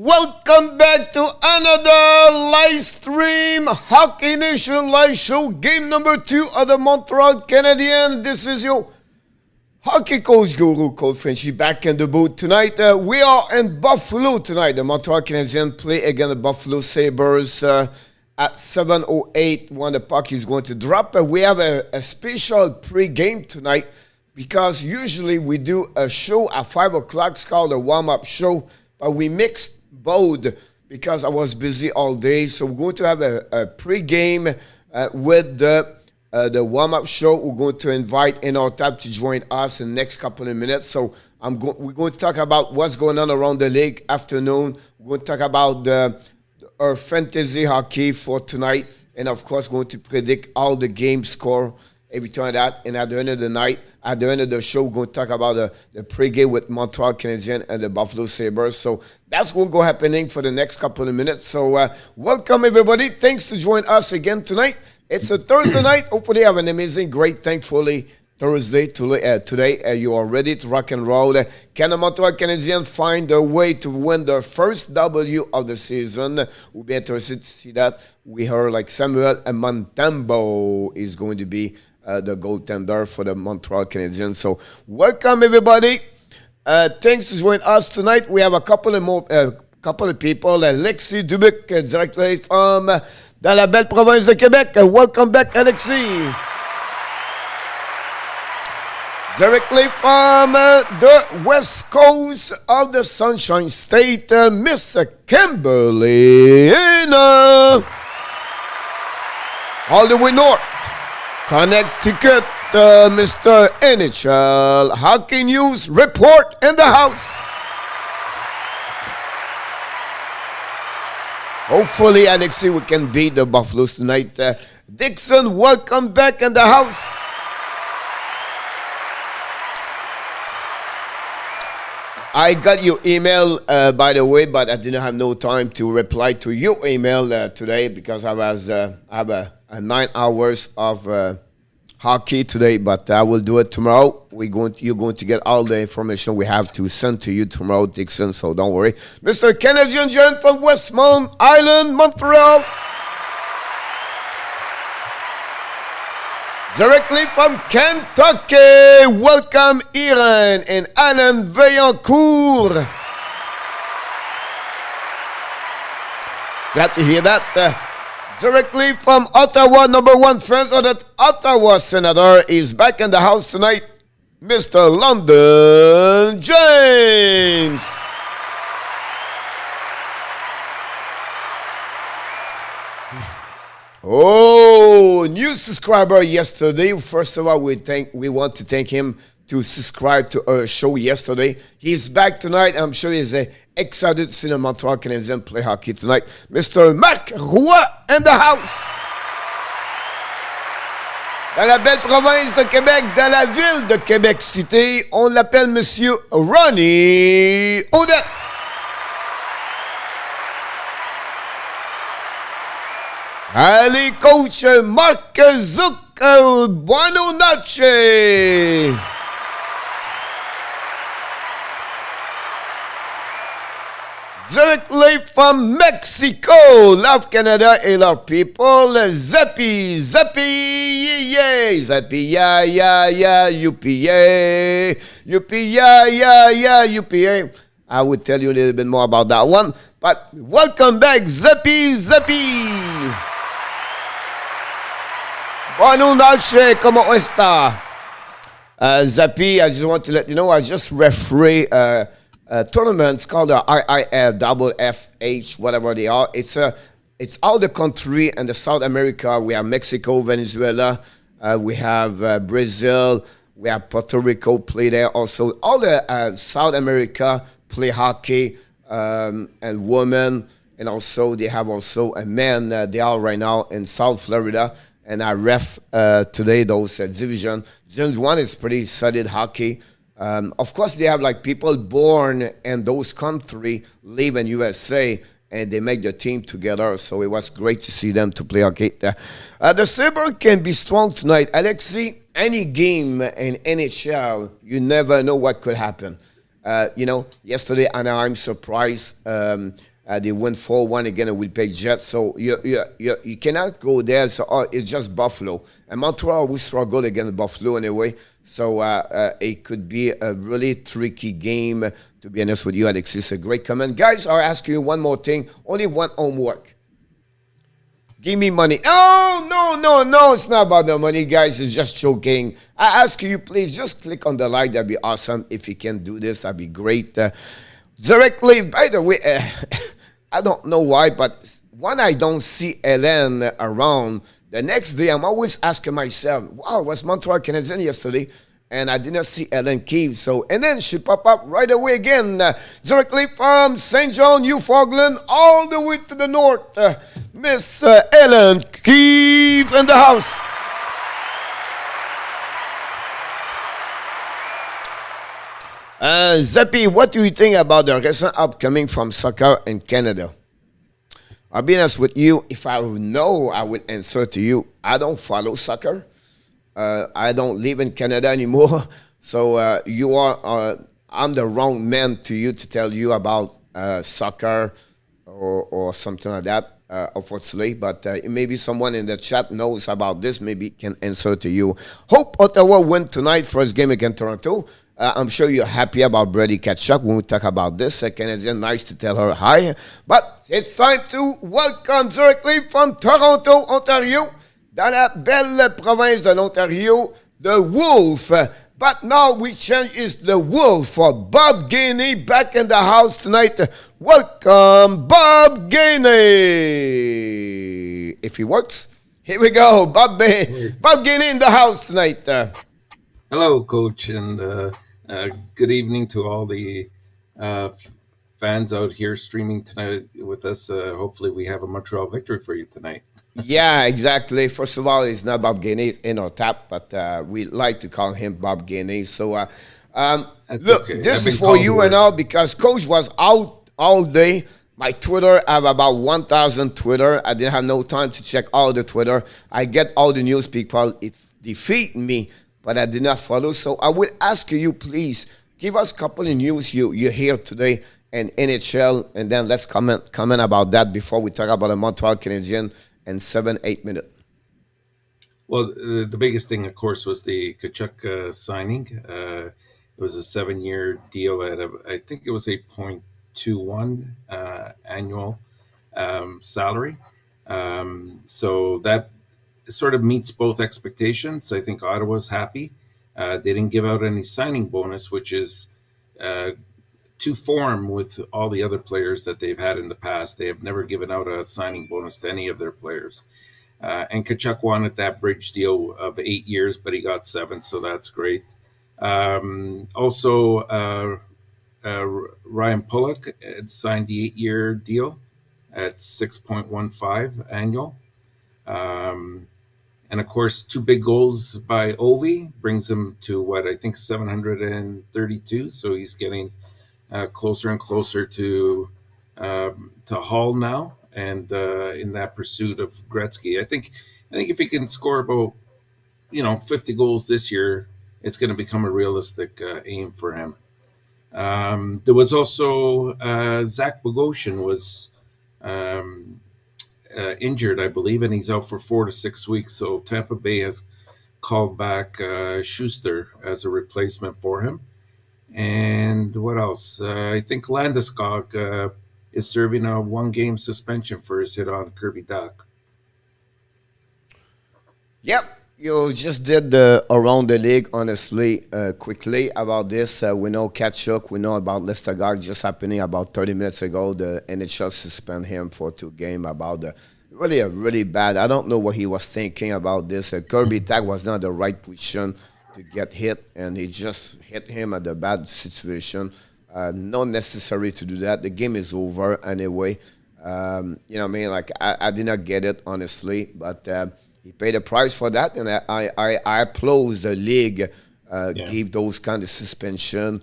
Welcome back to another live stream Hockey Nation live show, game number 2 of the Montreal Canadiens. This is your hockey coach guru called Frenchy back in the booth tonight. We are in Buffalo tonight. The Montreal Canadiens play against the Buffalo Sabres at 7:08 when the puck is going to drop. We have a special pre-game tonight because usually we do a show at 5 o'clock. It's called a warm-up show, but we mixed both because I was busy all day. So we're going to have a pre-game with the warm-up show. We're going to invite in our tab to join us in the next couple of minutes. So we're going to talk about what's going on around the league afternoon. We're going to talk about our fantasy hockey for tonight. And, of course, going to predict all the game score every time that. And at the end of the night, at the end of the show, we're going to talk about the pregame with Montreal Canadiens and the Buffalo Sabres. So that's what's going to happening for the next couple of minutes. So welcome, everybody. Thanks to join us again tonight. It's a Thursday night. Hopefully, you have an amazing, great, thankfully, Thursday today. You are ready to rock and roll. Can the Montreal Canadiens find a way to win their first W of the season? We'll be interested to see that. We heard like Samuel Montembeault is going to be the goaltender for the Montreal Canadiens. So welcome, everybody. Thanks to join us tonight. We have a couple of people. Alexis Dubuc, directly from dans la belle province de Québec. Welcome back, Alexis. Directly from the west coast of the Sunshine State, Miss Kimberly all the way north, Connecticut, Mr. NHL Hockey News report in the house. Hopefully, Alexi, we can beat the Buffaloes tonight. Dixon, welcome back in the house. I got your email, by the way, but I didn't have no time to reply to your email today because I have a 9 hours of hockey today, but I will do it tomorrow. You're going to get all the information we have to send to you tomorrow, Dixon, so don't worry. Mr. Canadian John from Westmount Island, Montreal. Directly from Kentucky, welcome Iran and Alan Vaillancourt. Glad to hear that. Directly from Ottawa, number 1 friend of that Ottawa Senator is back in the house tonight, Mr. London James. Oh, new subscriber yesterday. First of all, we want to thank him to subscribe to our show yesterday. He's back tonight. I'm sure he's excited to see the Montreal Canadiens play hockey tonight. Mr. Marc Roy in the house. Dans la belle province de Québec, dans la ville de Québec City, on l'appelle Monsieur Ronnie Odette. Allez, coach Marc Zouk, buenas noches. Directly from Mexico, love Canada et love people. Zappy, yeah, Zappy, yeah, UPA, yeah, UPA. I will tell you a little bit more about that one. But welcome back, Zappy. Buenas noches, ¿cómo está? Zappy, I just want to let you know, I just referee tournaments called the IIF, whatever they are. It's all the country in the South America. We have Mexico, Venezuela, we have Brazil, we have Puerto Rico play there also. All the South America play hockey and women, and also they have also a man. They are right now in South Florida, and I ref today those division. Division 1 is pretty solid hockey. Of course, they have like people born in those countries live in USA, and they make the team together. So it was great to see them to play hockey. The Sabres can be strong tonight. Alexi, any game in NHL, you never know what could happen. Yesterday Anaheim surprised They win 4-1 again with Winnipeg Jets. So you cannot go there. So it's just Buffalo. And Montreal will struggle against Buffalo anyway. So it could be a really tricky game. To be honest with you, Alexis, a great comment. Guys, I'll ask you one more thing. Only one homework. Give me money. Oh, no. It's not about the money, guys. It's just joking. I ask you, please, just click on the like. That'd be awesome. If you can do this, that'd be great. Directly, by the way, I don't know why, but when I don't see Hélène around, the next day I'm always asking myself, wow, was Montreal Canadiens yesterday? And I did not see Ellen Keefe. So, and then she popped up right away again, directly from St. John, Newfoundland, all the way to the north. Miss Ellen Keefe in the house. Zeppy, what do you think about the recent upcoming from soccer in Canada? I'll be honest with you. If I know, I would answer to you. I don't follow soccer. I don't live in Canada anymore, so I'm the wrong man to you to tell you about soccer or something like that, unfortunately. But maybe someone in the chat knows about this, maybe can answer to you. Hope Ottawa win tonight, first game against Toronto. I'm sure you're happy about Brady Tkachuk when we talk about this. Canadian, nice to tell her hi. But it's time to welcome directly from Toronto, Ontario, dans la belle province de l'Ontario, the Wolf. But now we change is the Wolf for Bob Gainey back in the house tonight. Welcome, Bob Gainey. If he works, here we go. Bob Gainey in the house tonight. Hello, Coach, and good evening to all the fans out here streaming tonight with us. Hopefully we have a Montreal victory for you tonight. Yeah, exactly. First of all, it's not Bob Gainey, it's in our tap, but we like to call him Bob Gainey. So, look, okay. This is for you and all because Coach was out all day. My Twitter, I have about 1,000 Twitter. I didn't have no time to check all the Twitter. I get all the news people. It defeat me, but I did not follow. So I will ask you, please, give us a couple of news you hear today in NHL, and then let's comment about that before we talk about the Montreal Canadiens in 7-8 minutes. Well, the biggest thing, of course, was the Tkachuk signing. It was a 7-year deal at I think it was 8.21 annual salary. So that sort of meets both expectations. I think Ottawa's happy. They didn't give out any signing bonus, which is to form with all the other players that they've had in the past. They have never given out a signing bonus to any of their players. And Tkachuk wanted that bridge deal of 8 years, but he got 7, so that's great. Also, Ryan Pulock had signed the 8-year deal at 6.15 annual. And of course, 2 big goals by Ovi brings him to what I think 732. So he's getting closer and closer to Hall now, and in that pursuit of Gretzky. I think if he can score about 50 goals this year, it's going to become a realistic aim for him. There was also Zach Bogosian was injured, I believe, and he's out for 4 to 6 weeks. So Tampa Bay has called back Schuster as a replacement for him. And what else? I think Landeskog is serving a 1-game suspension for his hit on Kirby Dach. Yep. You just did the around the league, honestly, quickly about this. We know Tkachuk, we know about Landeskog just happening about 30 minutes ago. The NHL suspend him for 2 games about really bad. I don't know what he was thinking about this. Kirby Dach was not the right position to get hit, and he just hit him at a bad situation. Not necessary to do that. The game is over anyway. You know what I mean? Like, I did not get it, honestly, but he paid a price for that, and I applaud the league give those kind of suspension.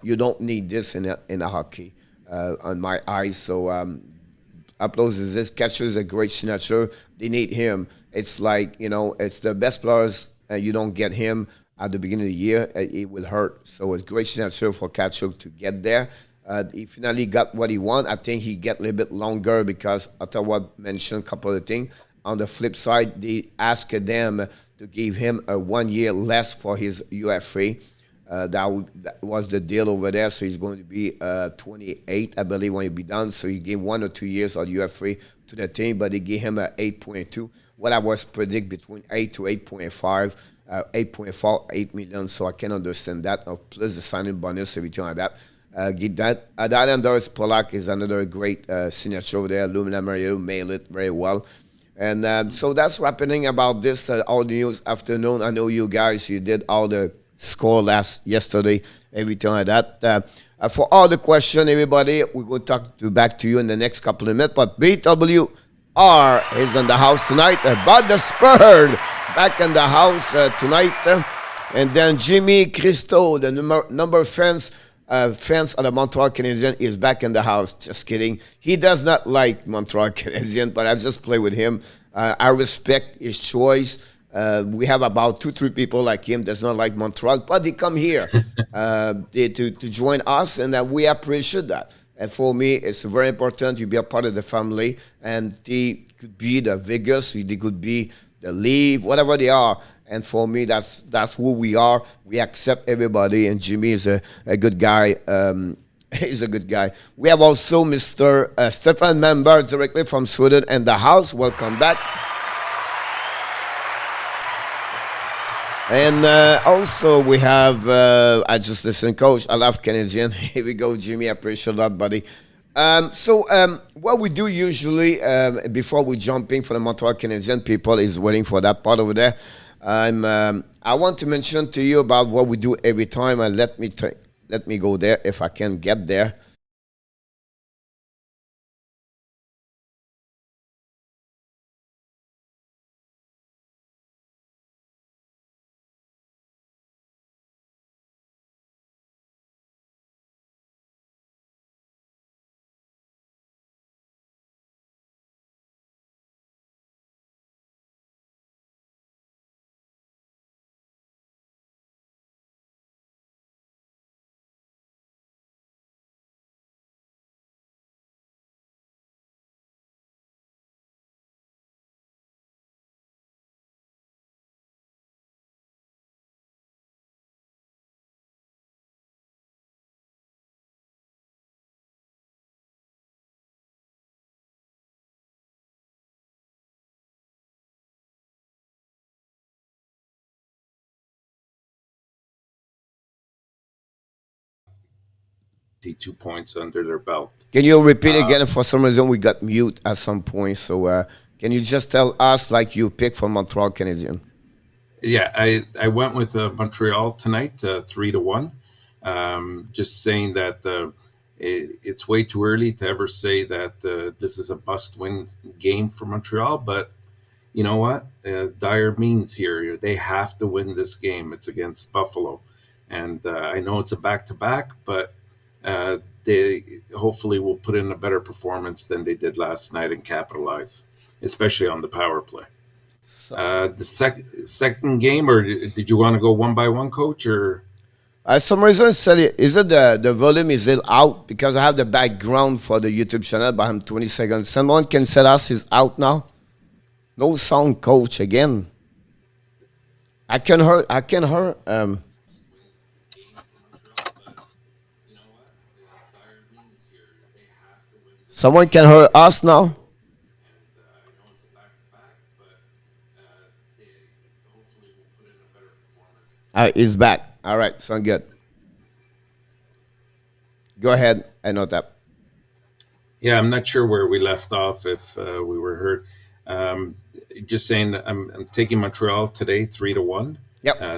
You don't need this in a hockey, on my eyes. So applaud this. Catcher is a great signature. They need him. It's like, it's the best players, and you don't get him at the beginning of the year, it will hurt. So it's great signature for Tkachuk to get there. He finally got what he want. I think he get a little bit longer because Ottawa mentioned a couple of things. On the flip side, they asked them to give him a 1 year less for his UFA. That was the deal over there. So he's going to be 28, I believe, when he be done. So he gave 1 or 2 years of UFA to the team, but they gave him a 8.2. What I was predict between 8 to 8.5, 8.4, 8 million. So I can understand that. Plus the signing bonus, everything like that. Get that. That Anders Polak is another great signature over there. Lumina Mario mailed it very well. And so that's happening about this all the news afternoon. I know you guys, you did all the score yesterday, everything like that. For all the question, everybody, we will talk back to you in the next couple of minutes. But BWR is in the house tonight. But the Spurs back in the house tonight. And then Jimmy Christo, the number fans of the Montreal Canadiens, is back in the house. Just kidding. He does not like Montreal Canadiens, but I just play with him. I respect his choice. We have about 2-3 people like him does not like Montreal, but they come here to join us, and we appreciate that. And for me, it's very important to be a part of the family, and they could be the Vegas, they could be the Leaf, whatever they are. And for me, that's who we are. We accept everybody, and Jimmy is a good guy. He's a good guy. We have also Mr. Stefan Member directly from Sweden in the house. Welcome back. And also we have, I just listened, Coach. I love Canadian. Here we go, Jimmy. I appreciate that, buddy. So what we do usually before we jump in for the Montreal Canadiens, people is waiting for that part over there. I want to mention to you about what we do every time, and let me go there if I can get there. Two points under their belt. Can you repeat again? For some reason, we got mute at some point. So can you just tell us like you picked for Montreal Canadiens? Yeah, I went with Montreal tonight, 3-1. Just saying that it's way too early to ever say that this is a must-win game for Montreal. But you know what? Dire means here. They have to win this game. It's against Buffalo. And I know it's a back-to-back, but they hopefully will put in a better performance than they did last night and capitalize, especially on the power play. The second game, or did you want to go one by one, Coach? Or some reason, is it the volume is it out? Because I have the background for the YouTube channel, but I'm 20 seconds. Someone can tell us it's out now? No sound, Coach, again. I can hear. Someone can hear us now? It's back. All right, sound good. Go ahead. I know that. Yeah, I'm not sure where we left off if we were heard. Just saying, I'm taking Montreal today, 3-1,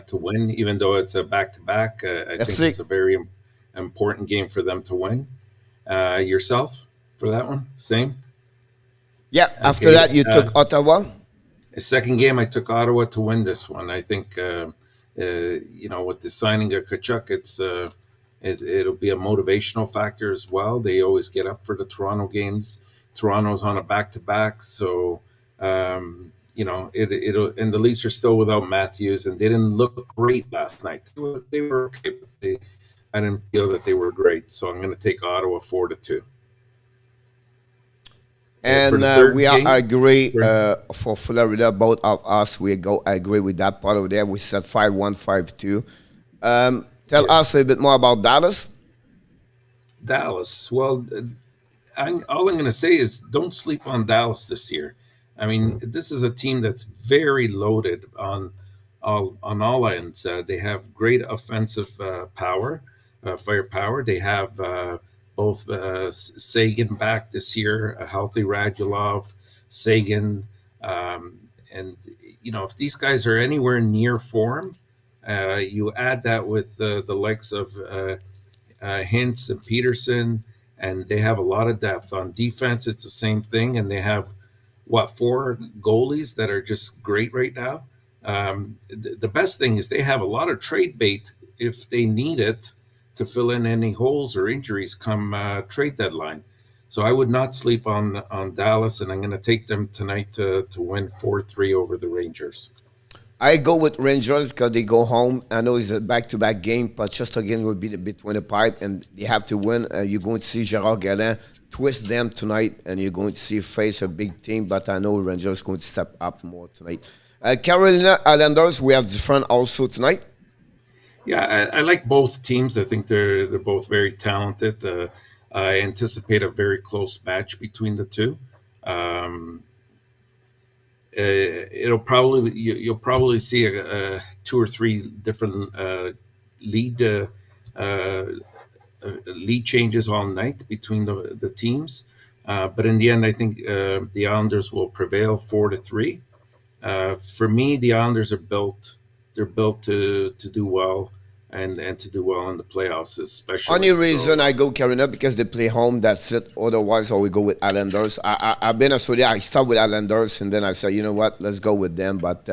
to win. Even though it's a back-to-back, I think it's a very important game for them to win. Yourself for that one, same. Yeah. Okay. After that, you took Ottawa. The second game, I took Ottawa to win this one. I think with the signing of Tkachuk, it'll be a motivational factor as well. They always get up for the Toronto games. Toronto's on a back-to-back, so it'll. And the Leafs are still without Matthews, and they didn't look great last night. They were okay. I didn't feel that they were great. So I'm going to take Ottawa 4-2. For And the third we are game, agree sorry. for Florida. Both of us we go agree with that part of there. We said 5-1, 5-2. Tell us Yes, a little bit more about Dallas. Dallas. Well, all I'm going to say is don't sleep on Dallas this year. I mean, this is a team that's very loaded on all ends. They have great offensive firepower. They have both Sagan back this year, a healthy Radulov, Sagan, and if these guys are anywhere near form, you add that with the likes of Hintz and Peterson, and they have a lot of depth on defense. It's the same thing, and they have four goalies that are just great right now. The best thing is they have a lot of trade bait if they need it to fill in any holes or injuries come trade deadline. So I would not sleep on Dallas, and I'm going to take them tonight to win 4-3 over the Rangers. I go with Rangers because they go home. I know it's a back-to-back game, but just again will be between the pipe, and they have to win. You're going to see Gerard Galland twist them tonight, and you're going to see face a big team. But I know Rangers going to step up more tonight. Carolina Islanders, we have different also tonight. Yeah, I like both teams. I think they're both very talented. I anticipate a very close match between the two. Um, you'll probably see two or three different lead uh, lead changes all night between the teams. But in the end, I think the Islanders will prevail 4-3. For me, the Islanders are built. They're built to do well and to do well in the playoffs, Only especially. reason So I go Carolina because they play home. That's it. Otherwise, I will go with Islanders. I've been a soldier. I start with Islanders, and then I say, you know what, let's go with them. But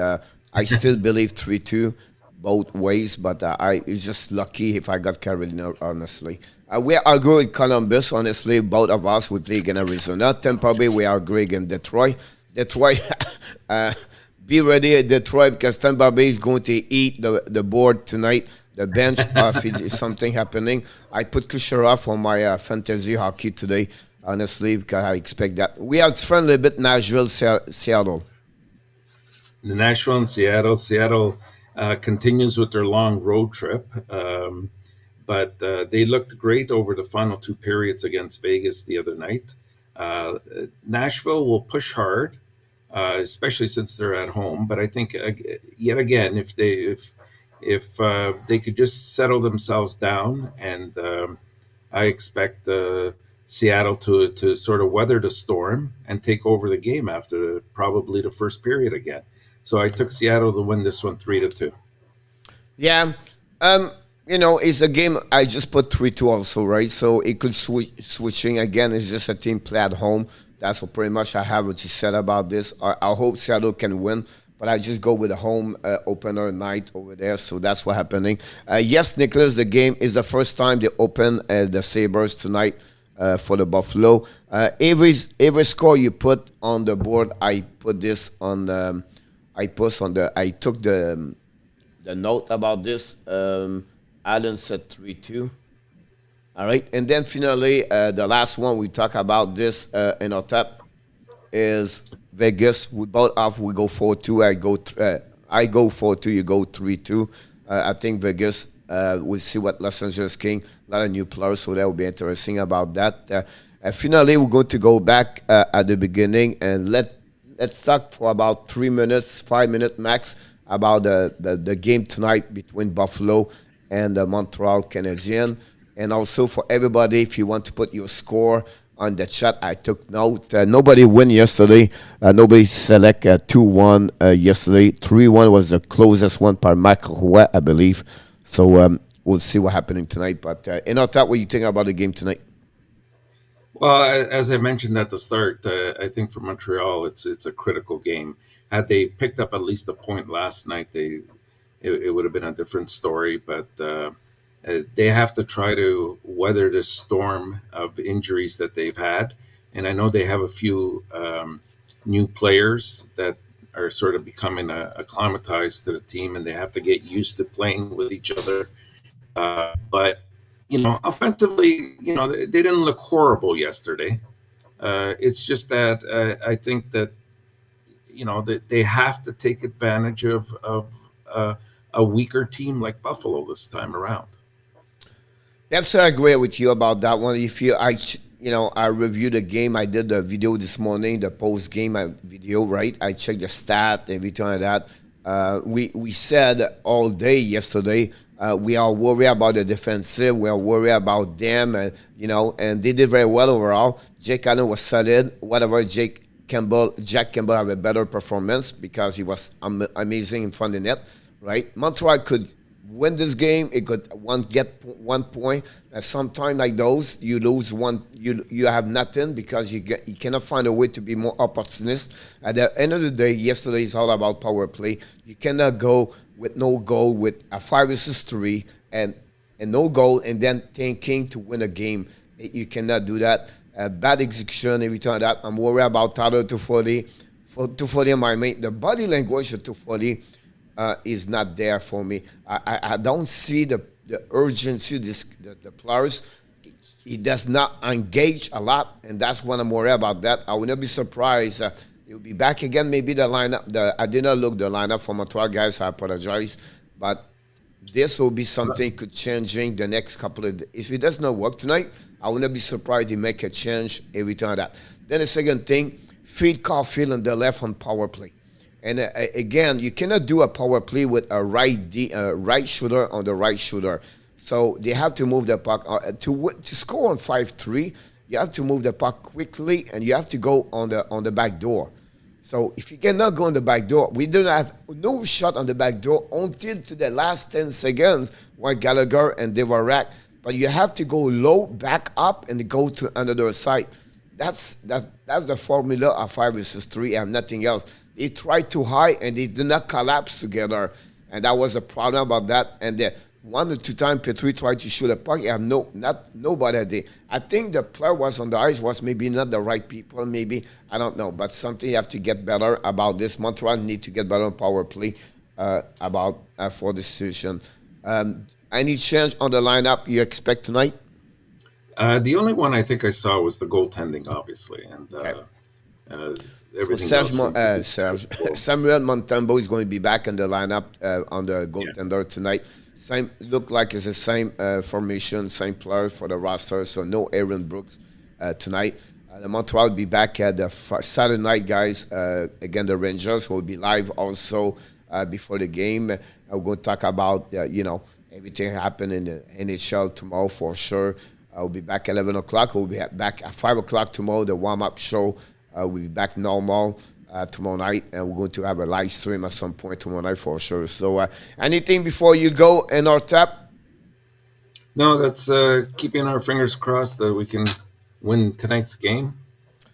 I still believe 3-2 both ways. But I it's just lucky if I got Carolina. Honestly, we are agree with Columbus. Honestly, both of us we play against Arizona. Tampa Bay, we are agree against Detroit. Detroit. uh, be ready at Detroit because Tampa Bay is going to eat the board tonight. The bench, if it's something happening. I put Kucherov on my fantasy hockey today, honestly, because I expect that. We have friendly a bit Nashville, Seattle. the Nashville and Seattle continues with their long road trip. But they looked great over the final two periods against Vegas the other night. Uh, Nashville will push hard, especially since they're at home. But I think yet again, if they could just settle themselves down, and I expect Seattle to sort of weather the storm and take over the game after probably the first period again. So I took Seattle to win this one 3-2. Yeah. Um, it's a game I just put 3-2 also, right? So it could switching again. It's just a team play at home. That's what pretty much I have what you said about this. I hope Seattle can win, but I just go with the home opener night over there. So that's what happening. Yes, Nicholas, the game is the first time they open the Sabres tonight for the Buffalo. Every score you put on the board, I put this on. I took the note about this. Allen said 3-2. All right, and then finally, the last one we talk about this in our top is Vegas. We both off. We go 4-2. I go 4-2. You go 3-2. I think Vegas. We'll see what Los Angeles King. A lot of new players, so that will be interesting about that. Finally, we're going to go back at the beginning and let's talk for about 3 minutes, 5 minutes max about the game tonight between Buffalo and the Montreal Canadiens. And also for everybody, if you want to put your score on the chat, I took note. Nobody win yesterday. Nobody select 2-1 yesterday. 3-1 was the closest one by Michael Roy, I believe. So we'll see what happening tonight. But in our top, what you think about the game tonight? Well, as I mentioned at the start, I think for Montreal, it's a critical game. Had they picked up at least a point last night, it would have been a different story. But they have to try to weather this storm of injuries that they've had, and I know they have a few new players that are sort of becoming acclimatized to the team, and they have to get used to playing with each other. But Offensively, they didn't look horrible yesterday. It's just that I think that that they have to take advantage of a weaker team like Buffalo this time around. Absolutely agree with you about that one. If you, I reviewed the game. I did the video this morning, the post game video, right? I checked the stat, everything like that. We said all day yesterday. We are worried about the defensive. We are worried about them, and they did very well overall. Jake Allen was solid. Whatever Jack Campbell have a better performance because he was amazing in front of the net, right? Montreal could win this game. It could get 1 point. Sometime like those, you lose one. You have nothing because you cannot find a way to be more opportunist. At the end of the day, yesterday is all about power play. You cannot go with no goal with a 5-3 and no goal and then thinking to win a game. You cannot do that. Bad execution, every time that. I'm worried about Tyler Toffoli. For Toffoli, the body language of Toffoli is not there for me. I don't see the urgency, the players. He does not engage a lot, and that's what I'm worried about that. I will not be surprised. He'll be back again. Maybe the lineup, I did not look the lineup for Montreal, guys. I apologize. But this will be something could changing the next couple of days. If it does not work tonight, I will not be surprised he make a change every time like that. Then the second thing, feed Caulfield on the left on power play. And again, you cannot do a power play with a right shooter on the right shooter. So they have to move the puck. To score on 5-3, you have to move the puck quickly, and you have to go on the back door. So if you cannot go on the back door, we don't have no shot on the back door until to the last 10 seconds where Gallagher and Dvorak. But you have to go low, back up, and go to another side. That's the formula of 5-3 and nothing else. They tried too high and they did not collapse together, and that was the problem about that. And the 1 or 2 times Petrie tried to shoot a puck. You have nobody there. I think the player was on the ice was maybe not the right people. Maybe I don't know, but something you have to get better about this. Montreal need to get better on power play for the situation. Any change on the lineup you expect tonight? The only one I think I saw was the goaltending, obviously, and everything else. Samuel Montembeault is going to be back in the lineup on the goaltender tonight. Same look like it's the same formation, same player for the roster. So no Aaron Brooks tonight. The Montreal will be back at the Saturday night, guys. Again, the Rangers will be live also before the game. We're going to talk about everything happened in the NHL tomorrow for sure. We'll be back at 11 o'clock. We'll be back at 5 o'clock tomorrow, the warm-up show. We'll be back normal tomorrow night, and we're going to have a live stream at some point tomorrow night for sure. So anything before you go in our tap? No, that's keeping our fingers crossed that we can win tonight's game.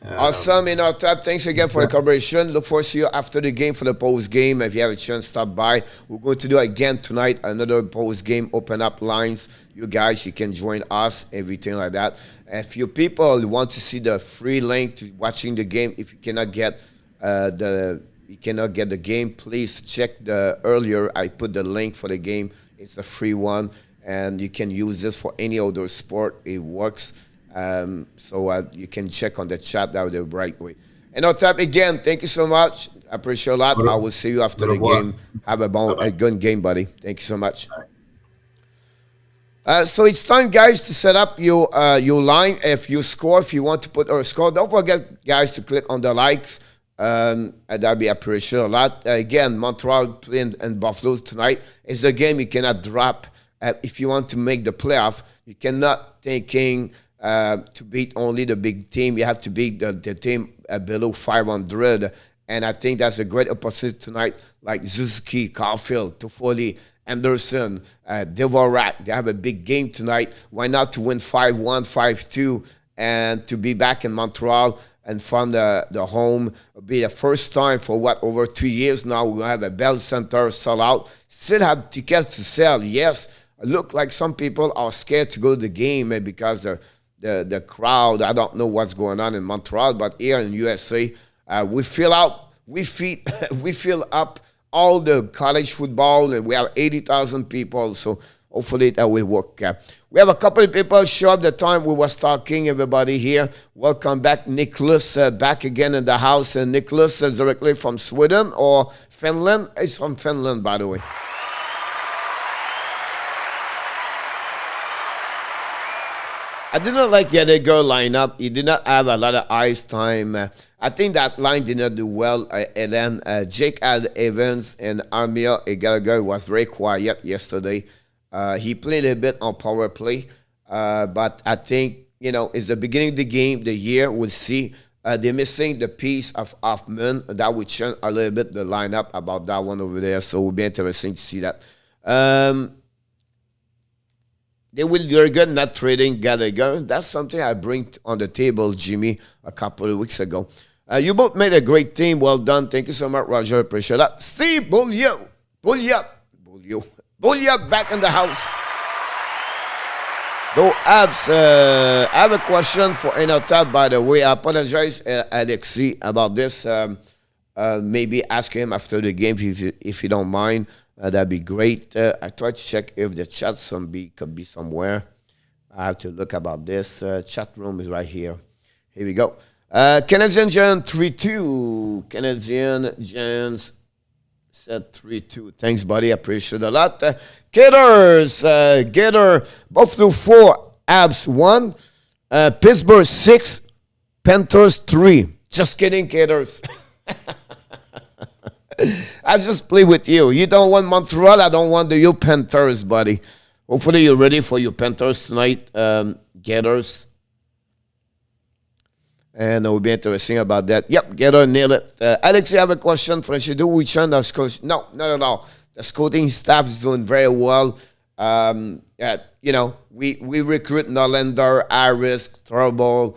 Awesome. In our tap, thanks again for the collaboration. Look forward to you after the game for the post game. If you have a chance, stop by. We're going to do again tonight another post game. Open up lines. You guys, you can join us. Everything like that. If you people want to see the free link to watching the game, if you cannot get the game, please check the earlier. I put the link for the game. It's a free one, and you can use this for any other sport. It works. So you can check on the chat that the right way. And on top again, thank you so much. I appreciate a lot. I will see you after the game. Have a good game, buddy. Thank you so much. So it's time, guys, to set up your line. If you want to put a score, don't forget, guys, to click on the likes. That'd be appreciated a lot. Again, Montreal playing in Buffalo tonight is the game you cannot drop. If you want to make the playoff, you cannot thinking to beat only the big team. You have to beat the team below 500. And I think that's a great opportunity tonight, like Suzuki, Caulfield, Toffoli, Anderson, Dvorak. They have a big game tonight. Why not to win 5-1, 5-2, and to be back in Montreal and from the home? It'll be the first time for over 2 years now. We'll have a Bell Center sell out. Still have tickets to sell, yes. Look like some people are scared to go to the game because the crowd, I don't know what's going on in Montreal, but here in USA, we fill up all the college football, and we have 80,000 people. So hopefully that will work. We have a couple of people show up the time we was talking, everybody here. Welcome back, Nicholas, back again in the house. And Nicholas is directly from Sweden or Finland. He's from Finland, by the way. I did not like Gallagher lineup. He did not have a lot of ice time. I think that line did not do well. And then Jake Evans and Armia Gallagher was very quiet yesterday. He played a bit on power play. But I think, it's the beginning of the game, the year. We'll see. They're missing the piece of Hoffman. That would change a little bit the lineup about that one over there. So it will be interesting to see that. They're good not trading Gallagher. That's something I bring on the table, Jimmy, a couple of weeks ago. You both made a great team. Well done. Thank you so much, Roger. Appreciate that. Steve Beaulieu back in the house. Go Abs. I have a question for Enota, by the way. I apologize, Alexi, about this. Maybe ask him after the game if you don't mind. That'd be great. I tried to check if the chat could be somewhere. I have to look about this. Chat room is right here. Here we go. Canadian Giants 3-2. Canadian Giants said 3-2. Thanks, buddy. I appreciate it a lot. Gators. Gator. Buffalo 4. Abs 1. Pittsburgh 6. Panthers 3. Just kidding, Gators. I just play with you. You don't want Montreal. I don't want you Panthers, buddy. Hopefully you're ready for your Panthers tonight, Gators. And it will be interesting about that. Yep, Gator nailed it. Alex, you have a question for us? You do which one? No. The scouting staff is doing very well. We recruit Norlander, Harris, Trouble.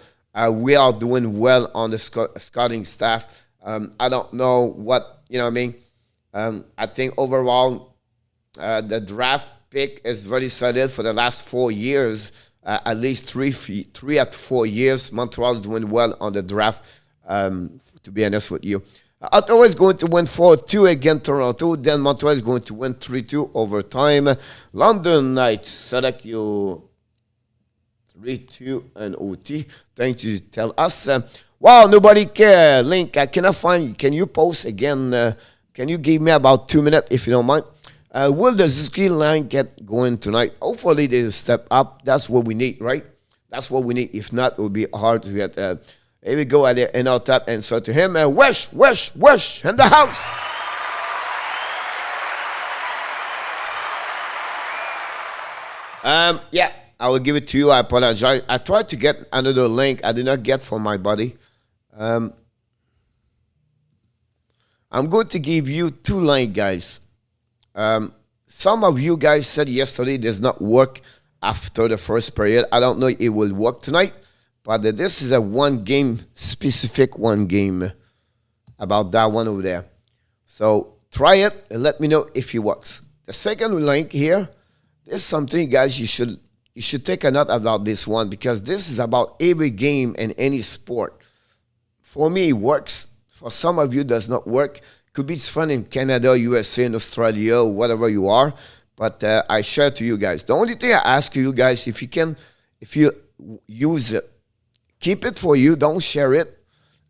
We are doing well on the scouting staff. I don't know what. You know what I mean? I think overall, the draft pick is very solid for the last 4 years. At least 3 out of 4 years, Montreal is doing well on the draft, to be honest with you. Ottawa is going to win 4-2 against Toronto. Then Montreal is going to win 3-2 overtime. London Knights select you 3-2 and OT. Thank you. Tell us. Wow, nobody care. Link, I cannot find. Can you post again? Can you give me about 2 minutes if you don't mind? Will the Zuki line get going tonight? Hopefully they step up. That's what we need, right? That's what we need. If not, it will be hard to get. Here we go at the our tap and so to him. Wesh in the house. Yeah, I will give it to you. I apologize. I tried to get another link. I did not get from my buddy. I'm going to give you 2 lines, guys. Some of you guys said yesterday does not work after the first period. I don't know if it will work tonight, but this is a specific one game about that one over there. So try it and let me know if it works. The second link here, this is something, guys, you should take a note about this one because this is about every game in any sport. For me, it works. For some of you, it does not work. Could be fun in Canada, USA, and Australia, whatever you are. But I share to you guys. The only thing I ask you guys, if you use it, keep it for you. Don't share it.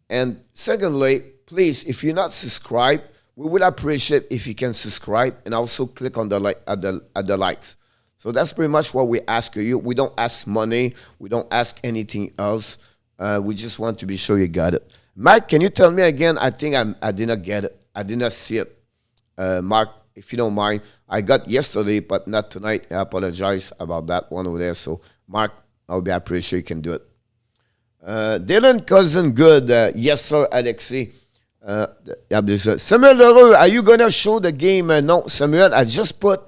And secondly, please, if you're not subscribed, we would appreciate if you can subscribe and also click on the likes. So that's pretty much what we ask you. We don't ask money. We don't ask anything else. We just want to be sure you got it. Mark, can you tell me again? I think I did not get it. I did not see it. Mark, if you don't mind. I got yesterday, but not tonight. I apologize about that one over there. So, Mark, I appreciate you can do it. Dylan Cousin, good. Yes, sir, Alexi. Samuel Leroux, are you going to show the game? No, Samuel, I just put...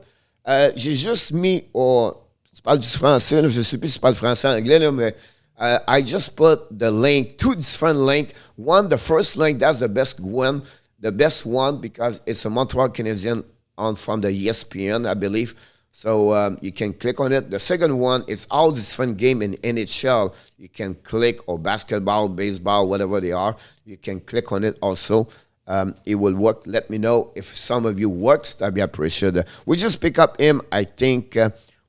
j'ai juste mis tu parles du français, je ne sais plus si tu parles français en anglais, mais I just put the link, 2 different links. One, the first link, that's the best one. The best one because it's a Montreal Canadiens from the ESPN, I believe. So you can click on it. The second one, it's all different game in NHL. You can click, or basketball, baseball, whatever they are. You can click on it also. it will work. Let me know if some of you works. That'd be appreciated. We just pick up him. I think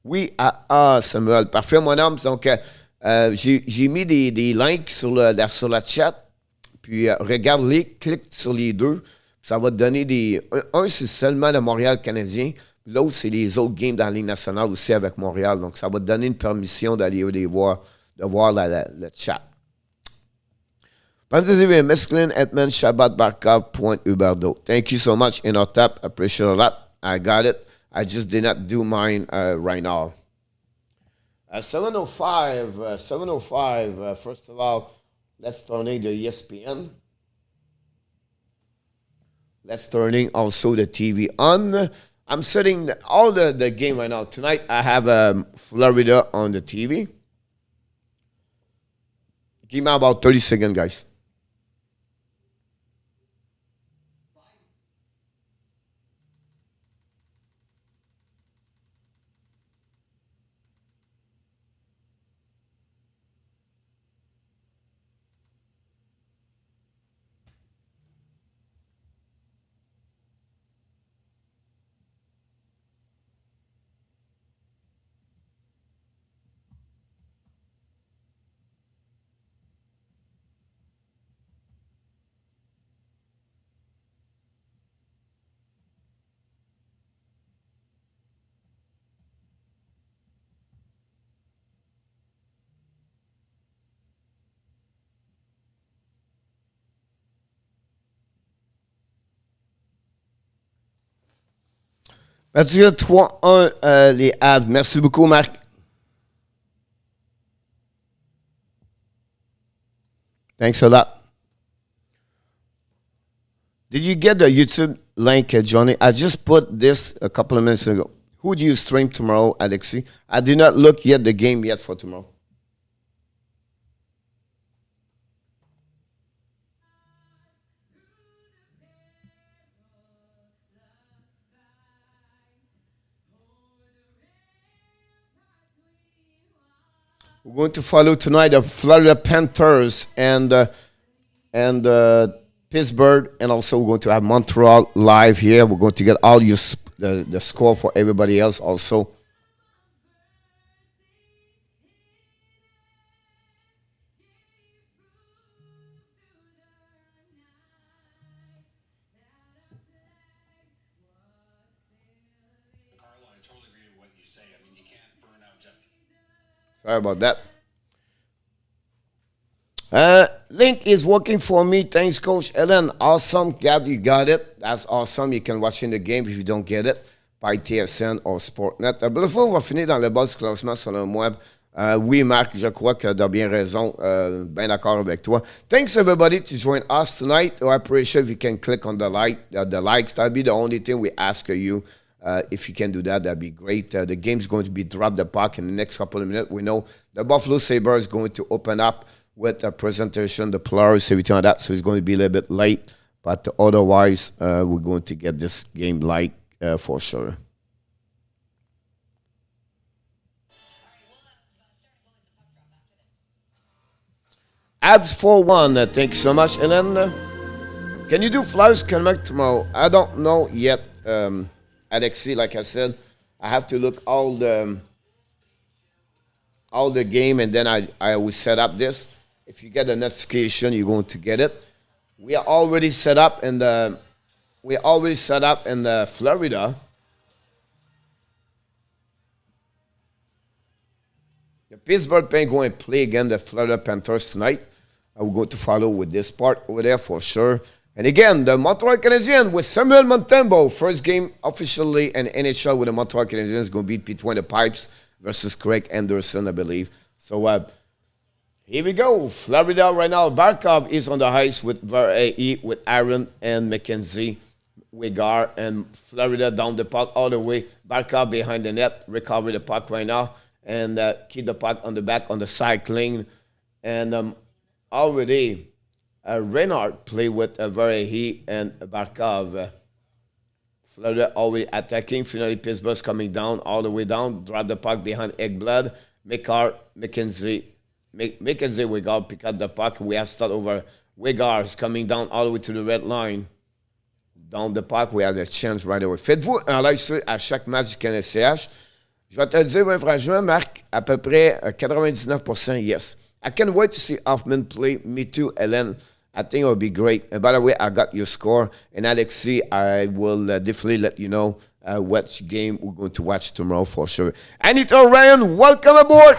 oui à Samuel. Parfait, mon homme. Donc, j'ai mis des links sur la chat. Puis, regarde-les, clique sur les deux. Ça va te donner des... Un, c'est seulement le Montréal Canadien. L'autre, c'est les autres games dans la Ligue nationale aussi avec Montréal. Donc, ça va te donner une permission d'aller les voir, de voir le chat. Fantasy Mesklin, Edmund, Shabbat, Barkov, Point, Huberdo. Thank you so much. In our tap, appreciate a lot. I got it. I just did not do mine right now. 7:05. First of all, let's turn in the ESPN. Let's turn in also the TV on. I'm setting all the game right now. Tonight, I have Florida on the TV. Give me about 30 seconds, guys. Mathieu 3-1, les Habs. Merci beaucoup, Marc. Thanks a lot. Did you get the YouTube link, Johnny? I just put this a couple of minutes ago. Who do you stream tomorrow, Alexi? I did not look yet the game yet for tomorrow. We're going to follow tonight the Florida Panthers and Pittsburgh, and also we're going to have Montreal live here. We're going to get all the score for everybody else also. Carlo, I totally agree with what you say. I mean, you can't burn out Jeff. Sorry about that. Link is working for me. Thanks, Coach Ellen. Awesome. Gab, you got it. That's awesome. You can watch in the game if you don't get it by TSN or Sportnet. Buffalo on va finir dans le bas du classement selon moi. Oui, Marc, je crois que tu as bien raison. Bien d'accord avec toi. Thanks, everybody, to join us tonight. I appreciate if you can click on the likes. That'll be the only thing we ask you. If you can do that, that'd be great. The game's going to be drop the puck in the next couple of minutes. We know the Buffalo Sabres is going to open up with a presentation, the players, everything like that. So it's going to be a little bit late. But otherwise, we're going to get this game light for sure. Abs 4-1, thank you so much. And then, can you do Flyers Connect tomorrow? I don't know yet, Alexi. Like I said, I have to look all the game, and then I will set up this. If you get a notification, you're going to get it. We are already set up in the Florida. The Pittsburgh Penguins play again the Florida Panthers tonight. We're going to follow with this part over there for sure. And again, the Montreal Canadiens with Samuel Montembeault. First game officially in NHL with the Montreal Canadiens is going to be between the Pipes versus Craig Anderson, I believe. So here we go. Florida right now. Barkov is on the ice with Aaron and McKenzie. Wegar and Florida down the puck all the way. Barkov behind the net. Recover the puck right now. And keep the puck on the back on the cycling. And already Reinhardt play with Verhey and Barkov. Florida already attacking. Finally, Pittsburgh's coming down all the way down. Drop the puck behind Ekblad. McKenzie, Wegar pick up the puck. We have start over. Wegar is coming down all the way to the red line. down the park, we have the chance right away. Faites-vous un like sur à chaque match du CNSCH. Je vais te le dire, franchement, Marc, à peu près 99% yes. I can't wait to see Hoffman play. Me too, Helen. I think it will be great. And by the way, I got your score. And Alexi, I will definitely let you know which game we're going to watch tomorrow for sure. Anita Ryan, welcome aboard.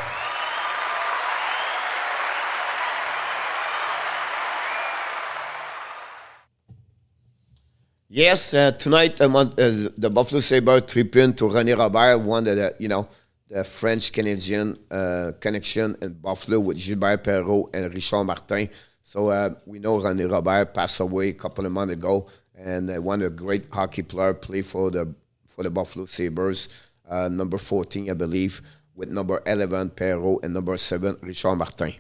Yes, tonight the Buffalo Sabres trip-in to René Robert, one of the French Canadian connection in Buffalo with Gilbert Perrault and Richard Martin. So we know René Robert passed away a couple of months ago, and one of the great hockey players played for the Buffalo Sabres, number 14, I believe, with number 11 Perrault and number 7 Richard Martin.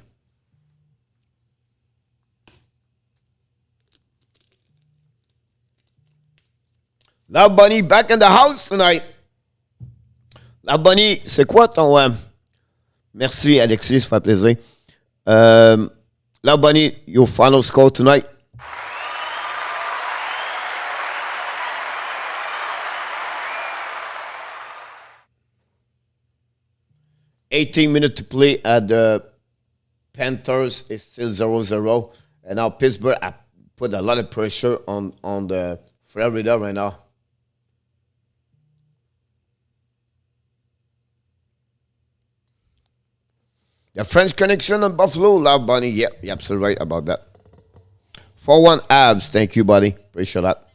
Love Bunny back in the house tonight. Love Bunny, c'est quoi ton... Merci Alexis, ça fait plaisir. Love Bunny, your final score tonight? $18 minutes to play at the Panthers. It's still 0-0. And now Pittsburgh put a lot of pressure on the Florida right now. The French connection on Buffalo, Love Bunny. Yep, you're absolutely right about that. 4-1 Abs. Thank you, buddy. Appreciate that.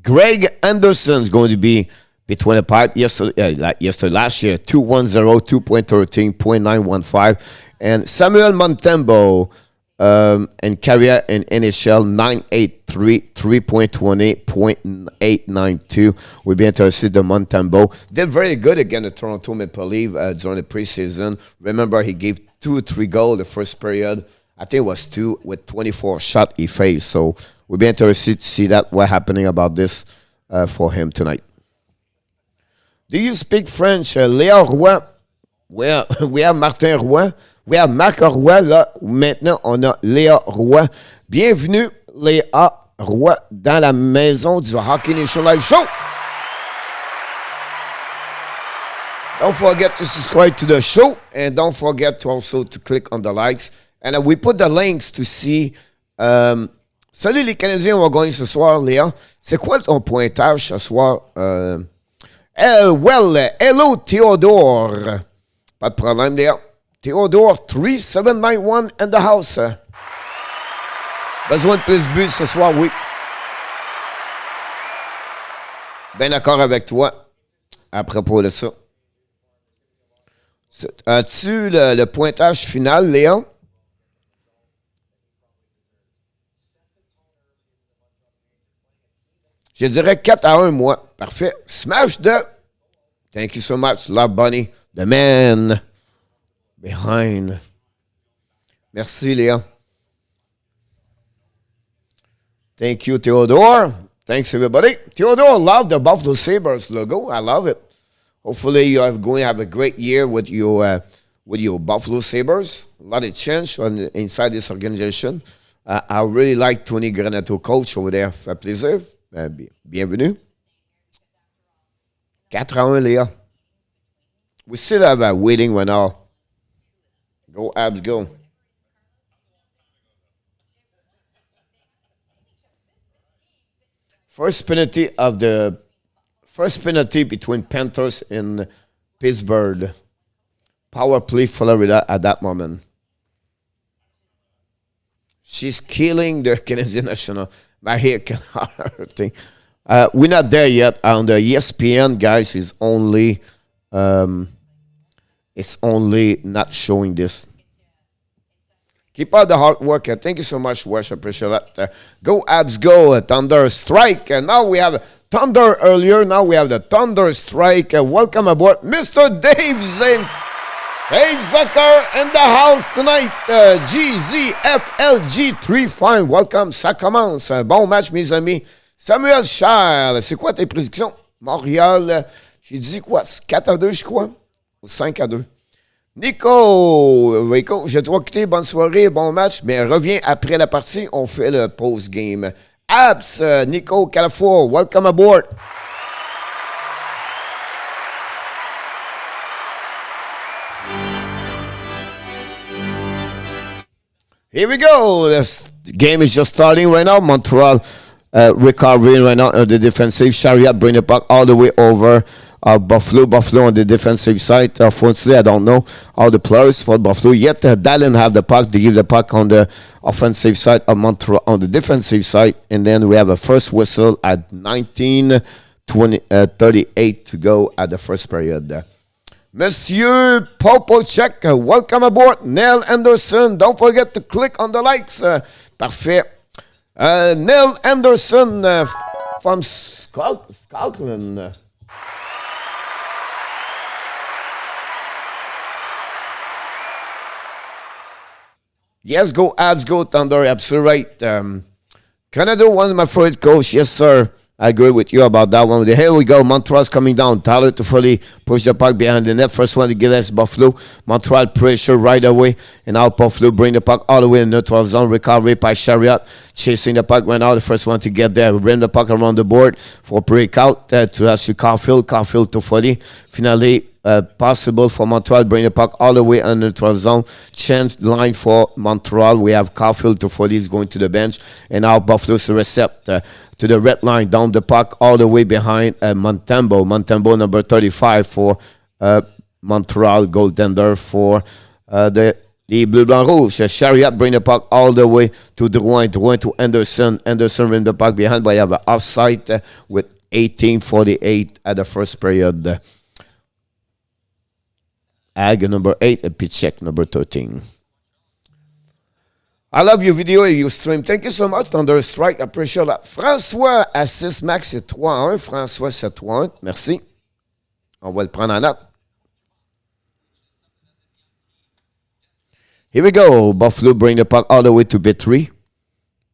Greg Anderson's going to be between the pipe last year, 2-1-0, 2.13, 0.915. And Samuel Montembeault and career in NHL 983, 3.28, 0.892. We'll be interested in Montembeault. Did very good against the Toronto Maple Leafs during the preseason. Remember, he gave 2 or 3 goals the first period. I think it was 2 with 24 shots he faced. So we'll be interested to see what happening about this for him tonight. Do you speak French? Léa Roy. We have Martin Roy. We have Marc Roy, là. Maintenant, on a Léa Roy. Bienvenue, Léa Roy, dans la maison du Hockey Nation Live Show. Don't forget to subscribe to the show. And don't forget to also to click on the likes. And we put the links to see... salut les Canadiens, on va gagner ce soir, Léa. C'est quoi ton pointage ce soir? Hello, Théodore. Pas de problème, Léa. Théodore 3791 in the house. Besoin de plus de buts ce soir, oui. Bien d'accord avec toi à propos de ça. As-tu le pointage final, Léon? Je dirais 4-1, moi. Parfait. Smash de... Thank you so much, Love Bunny. The man behind. Merci, Léon. Thank you, Theodore. Thanks, everybody. Theodore loved the Buffalo Sabres logo. I love it. Hopefully, you are going to have a great year with your Buffalo Sabres. A lot of change inside this organization. I really like Tony Granato, coach over there. Fait plaisir. Bienvenue. 4-1, Léa. We still have a waiting right now. Go, Abs, go. First penalty between Panthers and Pittsburgh. Power play Florida at that moment. She's killing the Canadian national. My hair can thing. We're not there yet. On the ESPN, guys, it's only not showing this. Keep up the hard work. Thank you so much, Wesh. I appreciate that. Go, Abs, go. Thunder Strike. And now we have Thunder earlier. Now we have the Thunder Strike. Welcome aboard, Mr. Dave Zane. Dave Zucker in the house tonight. GZFLG3 fine. Welcome. Ça commence. Bon match, mes amis. Samuel Charles, c'est quoi tes prédictions? Montréal, j'ai dit quoi? 4-2, je crois? Ou 5-2? Nico, je dois quitter. Bonne soirée, bon match. Mais reviens après la partie. On fait le post-game. Abs, Nico Calafour, welcome aboard. Here we go. This game is just starting right now. Montreal recovering right now on the defensive. Chariot bring the puck all the way over Buffalo. Buffalo on the defensive side. Unfortunately, I don't know all the players for Buffalo yet. Dallin have the puck. They give the puck on the offensive side of Montreal on the defensive side. And then we have a first whistle at 38 to go at the first period. Monsieur Popolchek, welcome aboard. Neil Anderson, don't forget to click on the likes. Parfait. Neil Anderson from Scotland. Yes, go Abs, go Thunder, absolutely right. Canada, one of my favorite coach. Yes, sir. I agree with you about that one. Here we go. Montreal's coming down. Tyler to fully push the puck behind the net. First one to get us Buffalo. Montreal pressure right away. And now Buffalo bring the puck all the way in the neutral zone. Recovery by Chariot. Chasing the puck right now. The first one to get there. Bring the puck around the board for breakout to actually Caulfield. Caulfield to fully. Finally, possible for Montreal. Bring the puck all the way in the neutral zone. Change line for Montreal. We have Caulfield to fully is going to the bench. And now Buffalo's to recept. To the red line, down the puck, all the way behind Montembeault. Montembeault, number 35 for Montreal, goaltender for the Bleu Blanc Rouge. Chariot bring the puck all the way to Drouin. Drouin to Anderson. Anderson bring the puck behind, but you have an offside with 18:48 at the first period. Ag number 8 and Pichek number 13. I love your video et your stream. Thank you so much, Thunder Strike. Appreciate that. François, assist max, c'est 3-1. François, c'est 3-1. Merci. On va le prendre en note. Here we go. Buffalo bring the puck all the way to B3.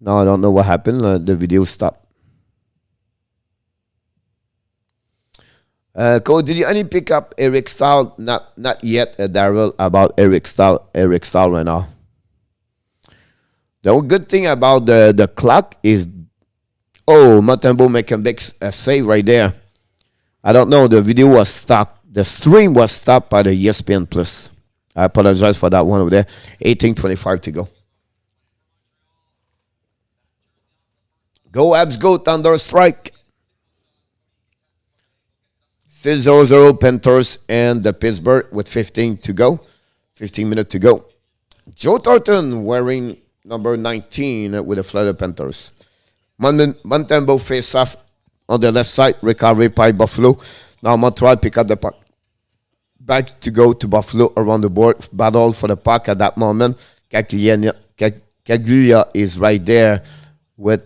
Now I don't know what happened. The video stopped. Cole, did you only pick up Eric Stahl? Not yet, Daryl, about Eric Stahl right now. The good thing about the clock is, Montembeault make a big save right there. I don't know. The video was stopped. The stream was stopped by the ESPN Plus. I apologize for that one over there. 18:25 to go. Go Abs, go Thunder Strike. Still 0-0 Panthers and the Pittsburgh with 15 to go. 15 minutes to go. Joe Thornton wearing number 19 with the Florida Panthers. Montembeault face off on the left side. Recovery by Buffalo. Now Montreal pick up the puck. Back to go to Buffalo around the board. Battle for the puck at that moment. Caglia is right there with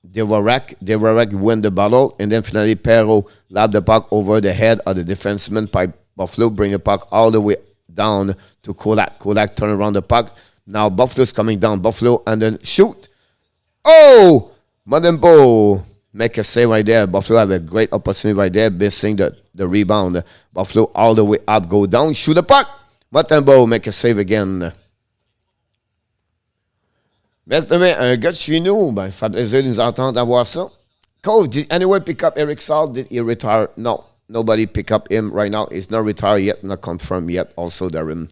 Devorak. Devorak win the battle. And then finally Perrault lob the puck over the head of the defenseman by Buffalo. Bring the puck all the way down to Kolak. Kolak turn around the puck. Now Buffalo's coming down. Buffalo and then shoot. Oh! Montembeault make a save right there. Buffalo have a great opportunity right there. Missing the rebound. Buffalo all the way up. Go down. Shoot the puck. Montembeault make a save again. Merci, un gars de chez nous. Ben, ça fait plaisir de nous entendre avoir ça. Cole, did anyone pick up Eric Stahl? Did he retire? No. Nobody pick up him right now. He's not retired yet, not confirmed yet. Also, Darren.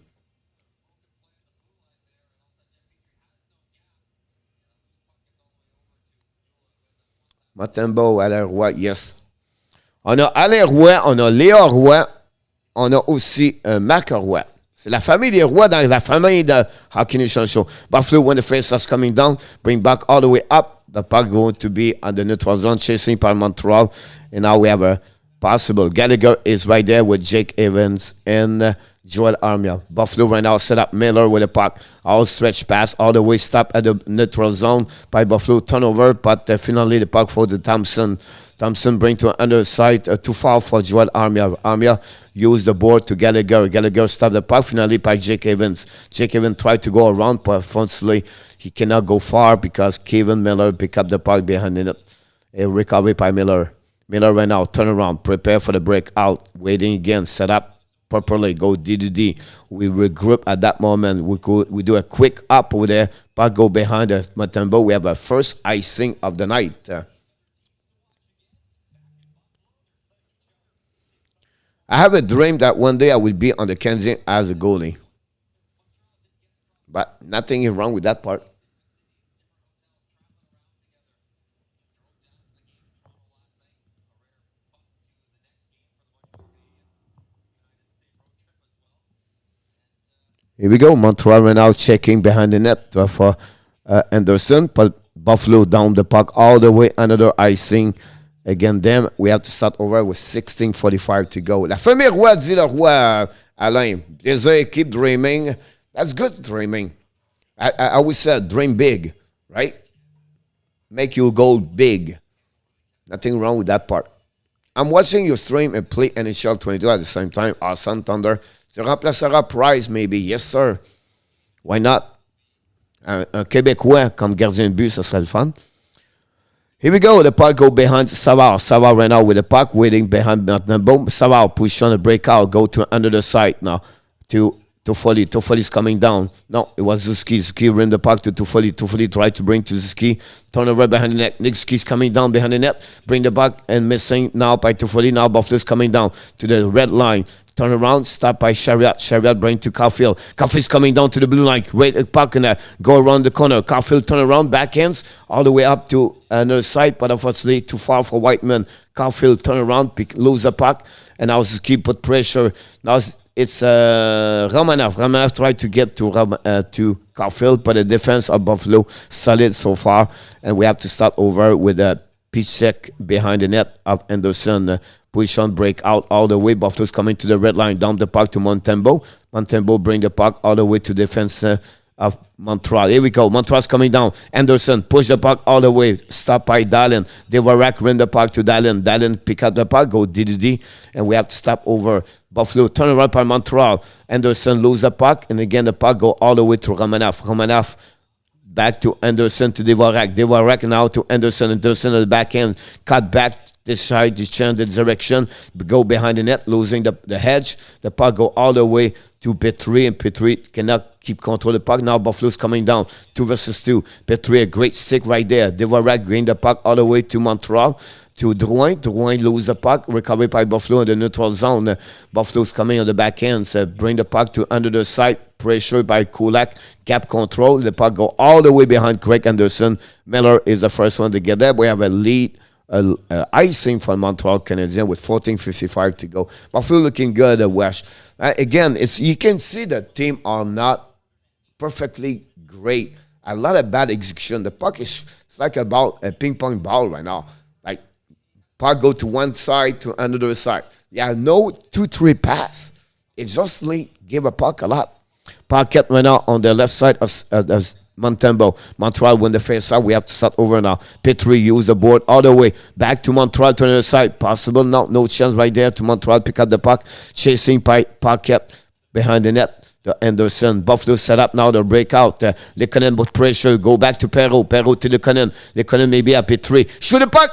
Montembeault, Alain Roy, yes. On a Alain Roy, on a Léa Roy, on a aussi Marc Roy. C'est la famille des Rois dans la famille de Hockey Nation Show. Buffalo, when the face is coming down, bring back all the way up. The puck going to be on the neutral zone, chasing by Montreal. And now we have a possible. Gallagher is right there with Jake Evans and Joel Armia. Buffalo right now set up Miller with a puck. All stretch pass all the way stop at the neutral zone by Buffalo. Turnover, but finally the puck for the Thompson. Thompson bring to underside too far for Joel Armia. Armia use the board to Gallagher. Gallagher stop the puck finally by Jake Evans. Jake Evans tried to go around, but unfortunately he cannot go far because Kevin Miller pick up the puck behind it. A recovery by Miller. Miller right now, turn around, prepare for the breakout, waiting again, set up properly. Go D. We regroup at that moment. We do a quick up over there. Puck go behind the Montembeault. We have a first icing of the night. I have a dream that one day I will be on the Canadiens as a goalie. But nothing is wrong with that part. Here we go. Montreal right now checking behind the net for Anderson. But Buffalo down the puck all the way. Another icing. Again, them, we have to start over with 16:45 to go. La famille Roy dit le roi, Alain. Plaisir, keep dreaming. That's good dreaming. I always said dream big, right? Make your goal big. Nothing wrong with that part. I'm watching your stream and play NHL 22 at the same time. Awesome, Thunder. Tu remplaceras Price, maybe. Yes, sir. Why not? Un Québécois comme gardien de but, ça serait le fun. Here we go. The puck go behind Savard. Savard ran out with the puck, waiting behind Boom. Savard push on the breakout. Go to under the side now to Toffoli. Toffoli's coming down. No, it was Zuski. Zuski ran the puck to Toffoli. Toffoli tried to bring to Zuski. Turn over behind the net. Nick Zuski's coming down behind the net. Bring the puck and missing now by Toffoli. Now Buffalo's coming down to the red line. Turn around, stop by Chariot. Chariot bring to Caulfield. Caulfield's coming down to the blue line. Wait a puck and go around the corner. Caulfield turn around, backhands all the way up to another side, but unfortunately too far for Whiteman. Caulfield turn around, lose the puck, and now keep put pressure. Now it's Romanov. Romanov tried to get to Caulfield, but the defense of Buffalo solid so far, and we have to start over with a pitch check behind the net of Anderson. Position break out all the way. Buffalo's coming to the red line. Down the puck to Montembeault. Montembeault bring the puck all the way to defense of Montreal. Here we go. Montreal's coming down. Anderson push the puck all the way. Stop by Dallin. Devorak ran the puck to Dallin. Dallin pick up the puck. Go DDD. And we have to stop over. Buffalo turn around by Montreal. Anderson lose the puck. And again, the puck go all the way to Romanov. Romanov back to Anderson to Devorak. Devorak now to Anderson. Anderson at the back end. Cut back. Decide to change the direction, go behind the net, losing the hedge. The puck go all the way to Petrie, and Petrie cannot keep control of the puck. Now Buffalo's coming down, 2 versus 2. Petrie, a great stick right there. Devorak bring the puck all the way to Montreal, to Drouin. Drouin lose the puck, recovered by Buffalo in the neutral zone. Buffalo's coming on the back end, bring the puck to under the side, pressure by Kulak, gap control. The puck go all the way behind Craig Anderson. Miller is the first one to get there. We have a lead. Icing for Montreal Canadiens with 14:55 to go. Buffalo looking good at West. Again, you can see the team are not perfectly great. A lot of bad execution. The puck it's like about a ping pong ball right now. Like puck go to one side to another side. Yeah, no 2-3 pass. It's just give a puck a lot. Puck kept right now on the left side of Montembeault. Montreal win the face out. We have to start over now. Petrie use the board all the way back to Montreal to the other side. Possible now. No chance right there to Montreal. Pick up the puck. Chasing puck kept behind the net. The Anderson. Buffalo set up now the breakout. Lekonen put pressure. Go back to Perrault. Perrault to Lekonen. Lekonen maybe at Petrie. Shoot the puck.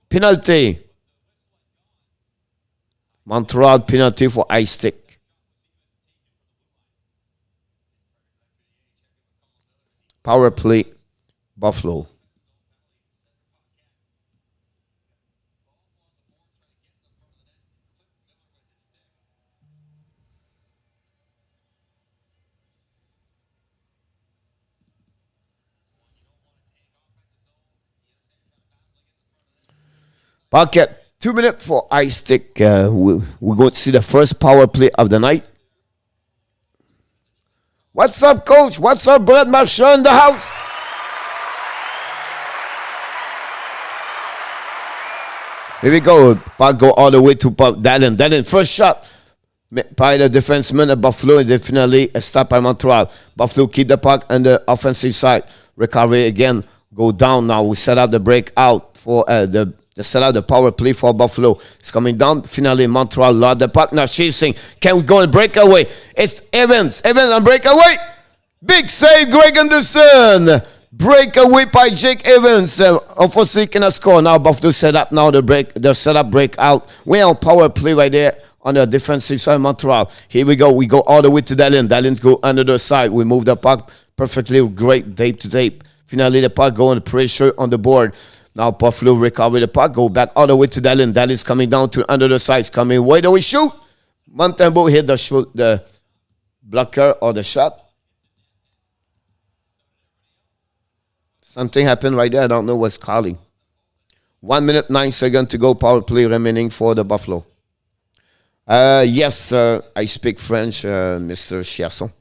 Penalty. Montreal penalty for ice stick. Power play, Buffalo. Pocket, 2 minutes for ice stick. We're going to see the first power play of the night. What's up, Coach? What's up, Brad Marchand in the house? Here we go. Puck go all the way to Dallin. Dallin, first shot by the defenseman of Buffalo, and then finally a stop by Montreal. Buffalo keep the puck on the offensive side. Recovery again. Go down now. We set up the breakout for the set out the power play for Buffalo. It's coming down. Finally, Montreal lost the puck. Now chasing. Can we go and break away? It's Evans. Evans on breakaway. Big save, Greg Anderson. Breakaway by Jake Evans. Unfortunately, cannot score. Now Buffalo set up now the setup breakout. We're on power play right there on the defensive side of Montreal. Here we go. We go all the way to Dallin. Dallin go under the side. We move the puck perfectly great, tape to tape. Finally, the puck go under pressure on the board. Now Buffalo recover the puck, go back all the way to Dallin. Dallin's coming down to under the sides, coming way the way shoot. Montembeault hit the blocker or the shot. Something happened right there. I don't know what's calling. 1 minute, 9 seconds to go. Power play remaining for the Buffalo. Yes, I speak French, Mr. Chierson.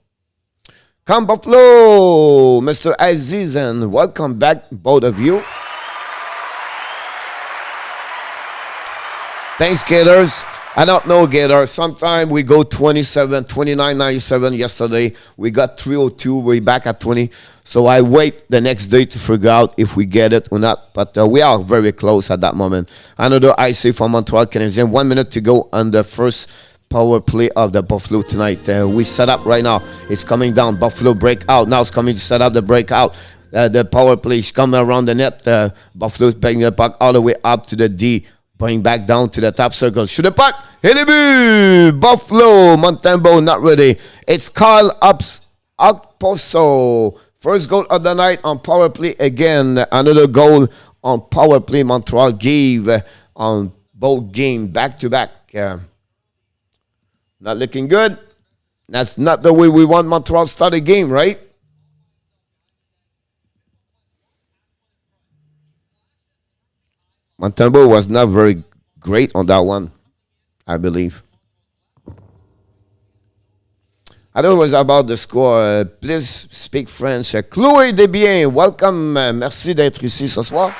Come Buffalo, Mr. Aziz, and welcome back, both of you. Thanks, Gators. I don't know, Gators. Sometimes we go 27, 29.97 yesterday. We got 302. We're back at 20. So I wait the next day to figure out if we get it or not. But we are very close at that moment. Another IC from Montreal Canadiens. 1 minute to go on the first power play of the Buffalo tonight. We set up right now. It's coming down. Buffalo breakout. Now it's coming to set up the breakout. The power play is coming around the net. Buffalo's banging the puck all the way up to the D. Bring back down to the top circle. Shoot the puck. Hit the boo. Buffalo. Montembeault not ready. It's Carl Okposo. First goal of the night on power play again. Another goal on power play. Montreal gave on both games back to back. Not looking good. That's not the way we want Montreal to start a game, right? Montembeault was not very great on that one, I believe. I know it was about the score. Please speak French. Chloé Desbiens, welcome. Merci d'être ici ce soir.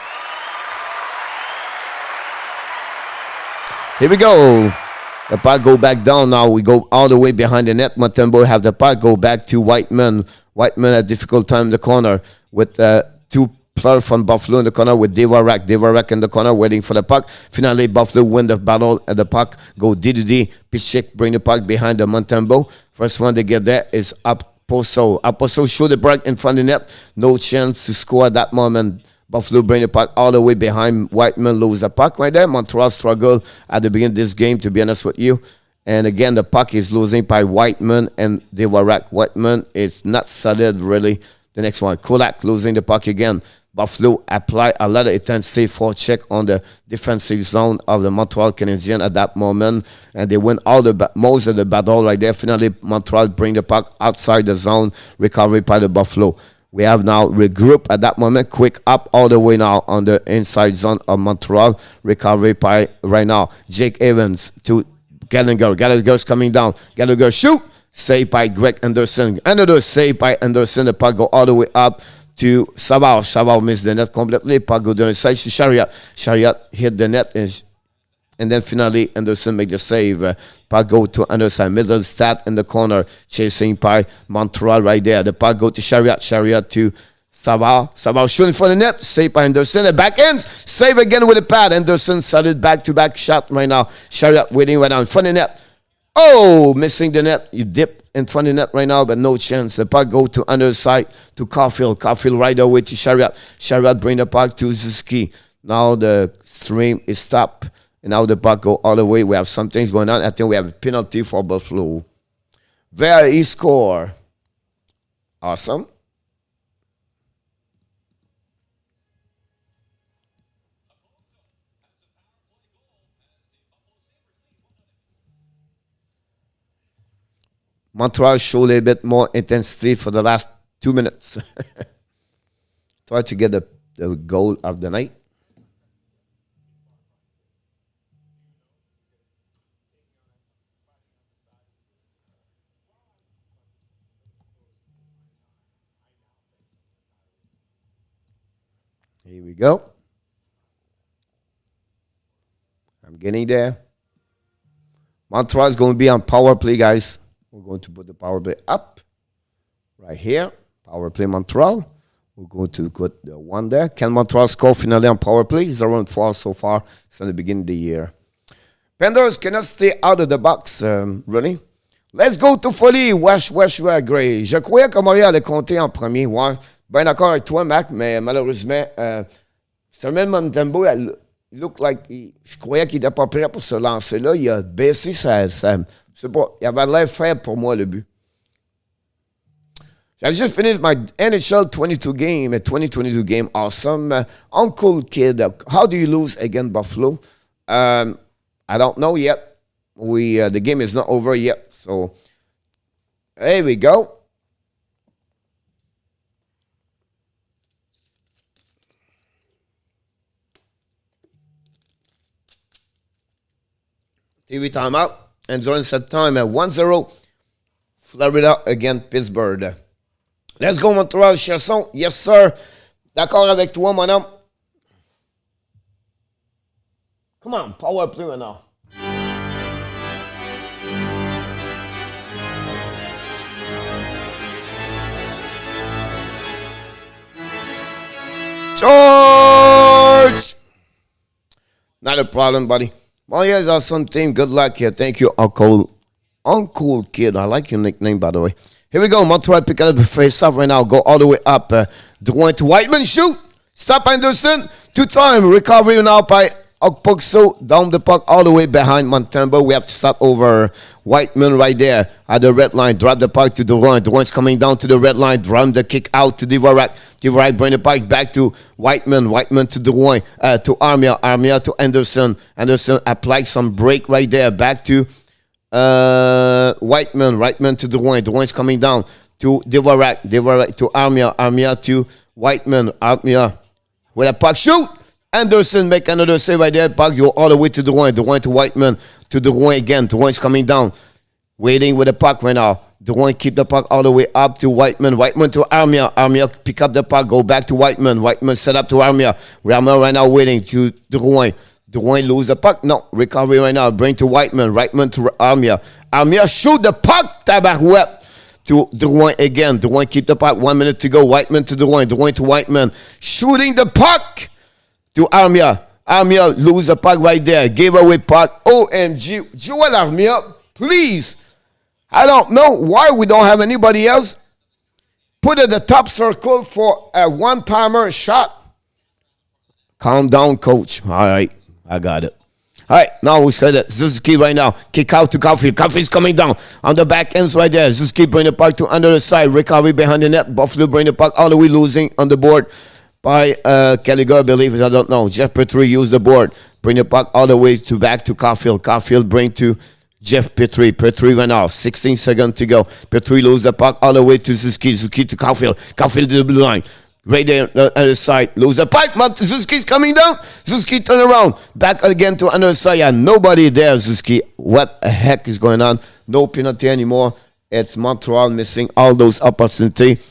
Here we go. The puck go back down now. We go all the way behind the net. Montembeault have the puck go back to Whiteman. Whiteman had a difficult time in the corner with two players from Buffalo in the corner with Devarak. Devarak in the corner waiting for the puck. Finally, Buffalo win the battle at the puck. Go D2D. Pichik bring the puck behind the Montembeault. First one to get there is Okposo. Okposo shoot the break in front of the net. No chance to score at that moment. Buffalo bring the puck all the way behind. Whiteman lose the puck right there. Montreal struggle at the beginning of this game, to be honest with you. And again, the puck is losing by Whiteman and Devarak. Whiteman is not solid, really. The next one, Kulak losing the puck again. Buffalo apply a lot of intensity for check on the defensive zone of the Montreal Canadiens at that moment. And they win most of the battle right there. Finally, Montreal bring the puck outside the zone, recovery by the Buffalo. We have now regroup at that moment. Quick up all the way now on the inside zone of Montreal. Recovery by right now. Jake Evans to Gallagher. Gallagher's coming down. Gallagher shoot. Save by Greg Anderson. Another save by Anderson. The puck go all the way up to Savard. Savard missed the net completely. Puck go down the side to Chariot. Chariot hit the net and then finally Anderson make the save. Puck go to Anderson. Middle stat in the corner. Chasing by Montreal right there. The puck go to Chariot. Chariot to Savard. Savard shooting for the net. Save by Anderson. The back ends. Save again with the pad. Anderson solid back-to-back shot right now. Chariot waiting right now in front of the net. Oh, missing the net. You dip in front of the net right now, but no chance. The puck go to under side to Caulfield. Caulfield right away to Chariot. Chariot bring the puck to Zuski. Now the stream is stopped. And now the puck go all the way. We have some things going on. I think we have a penalty for Buffalo. Very score. Awesome. Montreal showed a bit more intensity for the last 2 minutes. Try to get the goal of the night. Here we go. I'm getting there. Montreal is going to be on power play, guys. We're going to put the power play up right here. Power play Montreal. We're going to put the one there. Can Montreal score finally on power play? It's around 4 so far since the beginning of the year. Penders cannot stay out of the box, really. Let's go to folie. Wesh, Gray. Je croyais que Montréal allait compter en premier. Ouais. Ben d'accord avec toi, Mac, mais malheureusement, seulement Montembeault look like je croyais qu'il n'était pas prêt pour se lancer là. Il a baissé je sais pas, il avait l'air faible pour moi le but. I just finished my NHL 2022 game. Awesome. Uncle Kid, how do you lose against Buffalo? I don't know yet. The game is not over yet. So, here we go. TV timeout. Enjoying set time at 1-0. Florida against Pittsburgh. Let's go, Montreal, Chasson. Yes, sir. D'accord avec toi, mon homme. Come on, power play right now. George! Not a problem, buddy. Well, yeah, it's awesome team. Good luck here. Thank you, Uncle Kid. I like your nickname, by the way. Here we go. Montreal pick up the face off right now. Go all the way up. Drouin to Whiteman. Shoot. Stop Anderson. Two-time recovery now by Okpokso. Down the puck all the way behind Montembeault. We have to stop over Whiteman right there at the red line. Drop the puck to Drouin. Drouin's coming down to the red line. Run the kick out to Dvorak. Dvorak bring the puck back to Whiteman. Whiteman to Drouin. To Armia. Armia to Anderson. Anderson applied some break right there. Back to Whiteman to Drouin. Drouin's coming down to Dvorak. Dvorak to Armia. Armia to Whiteman. Armia with a puck. Shoot! Anderson make another save right there. Puck go all the way to Drouin. Drouin to Whiteman. To Drouin again. Drouin's coming down. Waiting with the puck right now. Drouin keep the puck all the way up to Whiteman. Whiteman to Armia. Armia pick up the puck. Go back to Whiteman. Whiteman set up to Armia. Armia right now waiting to Drouin. Drouin lose the puck. No. Recovery right now. Bring to Whiteman. Whiteman to Armia. Armia shoot the puck. Tabarouette to Drouin again. Drouin keep the puck. 1 minute to go. Whiteman to Drouin. Drouin to Whiteman. Shooting the puck to Armia. Armia lose the puck right there. Gave away puck. OMG. Joel Armia, please. I don't know why we don't have anybody else. Put at the top circle for a one-timer shot. Calm down, coach. All right. I got it. All right, now we said it. Suzuki right now. Kick out to Caulfield. Caulfield's coming down. On the back ends right there. Suzuki bring the puck to under the side. Recovery behind the net. Buffalo bring the puck all the way losing on the board by Gallagher, I believe. I don't know. Jeff Petrie used the board. Bring the puck all the way to back to Caulfield. Caulfield bring to Jeff Petrie. Petrie went off. 16 seconds to go. Petrie lose the puck all the way to Suzuki. Suzuki to Caulfield. Caulfield to the blue line. Right there on the other side. Lose the pipe. Suzuki's coming down. Suzuki turn around. Back again to another side. And nobody there, Suzuki. What the heck is going on? No penalty anymore. It's Montreal missing all those opportunities.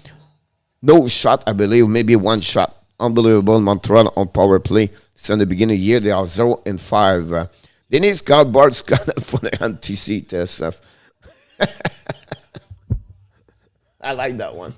No shot, I believe. Maybe one shot. Unbelievable. Montreal on power play. Since the beginning of the year, they are 0-5. Denise Bart got for the NTC test. I like that one.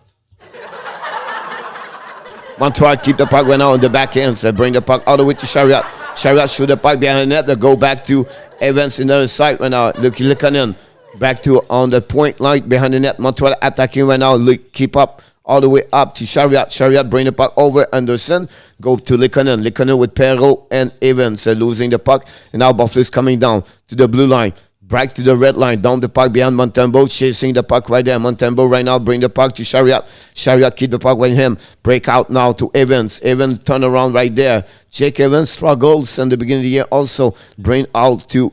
Montreal keep the puck right now on the back end. So bring the puck all the way to Chariot. Chariot shoot the puck behind the net. They go back to Evans in the other side right now. Likanen back to on the point line behind the net. Montreal attacking right now. Keep up all the way up to Chariot. Chariot bring the puck over Anderson. Go to Likanen. Likanen with Perrault and Evans losing the puck. And now Buffalo's coming down to the blue line. Back to the red line, down the puck behind Montembeault, chasing the puck right there. Montembeault right now bring the puck to Chariot. Chariot keep the puck with him. Break out now to Evans. Evans turn around right there. Jake Evans struggles in the beginning of the year also. Bring out to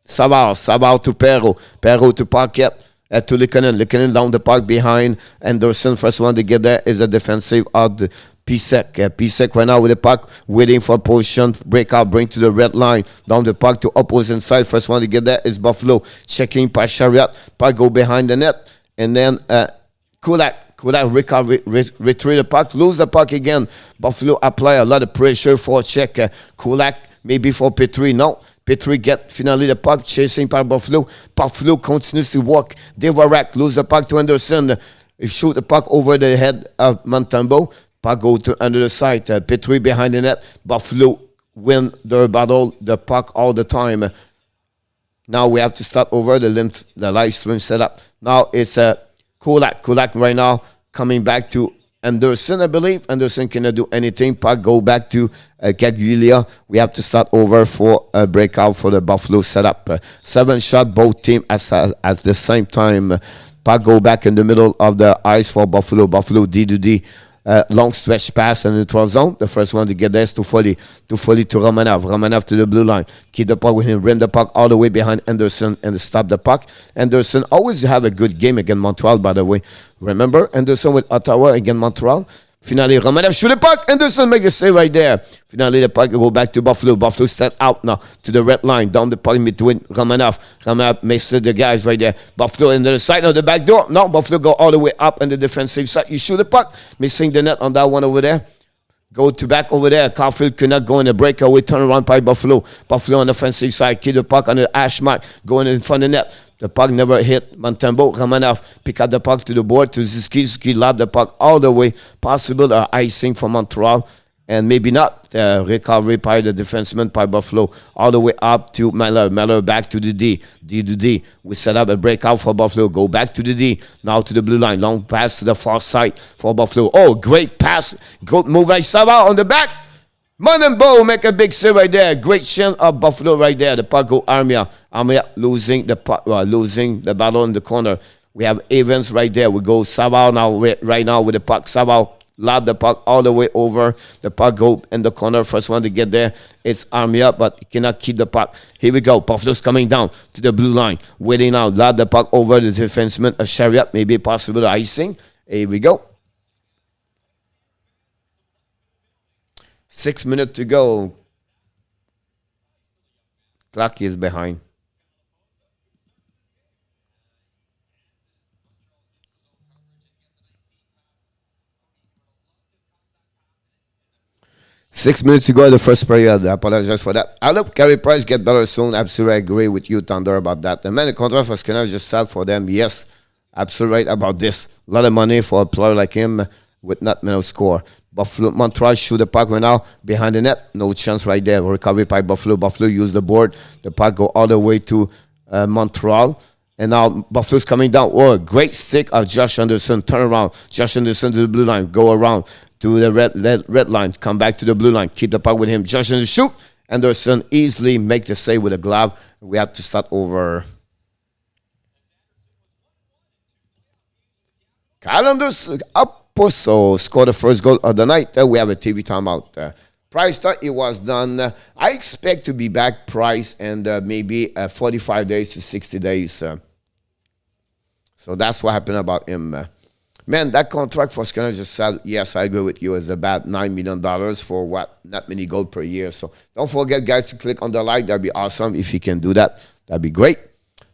Savard. Savard to Perrault. Perrault to Paquette. To Likanen. Likanen down the puck behind Anderson. First one to get there is the defensive of the Pisek. Pisek right now with the puck, waiting for position. Breakout, bring to the red line. Down the puck to opposite side. First one to get there is Buffalo. Checking by Chariot. Puck go behind the net. And then Kulak recover, retrieve the puck. Lose the puck again. Buffalo apply a lot of pressure for check. Kulak maybe for Petrie. No. Petrie get finally the puck. Chasing by Buffalo. Buffalo continues to walk. Dvorak lose the puck to Anderson. Shoot the puck over the head of Montembeault. Puck go to under the side. Petrie behind the net. Buffalo win their battle. The puck all the time. Now we have to start over the live stream setup. Now it's Kulak. Kulak right now coming back to Anderson, I believe. Anderson cannot do anything. Puck go back to Cagulia. We have to start over for a breakout for the Buffalo setup. 7 shot, both teams at the same time. Puck go back in the middle of the ice for Buffalo. Buffalo D to D. Long stretch pass in the neutral zone. The first one to get there is to Foley to Romanov. Romanov to the blue line. Keep the puck with him. Rim the puck all the way behind Anderson and stop the puck. Anderson always have a good game against Montreal, by the way. Remember Anderson with Ottawa against Montreal? Finally, Romanov shoot the puck. Anderson make the save right there. Finally, the puck go back to Buffalo. Buffalo set out now to the red line. Down the puck in between Romanov. Romanov makes the guys right there. Buffalo into the side of the back door. No, Buffalo go all the way up on the defensive side. You shoot the puck. Missing the net on that one over there. Go to back over there. Caulfield could not go in a breakaway. Turn around by Buffalo. Buffalo on the offensive side. Keep the puck on the hash mark. Going in front of the net. The puck never hit Montembeault. Romanov pick up the puck to the board to Ziski. Ziski lob the puck all the way. Possible icing for Montreal. And maybe not. Recovery by the defenseman by Buffalo. All the way up to Miller. Miller back to the D. D to D. We set up a breakout for Buffalo. Go back to the D. Now to the blue line. Long pass to the far side for Buffalo. Oh, great pass. Good move by Sava on the back. Montembeault make a big save right there. Great chance of Buffalo right there. The puck go Armia. Armia losing the puck, losing the battle in the corner. We have Evans right there. We go Savard now right now with the puck. Savard lob the puck all the way over. The puck go in the corner. First one to get there. It's Armia, but he cannot keep the puck. Here we go. Buffalo's coming down to the blue line. Waiting out. Lob the puck over the defenseman. A chariot, maybe possible icing. Here we go. 6 minutes to go. Clock is behind. Six minutes to go in the first period. I apologize for that. I hope Carey Price get better soon. Absolutely agree with you, Thunder, about that. The man, the contract for Skinner just sad for them. Yes, absolutely right about this. A lot of money for a player like him with not many score. Buffalo, Montreal shoot the puck right now behind the net. No chance right there. Recovery by Buffalo. Buffalo use the board. The puck go all the way to Montreal. And now Buffalo's coming down. Oh, great stick of Josh Anderson. Turn around. Josh Anderson to the blue line. Go around to the red line. Come back to the blue line. Keep the puck with him. Josh Anderson shoot. Anderson easily make the save with a glove. We have to start over. Kyle Anderson up. So score the first goal of the night. We have a TV timeout. Price thought it was done. I expect to be back, Price, and maybe 45 days to 60 days. So that's what happened about him. Man, that contract for Skinner just said, yes, I agree with you, is about $9 million for what? Not many gold per year. So don't forget, guys, to click on the like. That'd be awesome if you can do that. That'd be great.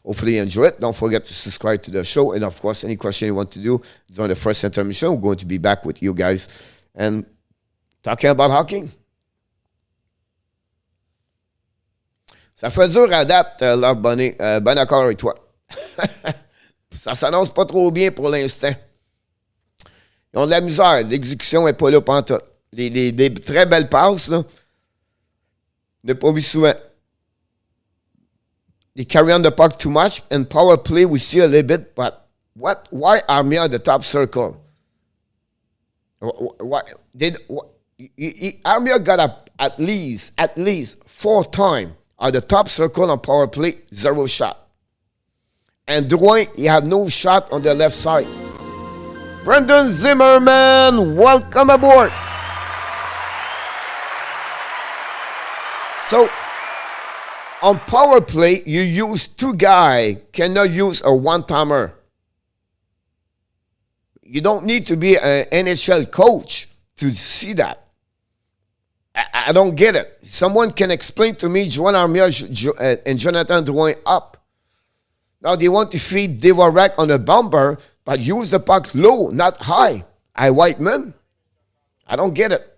Hopefully you enjoy it. Don't forget to subscribe to the show. And, of course, any question you want to do during the first intermission, we're going to be back with you guys. And talking about hockey. Ça fait dur à date, leur bonnet. Ben d'accord avec toi. Ça s'annonce pas trop bien pour l'instant. Ils ont de la misère. L'exécution n'est pas là pendant tout. Des très belles passes, là. On n'a pas vu souvent. They carry on the puck too much, and power play we see a little bit, but why Armia on the top circle? Why Armia got at least 4 times on the top circle on power play, 0 shot. And Drouin, he had no shot on the left side. Brendan Zimmerman, welcome aboard. So, on power play, you use 2 guys, cannot use a one-timer. You don't need to be an NHL coach to see that. I don't get it. Someone can explain to me Joan Armia and Jonathan Drouin up. Now they want to feed Devorak on a bumper, but use the puck low, not high. Whiteman. I don't get it.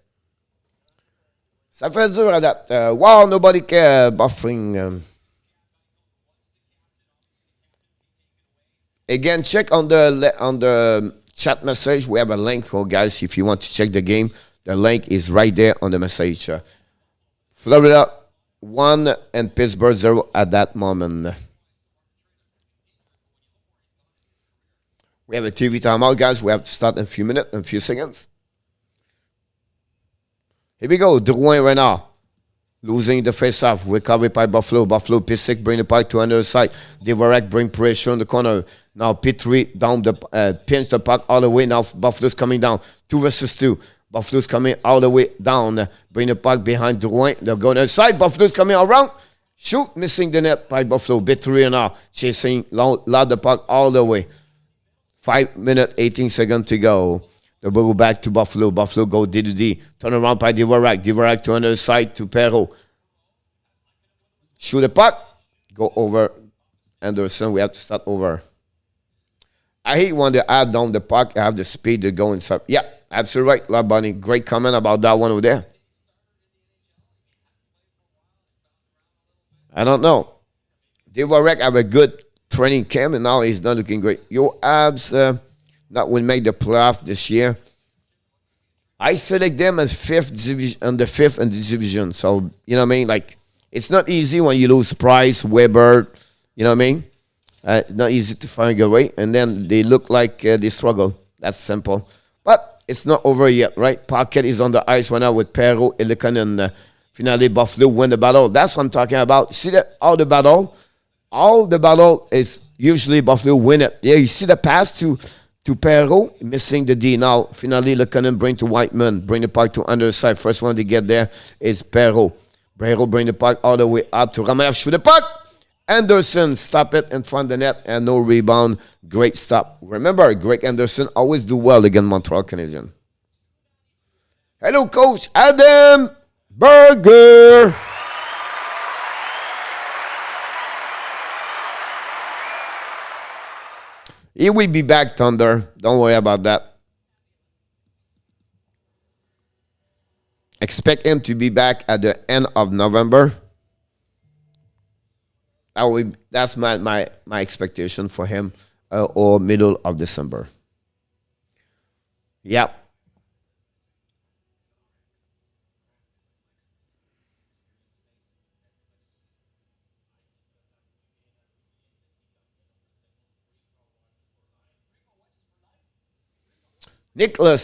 Ça fait dur à date. Wow, nobody care. Buffering. Again, check on the chat message. We have a link for guys if you want to check the game. The link is right there on the message. Florida 1 and Pittsburgh 0 at that moment. We have a TV timeout, guys. We have to start in a few minutes, in a few seconds. Here we go. Drouin right now. Losing the face-off. Recovery by Buffalo. Buffalo P6 bring the puck to under the side. Dvorak bring pressure in the corner. Now P3 down the pinch the puck all the way. Now Buffalo's coming down. 2 versus 2. Buffalo's coming all the way down. Bring the puck behind Drouin. They're going inside. Buffalo's coming around. Shoot. Missing the net by Buffalo. P3 now. Chasing loud the puck all the way. 5 minutes, 18 seconds to go. They will go back to Buffalo. Buffalo go D2D. Turn around by Dvorak. Dvorak to another side to Perrault. Shoot the puck. Go over Anderson. We have to start over. I hate when they add down the puck. I have the speed to go inside. Yeah, absolutely right, Love Bunny. Great comment about that one over there. I don't know. Dvorak have a good training camp, and now he's not looking great. Your abs that will make the playoff this year. I select them as fifth division, on the fifth in the division. So you know what I mean. Like it's not easy when you lose Price, Weber. You know what I mean. It's not easy to find a way, and then they look like they struggle. That's simple, but it's not over yet, right? Pocket is on the ice right now with Perrault, Illiken, and finally Buffalo win the battle. That's what I'm talking about. See that all the battle is usually Buffalo win it. Yeah, you see the pass to Perrault, missing the D. Now, finally, Lekanen bring to Whiteman, bring the puck to under the side. First one to get there is Perrault. Perrault bring the puck all the way up to Romanov, shoot the puck. Anderson stop it in front of the net and no rebound. Great stop. Remember, Greg Anderson always do well against Montreal Canadiens. Hello, Coach Adam Berger. He will be back, Thunder. Don't worry about that. Expect him to be back at the end of November. That's my expectation for him, or middle of December. Yep. Nicholas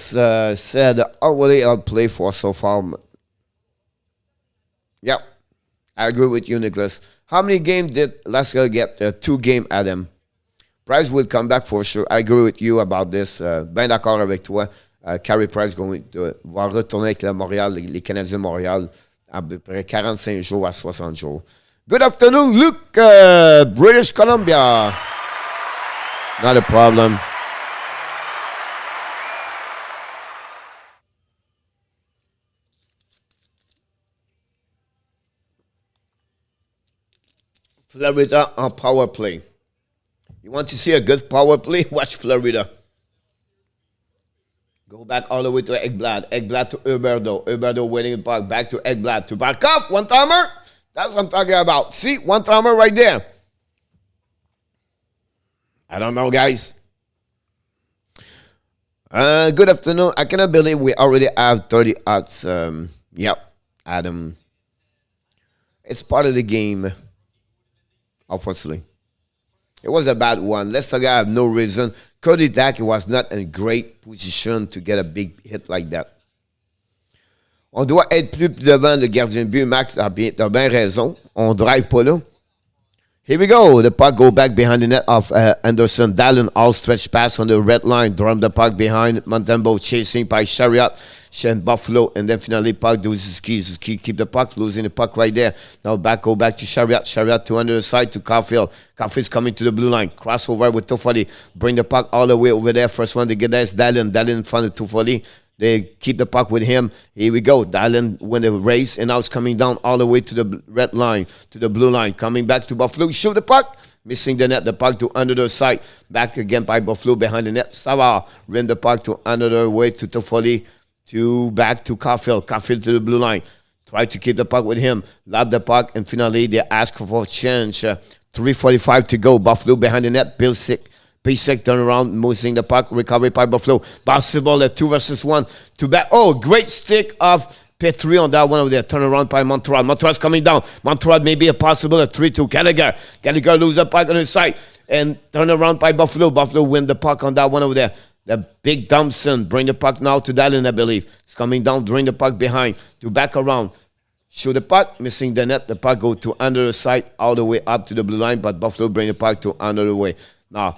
said, already I'll play for so far. Yep. I agree with you, Nicholas. How many games did Lasker get? 2 games, Adam. Price will come back for sure. I agree with you about this. Ben d'accord avec toi. Carey Price va retourner avec le Montréal, les Canadiens de Montréal, à peu près 45 jours à 60 jours. Good afternoon, Luke, British Columbia. Not a problem. Florida on power play. You want to see a good power play? Watch Florida. Go back all the way to Ekblad. Ekblad to Huberdeau. Huberdeau winning the puck. Back to Ekblad. To back up. One-timer. That's what I'm talking about. See? One-timer right there. I don't know, guys. Good afternoon. I cannot believe we already have 30 outs. Yep, Adam. It's part of the game. Unfortunately, it was a bad one. Leicester guy have no reason. Cody Dak was not in great position to get a big hit like that. On doit être plus devant le gardien de but. Max a bien raison. On drive pas là. Here we go. The puck go back behind the net of Anderson. Dallin all stretch pass on the red line. Drum the puck behind Montembeault. Chasing by Chariot. Shen Buffalo. And then finally puck do Zuski. Zuski keep the puck. Losing the puck right there. Now go back to Chariot. Chariot to under the side to Caulfield. Caulfield's coming to the blue line. Crossover with Toffoli. Bring the puck all the way over there. First one to get there is Dallin. Dallin in front of Toffoli. They keep the puck with him. Here we go. Dallin win the race, and now it's coming down all the way to the red line, to the blue line. Coming back to Buffalo. Shoot the puck. Missing the net. The puck to under the side. Back again by Buffalo behind the net. Savard ran the puck to another way to Toffoli. Back to Caulfield. Caulfield to the blue line. Try to keep the puck with him. Lob the puck, and finally they ask for a change. 3:45 to go. Buffalo behind the net. Bill Sick. P6 turn around, moving the puck, recovery by Buffalo. Basketball at 2 versus 1 to back. Oh, great stick of Petrie on that one over there. Turn around by Montreal. Montreal's coming down. Montreal may be a possible a 3-2. Gallagher. Gallagher lose the puck on his side. And turn around by Buffalo. Buffalo win the puck on that one over there. The big Thompson bring the puck now to Dallin, I believe. It's coming down, bring the puck behind to back around. Shoot the puck, missing the net. The puck go to under the side, all the way up to the blue line, but Buffalo bring the puck to under the way. Now,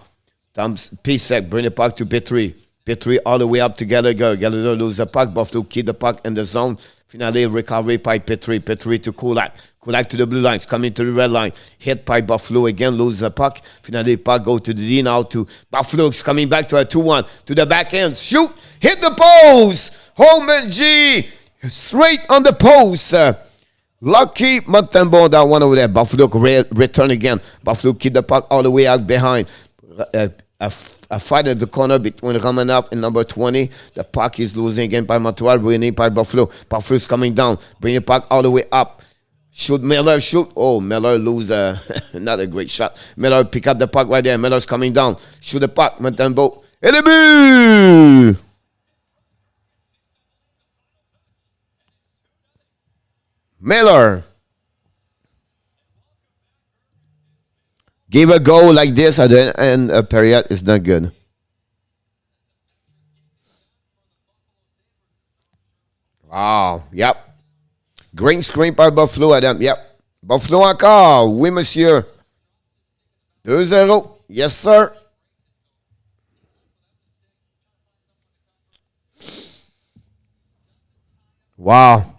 Pisek bring the puck to Petrie. Petrie all the way up to Gallagher. Gallagher lose the puck. Buffalo keep the puck in the zone. Finally, recovery by Petrie. Petrie to Kulak. Kulak to the blue lines, coming to the red line. Hit by Buffalo again, lose the puck. Finally, puck go to the D now to Buffalo. Coming back to a 2-1 to the back end. Shoot, hit the post. Holman G, straight on the post. Lucky Montembeau, that one over there. Buffalo return again. Buffalo keep the puck all the way out behind. A fight at the corner between Romanov and number 20. The puck is losing again by Montreal, winning by Buffalo. Buffalo's coming down. Bring the puck all the way up. Shoot Miller, shoot. Oh, Miller lose not a great shot. Miller pick up the puck right there. Miller's coming down. Shoot the puck. Montembeau. Et le but! Miller. Give a goal like this at the end of period is not good. Wow. Yep. Green screen par Buffalo, Adam. Yep. Buffalo encore. Oui, monsieur. 2-0. Yes, sir. Wow.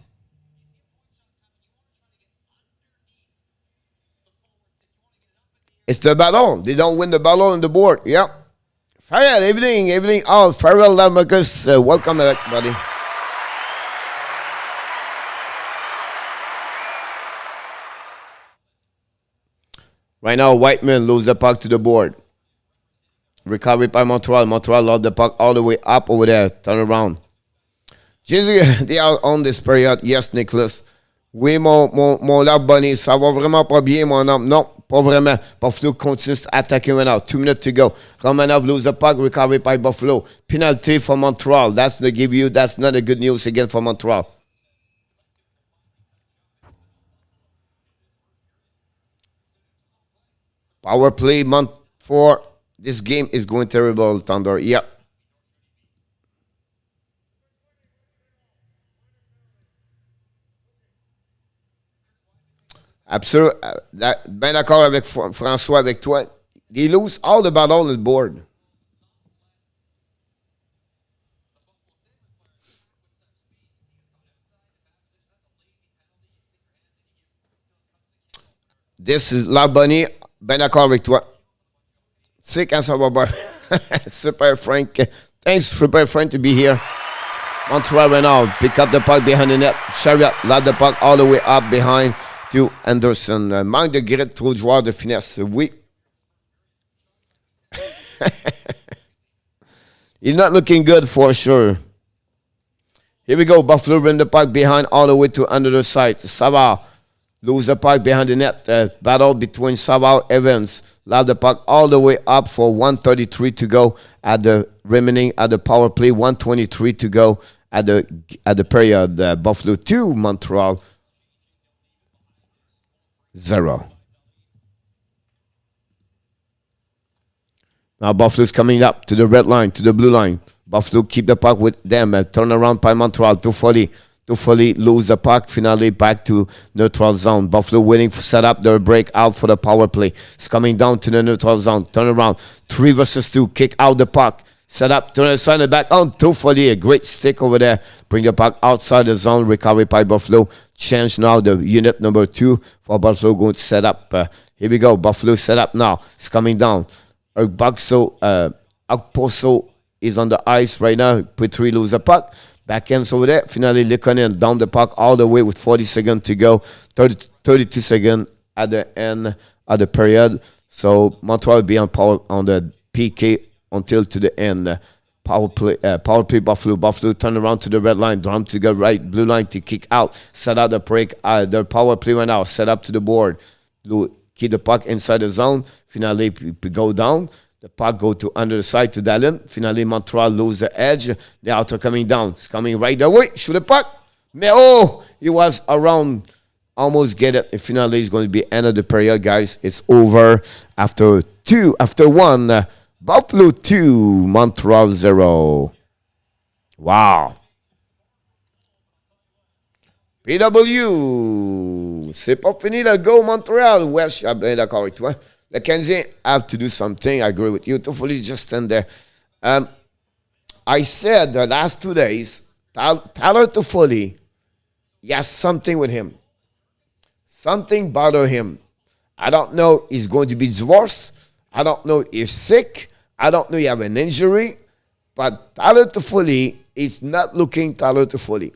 It's the ballon. They don't win the ballon on the board. Yep. Farrell, evening. Oh, Farrell Lamarcus, welcome back, buddy. Right now, Whiteman lose the puck to the board. Recovery by Montreal. Montreal lost the puck all the way up over there. Turn around. They are on this period. Yes, Nicholas. Oui, mon lab bunny, ça va vraiment pas bien, mon homme. Non, pas vraiment. Buffalo continues to attack right now. 2 minutes to go. Romanov lose the puck, recovery by Buffalo. Penalty for Montreal. That's not a good news again for Montreal. Power play, month 4. This game is going terrible, Thunder. Yep. Absolument. Ben d'accord avec François, avec toi. They lose all the ballons on the board. This is La Bonnie. Ben d'accord avec toi. Tu sais quand ça va bien. Super Frank. Thanks, Super Frank, to be here. Montreal right now. Pick up the puck behind the net. Chariot, load the puck all the way up behind to Anderson. Manque de grit, trop de joueurs de finesse. Oui. He's not looking good for sure. Here we go. Buffalo win the puck behind all the way to under the side. Savard lose the puck behind the net. Battle between Savard and Evans. Loud the puck all the way up for 1:33 to go at the remaining at the power play. 1:23 to go at the period. Buffalo 2, Montreal 0. Now Buffalo's coming up to the red line, to the blue line. Buffalo keep the puck with them. Turn around by Montreal. Toffoli lose the puck. Finally back to neutral zone. Buffalo waiting for set up their break out for the power play. It's coming down to the neutral zone. Turn around. 3 versus 2. Kick out the puck. Set up. Turn the side and back on. Toffoli. A great stick over there. Bring the puck outside the zone. Recovery by Buffalo. Change now the unit number 2 for Buffalo going to set up. Here we go. Buffalo set up now. It's coming down. Akposo is on the ice right now. Petrie lose the puck. Back ends over there. Finally, Likonen down the puck all the way with 40 seconds to go. 32 seconds at the end of the period. So Montreal will be on the PK until to the end. Power play Buffalo. Buffalo turn around to the red line. Drum to the right blue line to kick out. Set out the break. The power play right now. Set up to the board. Keep the puck inside the zone. Finally, go down. The puck go to under the side to Dallin. Finally, Montreal lose the edge. The outer coming down. It's coming right away. Shoot the puck. Mais oh, he was around, almost get it. The finale is going to be end of the period, guys. It's over after one. Buffalo 2, Montreal 0. Wow. PW, c'est pas fini le go Montreal. Ouais, je suis bien d'accord avec toi. Le Canadiens have to do something. I agree with you. Hopefully, just stand there. I said the last 2 days, Tyler Toffoli, he has something with him. Something bother him. I don't know if he's going to be divorced. I don't know if he's sick. I don't know if he have an injury. But Tyler Toffoli is not looking Tyler Toffoli.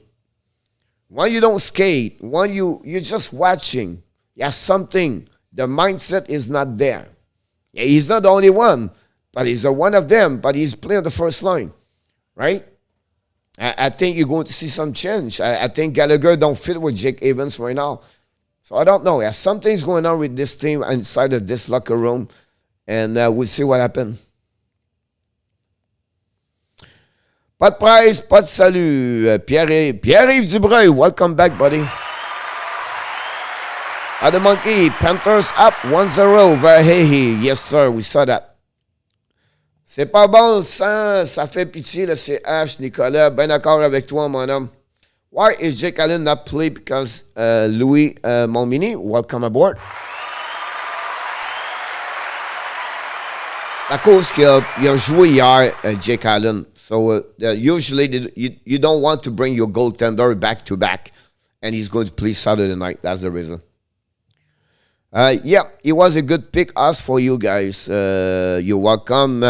When you don't skate, when you're just watching, he has something. The mindset is not there. Yeah, he's not the only one, but he's one of them. But he's playing the first line, right? I think you're going to see some change. I think Gallagher don't fit with Jake Evans right now. So I don't know. Yeah, something's going on with this team inside of this locker room, and we'll see what happens. Pas de presse, pas de salut. Pierre-Yves Dubreuil, welcome back, buddy. The Monkey, Panthers up 1-0 over Hehe. Yes, sir, we saw that. C'est pas bon, ça fait pitié, le CH, Nicolas. Ben d'accord avec toi, mon homme. Why is Jake Allen not play? Because Louis Montmini, welcome aboard. C'est à cause qu'il a joué hier, Jake Allen. So usually you don't want to bring your goaltender back-to-back. And he's going to play Saturday night. That's the reason. Yeah, it was a good pick us for you guys. You're welcome,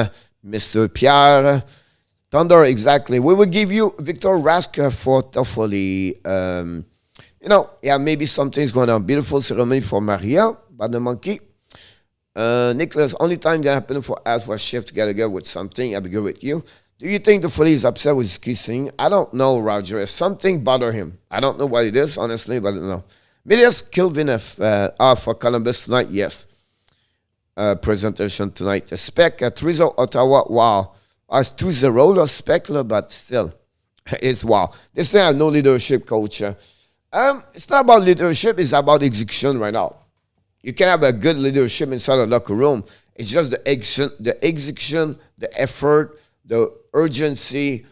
Mr. Pierre. Thunder, exactly. We will give you Victor Rask for Toffoli. Yeah, maybe something's going on. Beautiful ceremony for Maria by the Monkey. Nicholas, only time that happened for us was shift together with something. I'll be good with you. Do you think Toffoli is upset with his kissing? I don't know, Roger. Something bother him. I don't know what it is, honestly, but I don't know. Milius Kilvinef for Columbus tonight, yes. Presentation tonight. Spec at 3-0 Ottawa, wow. It's 2-0 Spec, but still, it's wow. This thing has no leadership, coach. It's not about leadership, it's about execution right now. You can have a good leadership inside the locker room. It's just the execution, the effort, the urgency,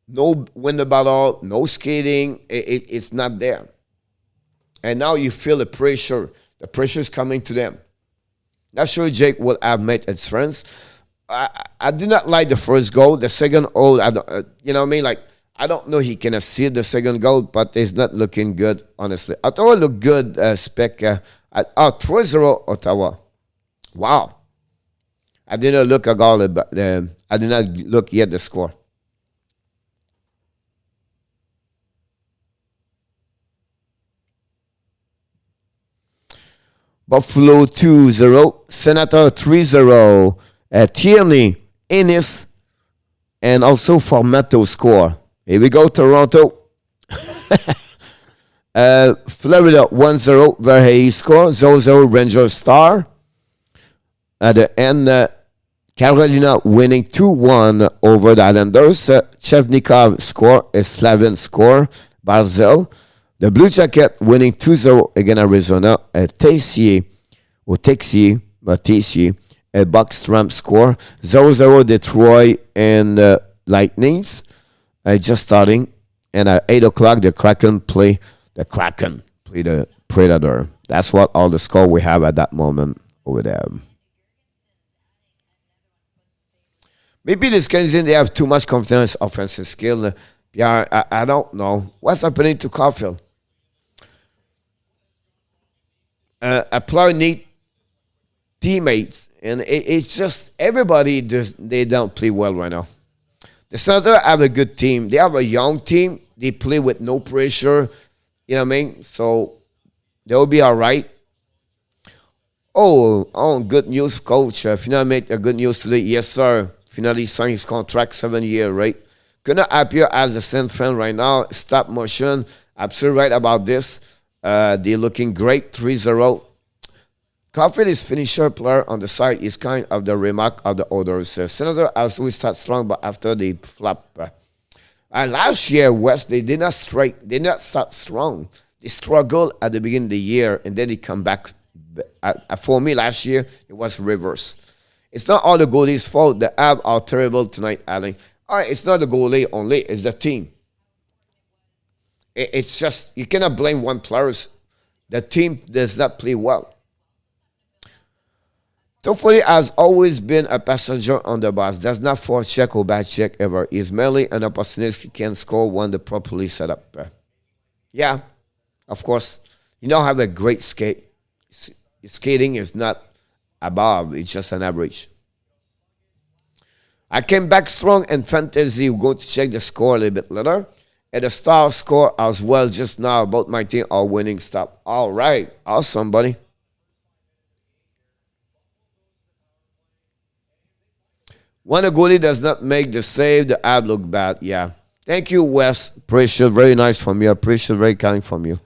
no win the battle, no skating. It's not there. And now you feel the pressure. The pressure is coming to them. Not sure Jake will have met his friends. I did not like the first goal. The second goal, you know what I mean? Like, I don't know he can see the second goal, but it's not looking good, honestly. Ottawa looked good, Spec. 3-0 Ottawa. Wow. I didn't look at all. I did not look yet the score. Buffalo 2-0. Senator 3-0. Tierney, Ennis, and also Formato score. Here we go, Toronto. Florida 1-0. Verhey score. 0-0 Rangers Star. At the end, Carolina winning 2-1 over the Islanders. Chevnikov score. Slavin score. Barzell. The Blue Jacket winning 2-0 against Arizona. Texier, Buckstrom score. 0-0 Detroit and Lightnings. Just starting. And at 8 o'clock, the Kraken play the Predator. That's what all the score we have at that moment over there. Maybe this Canadiens, they have too much confidence, offensive skill. Yeah, I don't know. What's happening to Caulfield? A player need teammates, and it's just everybody they don't play well right now. The Senators have a good team. They have a young team. They play with no pressure. You know what I mean? So they'll be all right. Oh, good news, coach. Finally made a good news today. Yes, sir. Finally signed his contract 7 year, right? Couldn't appear as the Saint fan right now. Stop motion. Absolutely right about this. They're looking great. 3-0. Caulfield is finisher player on the side is kind of the remark of the others. Senator has always start strong, but after they flop. Last year, West, they did not start strong. They struggled at the beginning of the year, and then they come back. For me, last year, it was reverse. It's not all the goalies' fault. The Avs are terrible tonight, Alan. All right, it's not the goalie only. It's the team. It's just, you cannot blame one player. The team does not play well. Toffoli has always been a passenger on the bus. Does not forecheck or back check ever. He's merely an opportunist who can score when the properly set up. Yeah, of course. You now have a great skate. Skating is not above. It's just an average. I came back strong in fantasy. We're going to check the score a little bit later. And the star score as well just now. Both my team are winning stuff. All right. Awesome, buddy. When a goalie does not make the save, the ad look bad. Yeah. Thank you, Wes. Appreciate. Very nice from you. Appreciate. Very kind from you.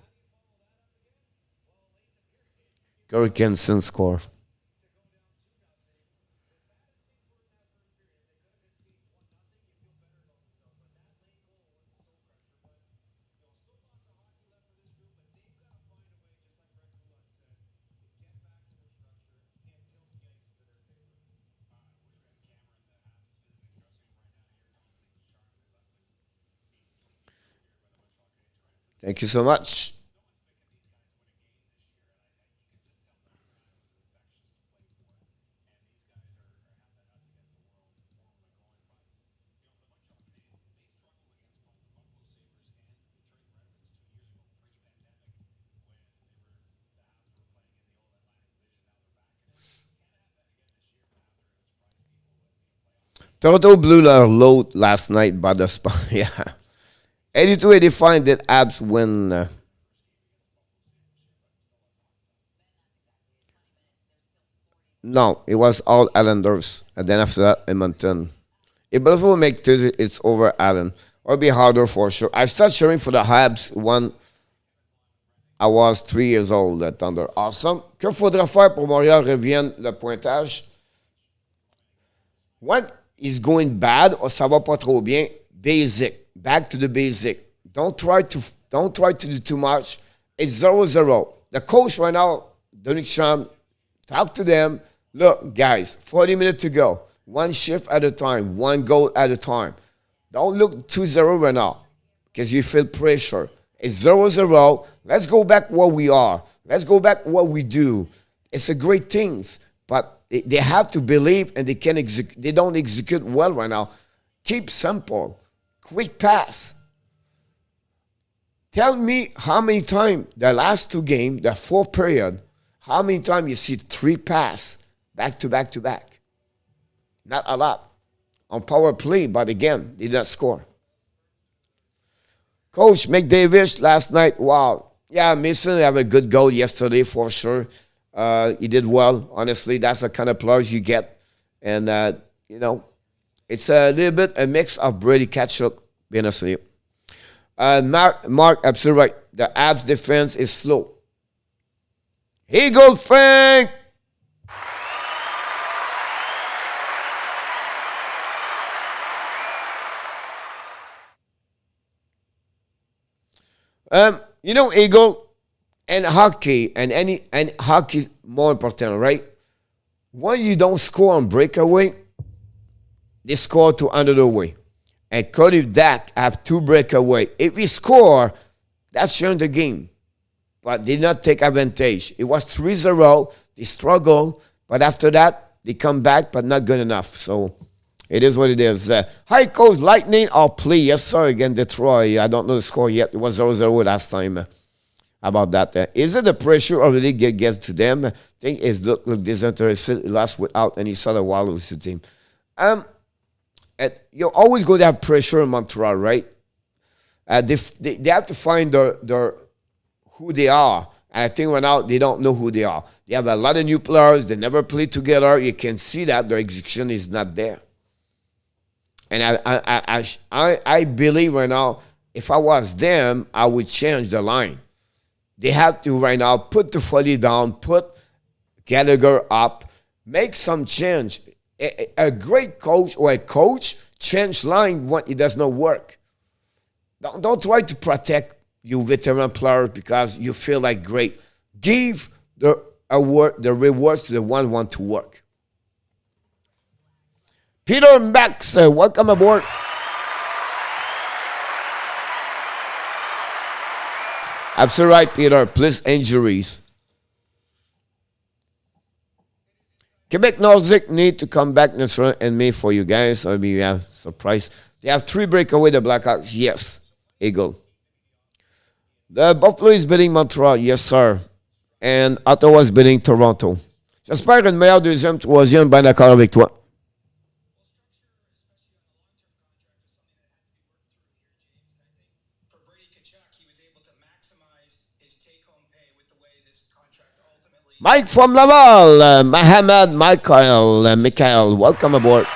Corey Kenson score. Thank you so much. Toronto blew their load last night by the spot. Yeah. 82-85 did Abs win. No, it was all Islanders. And then after that, Edmonton. If Buffalo make Tuesday, it's over Allen. Or be harder for sure. I started cheering for the Habs when I was 3 years old at Thunder. Awesome. Que faudra faire pour Montréal revienne le pointage? When it's going bad or ça va pas trop bien, basic. Back to the basic. Don't try to do too much. It's 0-0. The coach right now, Dominic Cham, talk to them. Look, guys, 40 minutes to go. One shift at a time. One goal at a time. Don't look 2-0 right now because you feel pressure. It's 0-0. Let's go back where we are. Let's go back what we do. It's a great things, but they have to believe and they can execute. They don't execute well right now. Keep simple. Quick pass. Tell me how many times the last two games, the fourth period, how many times you see 3 pass back to back to back? Not a lot. On power play, but again, they did not score. Coach McDavid last night, wow. Yeah, Mason have a good goal yesterday for sure. He did well. Honestly, that's the kind of players you get. And, you know, it's a little bit a mix of Brady Tkachuk, being honest with you. Mark, absolutely right. The Abs defense is slow. Here goes Frank. You know, Eagle and hockey and hockey more important, right? When you don't score on breakaway, they score to another way. And Cody Dak have 2 breakaway. If he score, that's changed the game. But did not take advantage. It was 3-0. They struggle. But after that, they come back, but not good enough. So it is what it is. Hi, Coach. Lightning or play? Yes, sir. Again, Detroit. I don't know the score yet. It was 0-0 last time. How about that? Is it the pressure of the league gets to them? I think it's look disinterested. Lost without any sort of Wallows team. You're always going to have pressure in Montreal, right? They have to find their who they are. And I think right now they don't know who they are. They have a lot of new players. They never play together. You can see that their execution is not there. And I believe right now, if I was them, I would change the line. They have to right now put the Foley down, put Gallagher up, make some change. A great coach or a coach change line when it does not work. Don't try to protect your veteran players because you feel like great. Give the rewards to the one who want to work. Peter Max, welcome aboard. Absolutely right, Peter. Please injuries. Quebec Nordic need to come back next round and May for you guys. Or maybe you have surprise. They have 3 breakaway the Blackhawks. Yes. Eagle. The Buffalo is beating Montreal. Yes, sir. And Ottawa is beating Toronto. J'espère une meilleure deuxième, troisième, bien d'accord avec toi. Mike from Laval, Mohamed Michael, welcome aboard.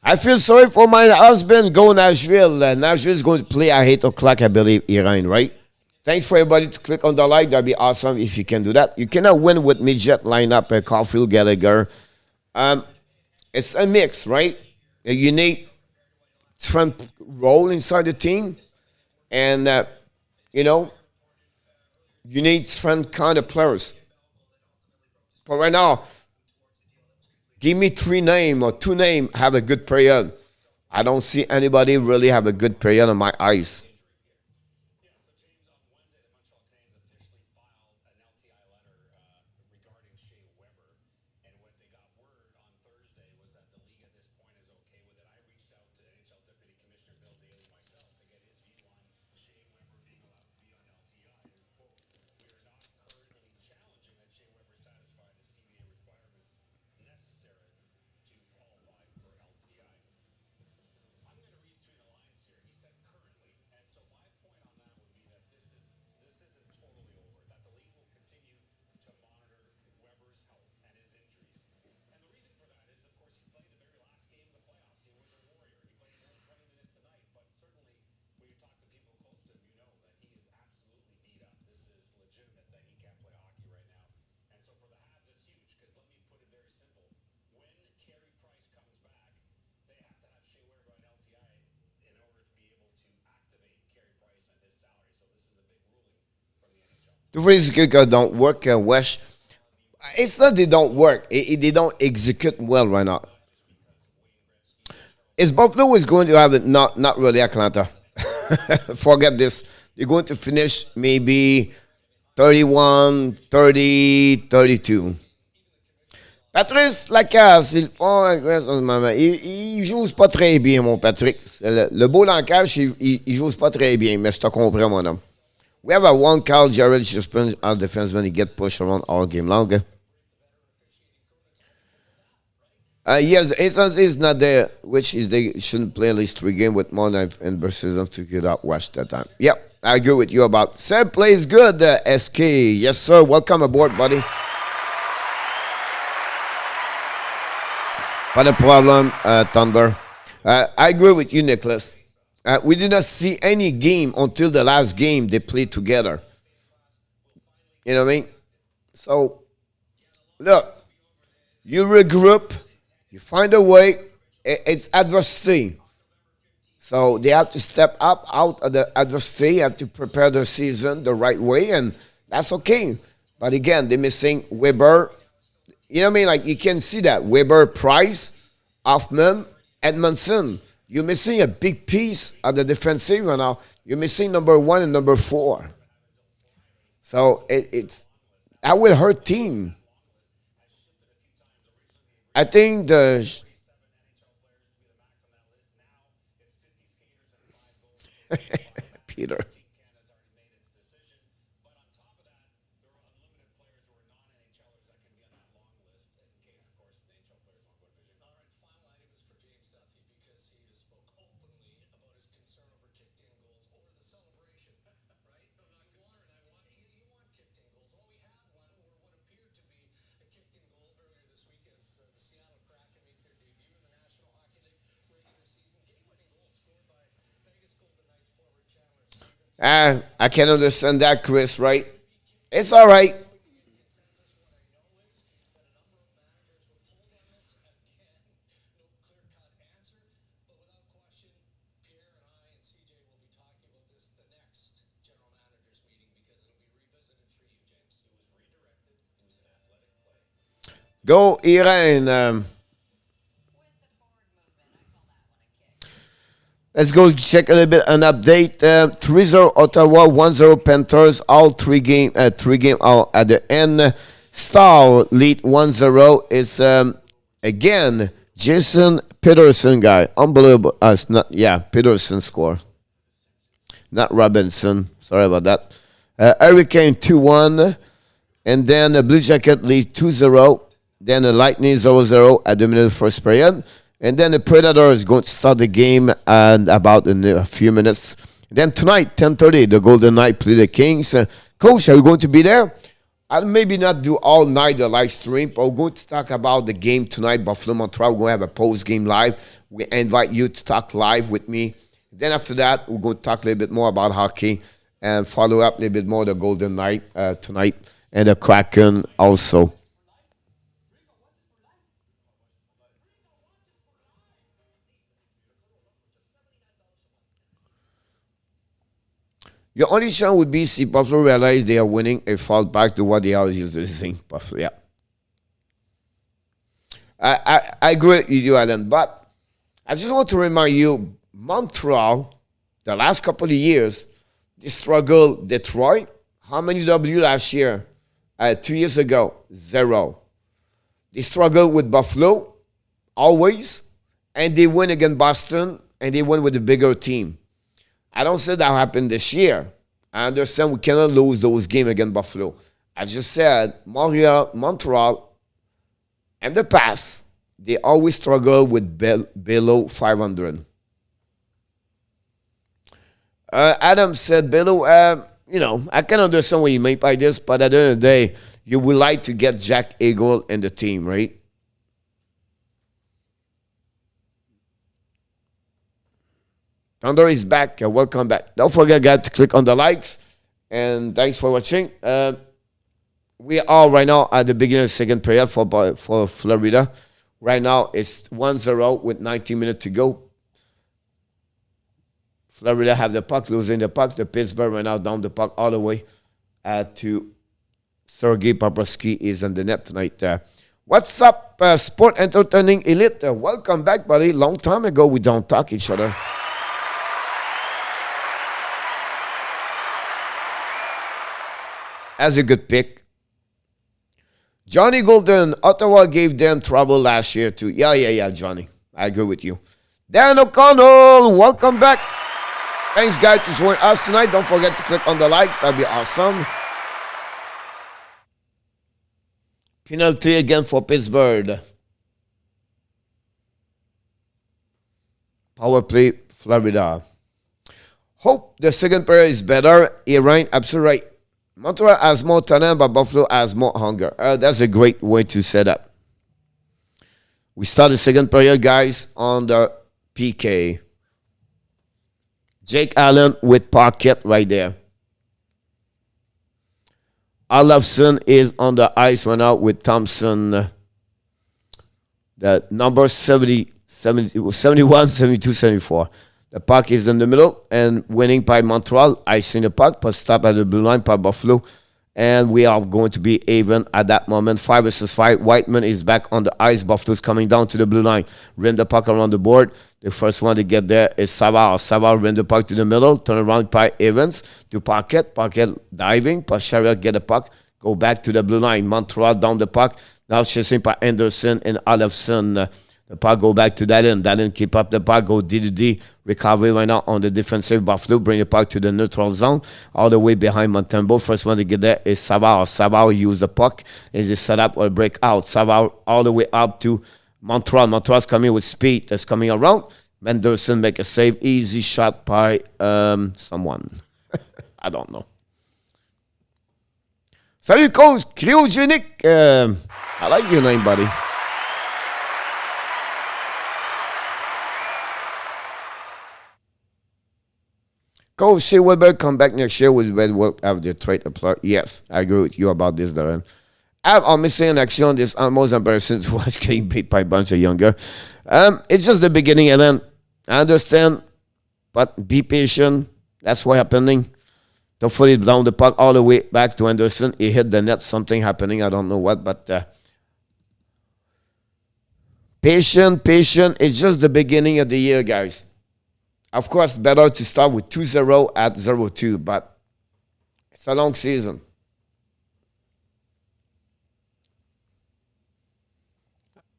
I feel sorry for my husband. Go Nashville. Nashville is going to play at 8 o'clock, I believe, Iran, right? Thanks for everybody to click on the like. That'd be awesome if you can do that. You cannot win with midget lineup at Caulfield Gallagher. It's a mix, right? You need different role inside the team, and you need different kind of players. But right now, give me 3 names or 2 names have a good period. I don't see anybody really have a good period on my eyes. The phrase don't work, Wesh. It's not they don't work. They don't execute well right now. Is Buffalo is going to have it? Not really Atlanta. Forget this. They're going to finish maybe 31, 30, 32. Patrice Lacasse, il joue pas très bien, mon Patrick. Le beau langage, il joue pas très bien, mais je te comprends, mon homme. We have a one Carl Jarrett suspension our defenseman. He get pushed around all game long. Yes, the instance is not there, which is they shouldn't play at least 3 games with more than and versus to get out watch that time. Yep, I agree with you about Sam plays good, SK. Yes, sir. Welcome aboard, buddy. Not a problem, Thunder. I agree with you, Nicholas. We did not see any game until the last game they played together. You know what I mean? So, look, you regroup, you find a way. It's adversity. So they have to step up out of the adversity, have to prepare their season the right way, and that's okay. But again, they're missing Weber. You know what I mean? Like, you can see that. Weber, Price, Hoffman, Edmondson. You're missing a big piece of the defensive right now. You're missing number 1 and number 4. So that will hurt team. I think Peter. I can understand that, Chris, right? It's all right. Go, Irene. Let's go check a little bit an update. 3-0 Ottawa, 1-0 Panthers. All three game are at the end. Star lead 1-0 is again Jason Peterson guy. Unbelievable. Peterson score. Not Robinson. Sorry about that. Hurricane 2-1. And then the Blue Jacket lead 2-0. Then the Lightning 0-0 at the middle of the first period. And then the Predator is going to start the game and about in a few minutes. Then tonight, 10:30, the Golden Knights play the Kings. Coach, are you going to be there? I'll maybe not do all night the live stream, but we're going to talk about the game tonight, Buffalo Montreal. We're going to have a post-game live. We invite you to talk live with me. Then after that, we're going to talk a little bit more about hockey and follow up a little bit more the Golden Knight tonight and the Kraken also. Your only chance would be see Buffalo realize they are winning and fall back to what they are usually saying. Buffalo, yeah. I agree with you, Alan, but I just want to remind you, Montreal, the last couple of years, they struggled. Detroit, how many W last year? 2 years ago, 0. They struggled with Buffalo, always, and they win against Boston, and they win with a bigger team. I don't say that happened this year. I understand we cannot lose those games against Buffalo. I just said Montreal, in the past, they always struggle with below 500. Adam said below, I can understand what you mean by this, but at the end of the day, you would like to get Jack Eagle in the team, right? Thunder is back. Welcome back. Don't forget, guys, to click on the likes. And thanks for watching. We are right now at the beginning of the second period for Florida. Right now, it's 1-0 with 90 minutes to go. Florida have the puck, losing the puck. The Pittsburgh right now down the puck all the way to Sergei Bobrovsky is on the net tonight. What's up, Sport Entertaining Elite? Welcome back, buddy. Long time ago, we don't talk each other. That's a good pick. Johnny Golden, Ottawa gave them trouble last year too. Yeah, Johnny. I agree with you. Dan O'Connell, welcome back. Thanks, guys, to join us tonight. Don't forget to click on the likes. That'd be awesome. Penalty again for Pittsburgh. Power play, Florida. Hope the second period is better. Aaron, absolutely right. Montreal has more talent, but Buffalo has more hunger. That's a great way to set up. We start the second period, guys, on the PK. Jake Allen with pocket right there. Olofsson is on the ice right now with Thompson. The number 71, 72, 74. The puck is in the middle and winning by Montreal. Icing the puck, but stop at the blue line by Buffalo. And we are going to be even at that moment. 5 versus 5. Whiteman is back on the ice. Buffalo's coming down to the blue line. Rim the puck around the board. The first one to get there is Savard. Savard rim the puck to the middle. Turn around by Evans to Pocket. Pocket diving. Pashariak get the puck. Go back to the blue line. Montreal down the puck. Now chasing by Anderson and Olofsson. The puck go back to Dallin. Dallin keep up the puck. Go D2D. Recovery right now on the defensive. Buffalo bring the puck to the neutral zone. All the way behind Montembeault. First one to get there is Savard. Savard use the puck. Is set up or break out. Savard all the way up to Montreal. Montreal's coming with speed. That's coming around. Mendelson make a save. Easy shot by someone. I don't know. Salut, coach. Cryogenic. I like your name, buddy. Coach Shea Weber come back next year with Red Work after the trade applied. Yes, I agree with you about this, Darren. I'm missing an action. This almost embarrassing to watch getting beat by a bunch of younger. It's just the beginning, and then I understand, but be patient. That's what's happening. Don't fully down the puck all the way back to Anderson. He hit the net. Something happening. I don't know what, but Patient. It's just the beginning of the year, guys. Of course, better to start with 2-0 at 0-2, but it's a long season.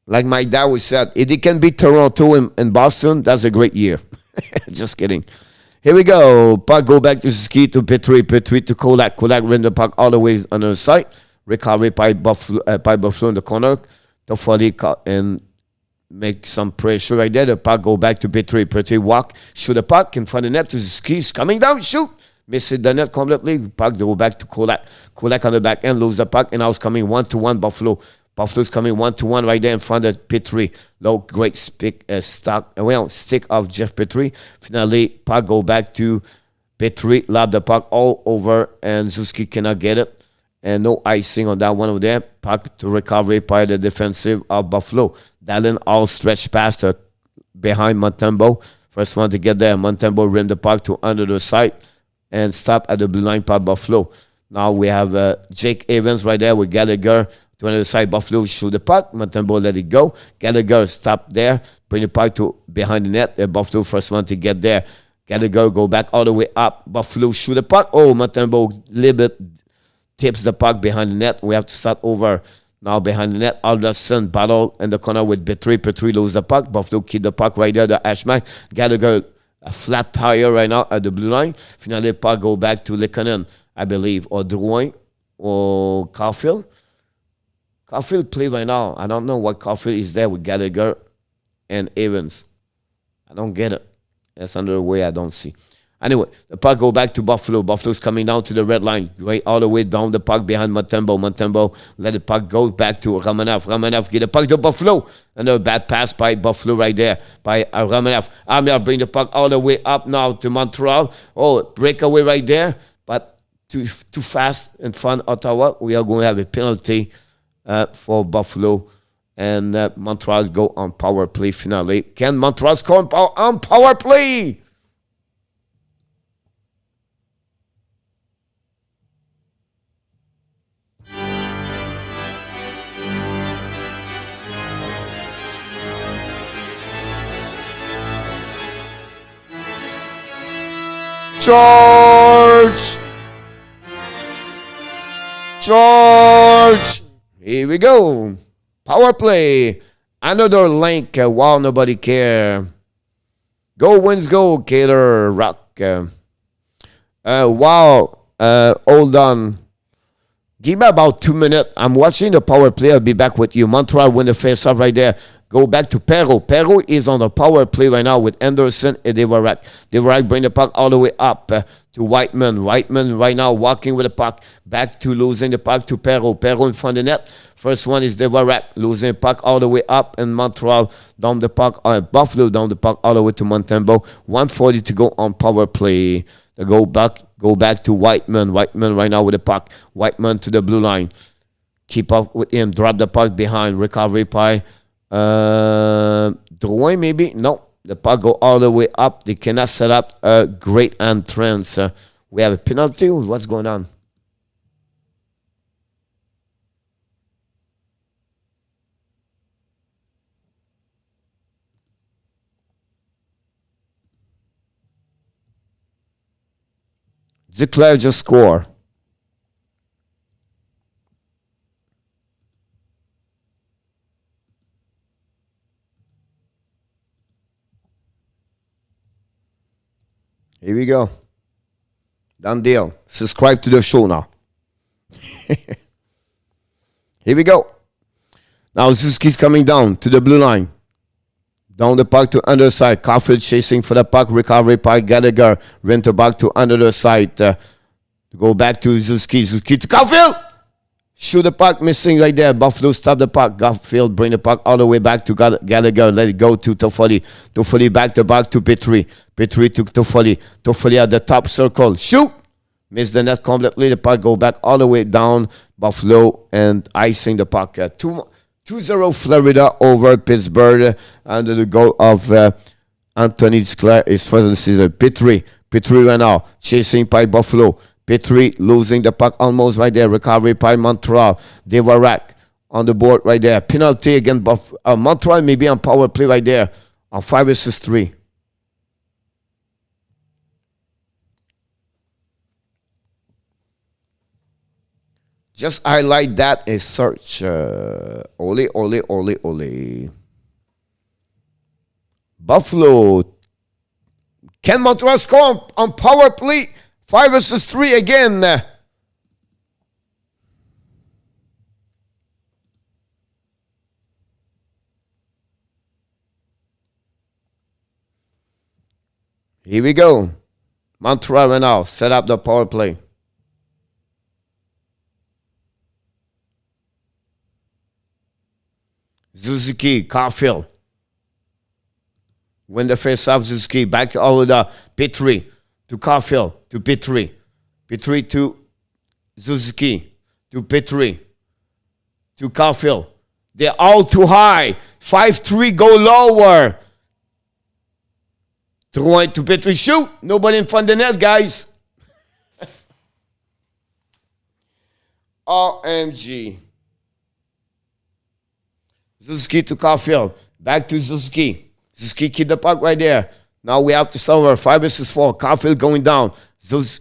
Like my dad would said, if it can beat Toronto and Boston, that's a great year. Just kidding. Here we go. Puck go back to Ski to Petrie to Kolak. Kolak ran the puck all the way on the side. Recovery by Buffalo in the corner. Toffoli and make some pressure right there. The puck go back to Petrie. Petrie walk, shoot the puck in front of the net to Ski. Coming down, shoot. Misses the net completely. Puck go back to Kolak. Kolak on the back end, lose the puck, and now it's coming 1-1 Buffalo. Buffalo's coming 1-1 right there in front of Petrie. Low, great stick of Jeff Petrie. Finally, puck go back to Petrie. Lob the puck all over, and Zuski cannot get it. And no icing on that one over there. Puck to recovery by the defensive of Buffalo. Dallin all stretched past her behind Montembeault. First one to get there. Montembeault rimmed the puck to under the side and stop at the blue line by Buffalo. Now we have Jake Evans right there with Gallagher. To another side, Buffalo shoot the puck. Montembeault let it go. Gallagher stop there. Bring the puck to behind the net. Buffalo first one to get there. Gallagher go back all the way up. Buffalo shoot the puck. Oh, Montembeault little bit tips the puck behind the net. We have to start over now behind the net. Olofsson battle in the corner with Petrie. Petrie lose the puck. Buffalo keep the puck right there. The Ashman. Gallagher a flat tire right now at the blue line. Finally, puck go back to Lekanen, I believe, or Drouin or Caulfield. Caulfield play right now. I don't know what Caulfield is there with Gallagher and Evans. I don't get it. That's another way I don't see. Anyway, the puck go back to Buffalo. Buffalo's coming down to the red line. Right all the way down the puck behind Montembeault. Montembeault let the puck go back to Romanov. Romanov get the puck to Buffalo. Another bad pass by Buffalo right there by Romanov. Amir bring the puck all the way up now to Montreal. Oh, breakaway right there. But too fast in front of Ottawa. We are going to have a penalty for Buffalo, and Montreal go on power play finale. Can Montreal score on power play? George! Here we go. Power play. Another link. Wow, nobody care. Go wins go, Kaler Rock. Wow. Hold on. Give me about 2 minutes. I'm watching the power play. I'll be back with you. Montreal win the face-off right there. Go back to Perrault. Perrault is on the power play right now with Anderson and Devarak. Devarak bring the puck all the way up to Whiteman. Whiteman right now walking with the puck. Back to losing the puck to Perrault. Perrault in front of the net. First one is Devarak. Losing the puck all the way up. And Montreal down the puck. Buffalo down the puck all the way to Montembeault. 1:40 to go on power play. They go back to Whiteman. Whiteman right now with the puck. Whiteman to the blue line. Keep up with him. Drop the puck behind. Recovery by Drouin maybe? No. The puck go all the way up. They cannot set up a great entrance. We have a penalty. What's going on? Declare just score. Here we go. Done deal. Subscribe to the show now. Here we go. Now Zuski's coming down to the blue line. Down the puck to underside. Caulfield chasing for the puck. Recovery by Gallagher. Rent back to under side. Go back to Zuski. Zuski to Caulfield. Shoot the puck. Missing right there. Buffalo stop the puck. Caulfield bring the puck all the way back to Gallagher. Let it go to Toffoli. Toffoli back to Petrie. Petrie to Toffoli. Toffoli at the top circle. Shoot. Miss the net completely. The puck go back all the way down. Buffalo and icing the puck. 2-0 Florida over Pittsburgh under the goal of Anthony Sclair is first of the season. Petrie right now chasing by Buffalo. Petrie losing the puck almost right there. Recovery by Montreal. Devarak on the board right there. Penalty against Montreal, maybe on power play right there on 5-3. Just highlight that and search. Ole. Buffalo. Can Montreal score on power play? 5-3 again. Here we go. Montreal right now. Set up the power play. Suzuki, Caulfield. Win the face off, Suzuki. Back over the Petrie to Caulfield to Petrie. Petrie to Suzuki to Petrie to Caulfield. They're all too high. 5-3, go lower. Drouin to Petrie. Shoot. Nobody in front of the net, guys. OMG. Suzuki to Caulfield. Back to Suzuki. Suzuki keep the puck right there. Now we have to solve 5-4. Caulfield going down.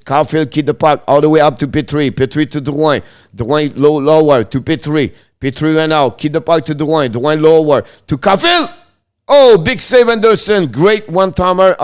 Caulfield keep the puck all the way up to Petrie. Petrie to Drouin. Drouin lower to Petrie. Petrie right now. Keep the puck to Drouin. Drouin lower to Caulfield. Oh, big save, Anderson. Great one-timer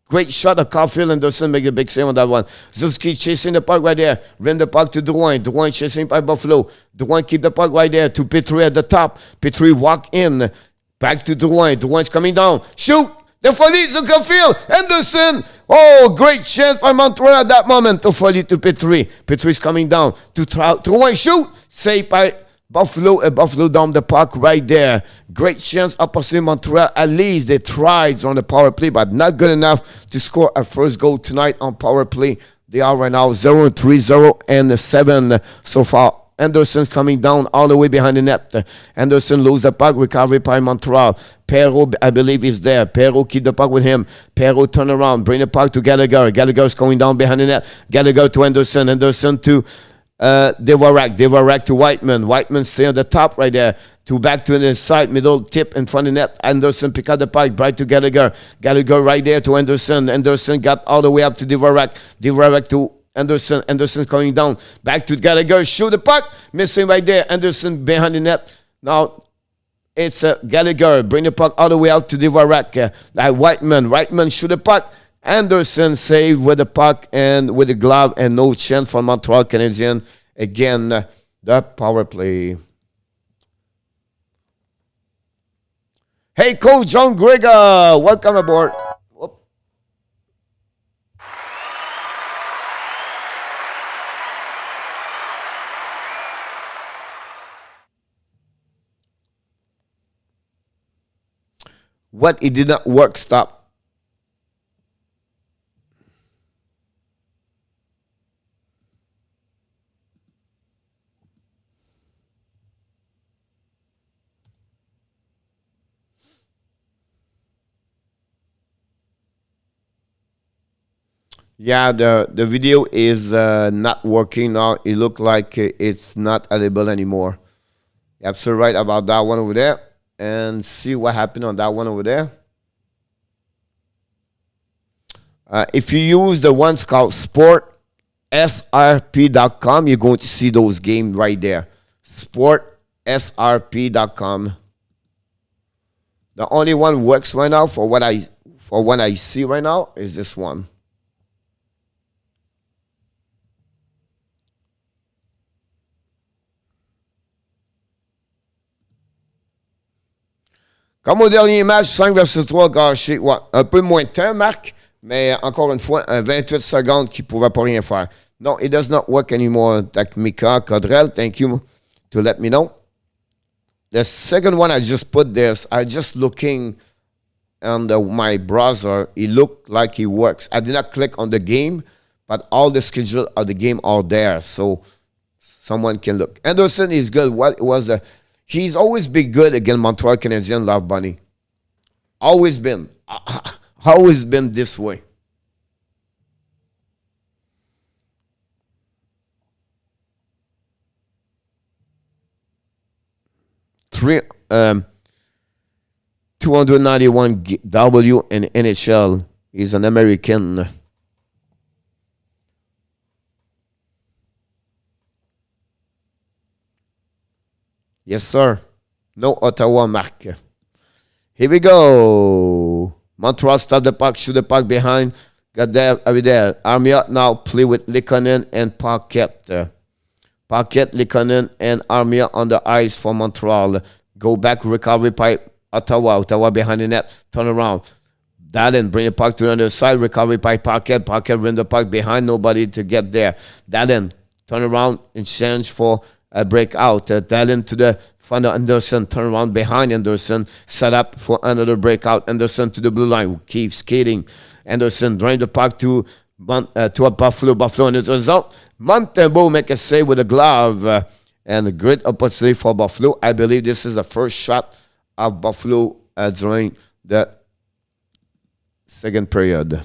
great shot of Caulfield. Anderson make a big save on that one. Suzuki chasing the puck right there. Ran the puck to Drouin. Drouin chasing by Buffalo. Drouin keep the puck right there to Petrie at the top. Petrie walk in. Back to Drouin. Drouin's coming down. Shoot. The Folie to Caulfield. Anderson. Oh, great chance by Montreal at that moment. To Folie to Petrie. Petrie's coming down. To Drouin. Shoot. Save by Buffalo. And Buffalo down the puck right there. Great chance opposite Montreal. At least they tried on the power play, but not good enough to score a first goal tonight on power play. They are right now 0-3, 0-7 so far. Anderson's coming down all the way behind the net. Anderson lose the puck, recovery by Montreal. Perrault, I believe, is there. Perrault keep the puck with him. Perrault turn around, bring the puck to Gallagher. Gallagher's going down behind the net. Gallagher to Anderson. Anderson to Devorak. Devorak to Whiteman. Whiteman stay on the top right there. Back to the side, middle tip in front of the net. Anderson pick up the puck, right to Gallagher. Gallagher right there to Anderson. Anderson got all the way up to Devorak. Devorak to Anderson. Anderson's coming down. Back to Gallagher. Shoot the puck. Missing right there. Anderson behind the net. Now it's Gallagher. Bring the puck all the way out to Devorak. Whiteman. Whiteman shoot the puck. Anderson saved with the puck and with the glove, and no chance for Montreal Canadiens. Again, the power play. Hey, Coach John Gregor. Welcome aboard. What? It did not work. Stop. Yeah, the video is not working now. It looked like it's not available anymore. You're absolutely right about that one over there. And see what happened on that one over there. If you use the ones called sportsrp.com, you're going to see those games right there. Sportsrp.com. The only one works right now for what I see right now is this one. Comme au dernier match, 5-3 gâché. Ouais, un peu moins de temps, Marc, mais encore une fois, un 28 secondes qui ne pouvait pas rien faire. No, it does not work anymore. Mika Codrel, thank you to let me know. The second one I just put this, I just looking on my browser. It looked like it works. I did not click on the game, but all the schedule of the game are there, so someone can look. Anderson is good. What was the... He's always been good against Montreal Canadiens, Love Bunny. Always been. Always been this way. 291 W in NHL. He's an American. Yes, sir. No Ottawa mark. Here we go. Montreal stop the puck, shoot the puck behind. Got there, over there. Armia now play with Likonen and Paquette. Paquette, Likonen, and Armia on the ice for Montreal. Go back, recovery pipe, Ottawa. Ottawa behind the net, turn around. Dallin, bring the puck to the other side, recovery pipe, Paquette. Paquette bring the puck behind, nobody to get there. Dallin, turn around and change for a breakout. Dallin to the front of Anderson, turn around behind Anderson, set up for another breakout. Anderson to the blue line, keeps skating. Anderson drain the puck to a Buffalo. Buffalo, and as a result, Montembeault make a save with a glove. And a great opportunity for Buffalo. I believe this is the first shot of Buffalo during the second period.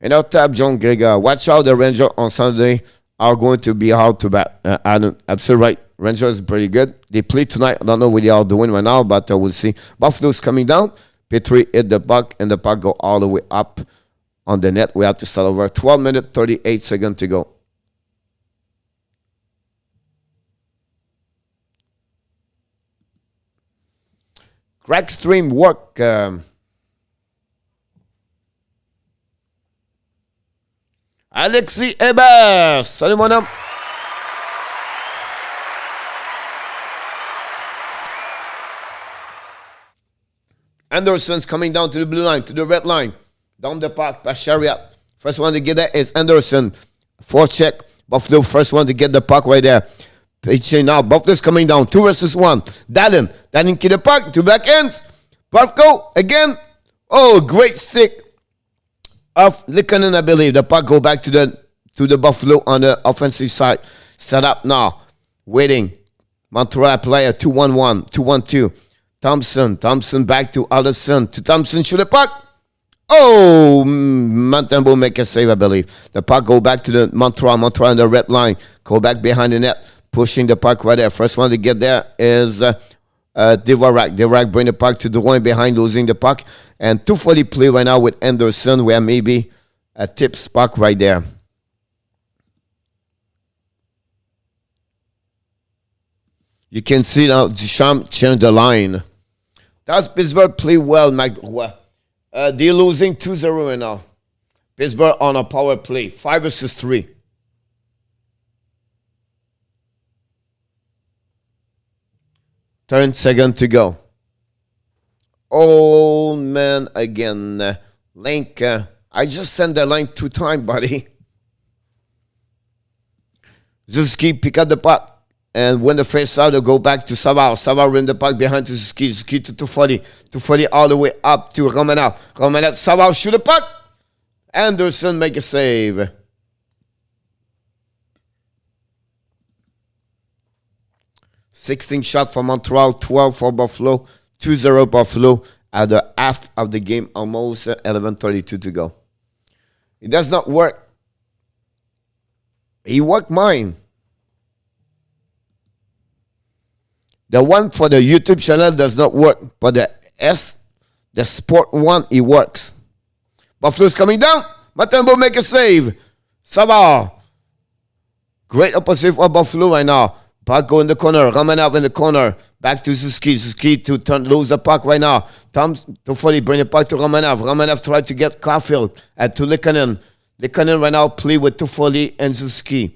And our tab, John Gregor. Watch out, the Rangers on Sunday are going to be hard to bat. Adam, absolutely right. Rangers is pretty good. They play tonight. I don't know what they are doing right now, but we'll see. Buffalo's coming down. Petrie hit the puck, and the puck go all the way up on the net. We have to start over. 12 minutes, 38 seconds to go. Crack stream work. Alexis Hébert. Salut mon homme. Anderson's coming down to the blue line, to the red line. Down the puck, past Chariot. First one to get there is Anderson. Forecheck. Buffalo, first one to get the puck right there. Pitching now. Buffalo's coming down. 2 versus 1. Dallin. Dallin get the puck. 2 back ends. Buffalo again. Oh, great stick of Likonen, I believe. The puck go back to the Buffalo on the offensive side. Set up now. Waiting. Montreal player 2-1-1. 2-1-2. Thompson back to Olofsson. To Thompson, shoot the puck. Oh, Montembeault make a save, I believe. The puck go back to the Montreal on the red line. Go back behind the net. Pushing the puck right there. First one to get there is Dvorak. Dvorak bring the puck to the one behind, losing the puck. And 240 play right now with Anderson, where maybe a tips puck right there. You can see now Duchamp change the line. Does Pittsburgh play well, Mike? They're losing 2-0 right now. Pittsburgh on a power play, 5 versus 3. Turn second to go. Old man again. Link. I just sent the line 2 times, buddy. Zuski pick up the puck. And when the face out, they'll go back to Savard. Savard win the puck behind to Zuski. Zuski to 240. 240 all the way up to Romanov. Romanov, Savard shoot the puck. Anderson make a save. $16 shot for Montreal, 12 for Buffalo, 2-0 Buffalo at the half of the game, almost 11:32 to go. It does not work. He worked mine. The one for the YouTube channel does not work, but the sport one, it works. Buffalo's coming down. Montembeault make a save. Savard. Great opportunity for Buffalo right now. Puck go in the corner. Romanov in the corner. Back to Zuski. Zuski to lose the puck right now. Thompson to 40. Bring the puck to Romanov. Romanov tried to get Caulfield to Likonen. Likonen right now play with 240 and Zuski.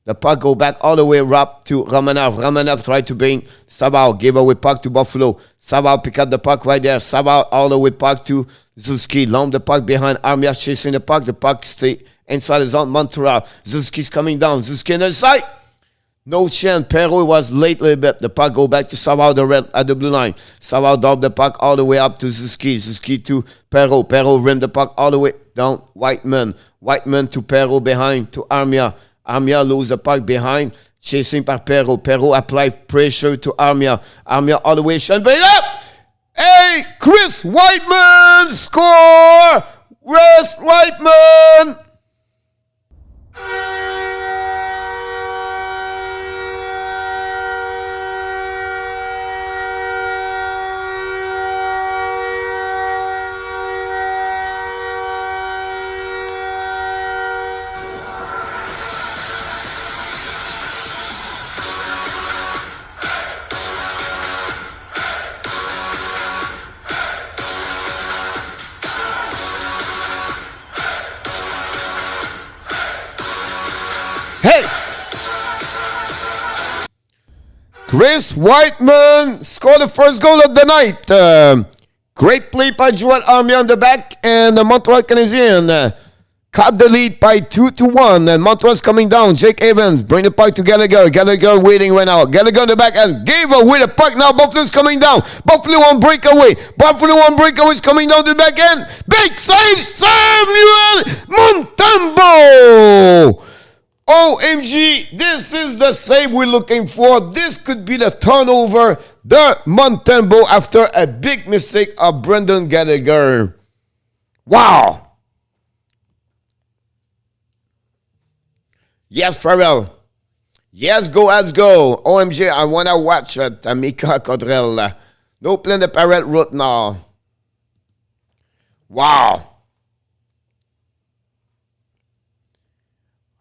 The puck go back all the way up to Romanov. Romanov tried to bring Savard. Gave away puck to Buffalo. Savard pick up the puck right there. Savard all the way puck to Zuski. Long the puck behind. Armia chasing the puck. The puck stay inside his own Montreal. Zuski's coming down. Zuski on the side. No chance. Perrault was late a little bit. The puck go back to Savard at the blue line. Savard dropped the puck all the way up to Zuski. Zuski to Perrault. Perrault ran the puck all the way down. Whiteman. Whiteman to Perrault behind to Armia. Armia lose the puck behind. Chasing par Perrault. Perrault apply pressure to Armia. Armia all the way. Sean bring up. Hey, Chris Whiteman score. Chris Whiteman. Hey! Chris Whiteman scored the first goal of the night. Great play by Joel Armia on the back, and the Montreal Canadiens caught the lead by 2-1. And Montreal's coming down. Jake Evans bring the puck to Gallagher. Gallagher waiting right now. Gallagher on the back and gave away the puck. Now Buffalo's coming down. Buffalo on breakaway. Buffalo on breakaway is coming down to the back end. Big save, Samuel Montembeault. OMG, this is the save we're looking for. This could be the turnover. The Montembeault after a big mistake of Brendan Gallagher. Wow. Yes, Farrell. Yes, go, Abs, go. OMG, I want to watch it. Tamika Codrell. No plan the parrot route now. Wow.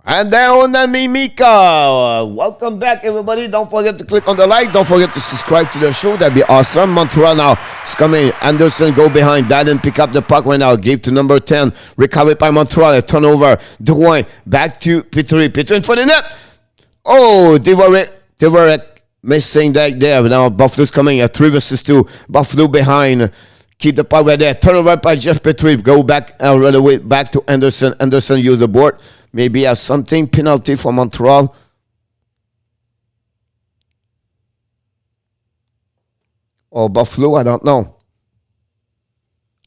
And then on the Mimika. Welcome back, everybody. Don't forget to click on the like. Don't forget to subscribe to the show. That'd be awesome. Montreal now is coming. Anderson go behind. Didn't pick up the puck right now. Gave to number 10. Recovered by Montreal. A turnover. Drouin back to Petrie. Petrie in for the net. Oh, Dvorak missing that there. Now Buffalo's coming. A 3 versus 2. Buffalo behind. Keep the puck right there. Turnover by Jeff Petrie. Go back right away back to Anderson. Anderson use the board. Maybe have something. Penalty for Montreal. Or Buffalo, I don't know.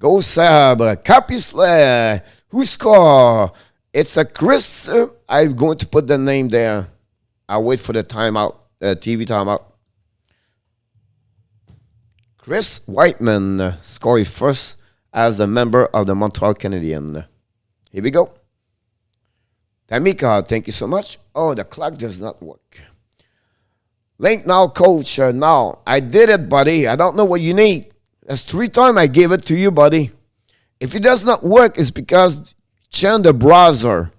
Go Sabres. Capisle. Who score? It's a Chris. I'm going to put the name there. I'll wait for the timeout. TV timeout. Chris Whiteman scored first as a member of the Montreal Canadiens. Here we go. Tamika, thank you so much. Oh, the clock does not work. Link now, coach. Now, I did it, buddy. I don't know what you need. That's 3 times I gave it to you, buddy. If it does not work, it's because change the browser.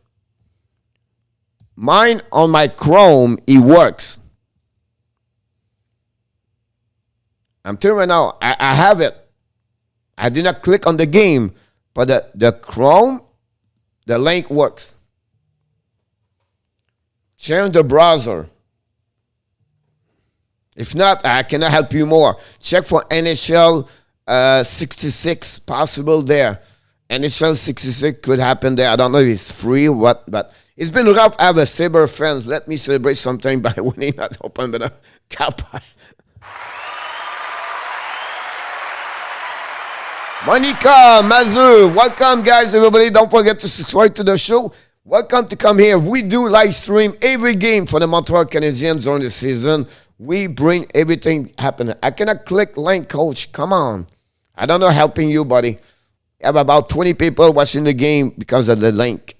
Mine on my Chrome, it works. I'm telling you right now, I have it. I did not click on the game, but the Chrome, the link works. Change the browser. If not, I cannot help you more. Check for NHL 66 possible there. NHL 66 could happen there. I don't know if it's free or what, but it's been rough. I have a Sabre fans. Let me celebrate sometime by winning that Open Cup. Monica, Mazu, welcome guys, everybody. Don't forget to subscribe to the show. Welcome to come here. We do live stream every game for the Montreal Canadiens during the season. We bring everything happening. I cannot click link, coach. Come on. I don't know helping you, buddy. I have about 20 people watching the game because of the link.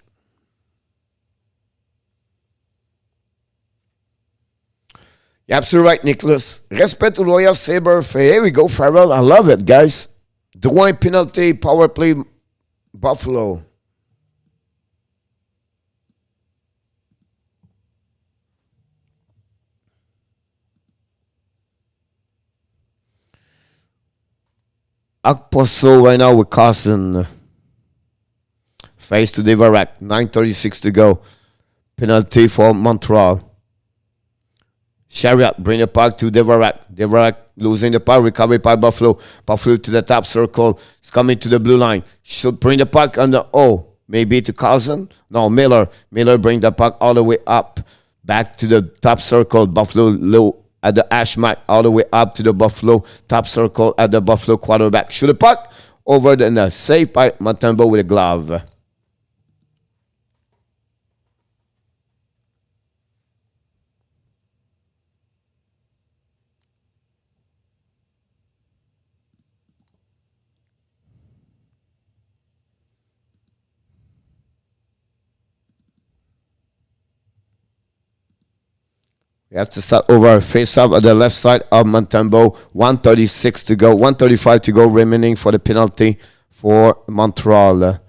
You're absolutely right, Nicholas. Respect to Royal Sabre. Here we go, Farrell. I love it, guys. Drouin penalty, power play, Buffalo. Akposo right now with Carson. Face to Dvorak. 9:36 to go. Penalty for Montreal. Chariot bring the puck to Dvorak. Dvorak losing the puck. Recovery by Buffalo. Buffalo to the top circle. It's coming to the blue line. Should bring the puck on the maybe to Carson. No, Miller. Miller bring the puck all the way up. Back to the top circle. Buffalo low. At the ash mat, all the way up to the Buffalo top circle at the Buffalo quarterback. Shoot the puck over the save by Montembeault with a glove. We have to start over. Face off at the left side of Montembeault. 1:36 to go. 1:35 to go remaining for the penalty for Montreal.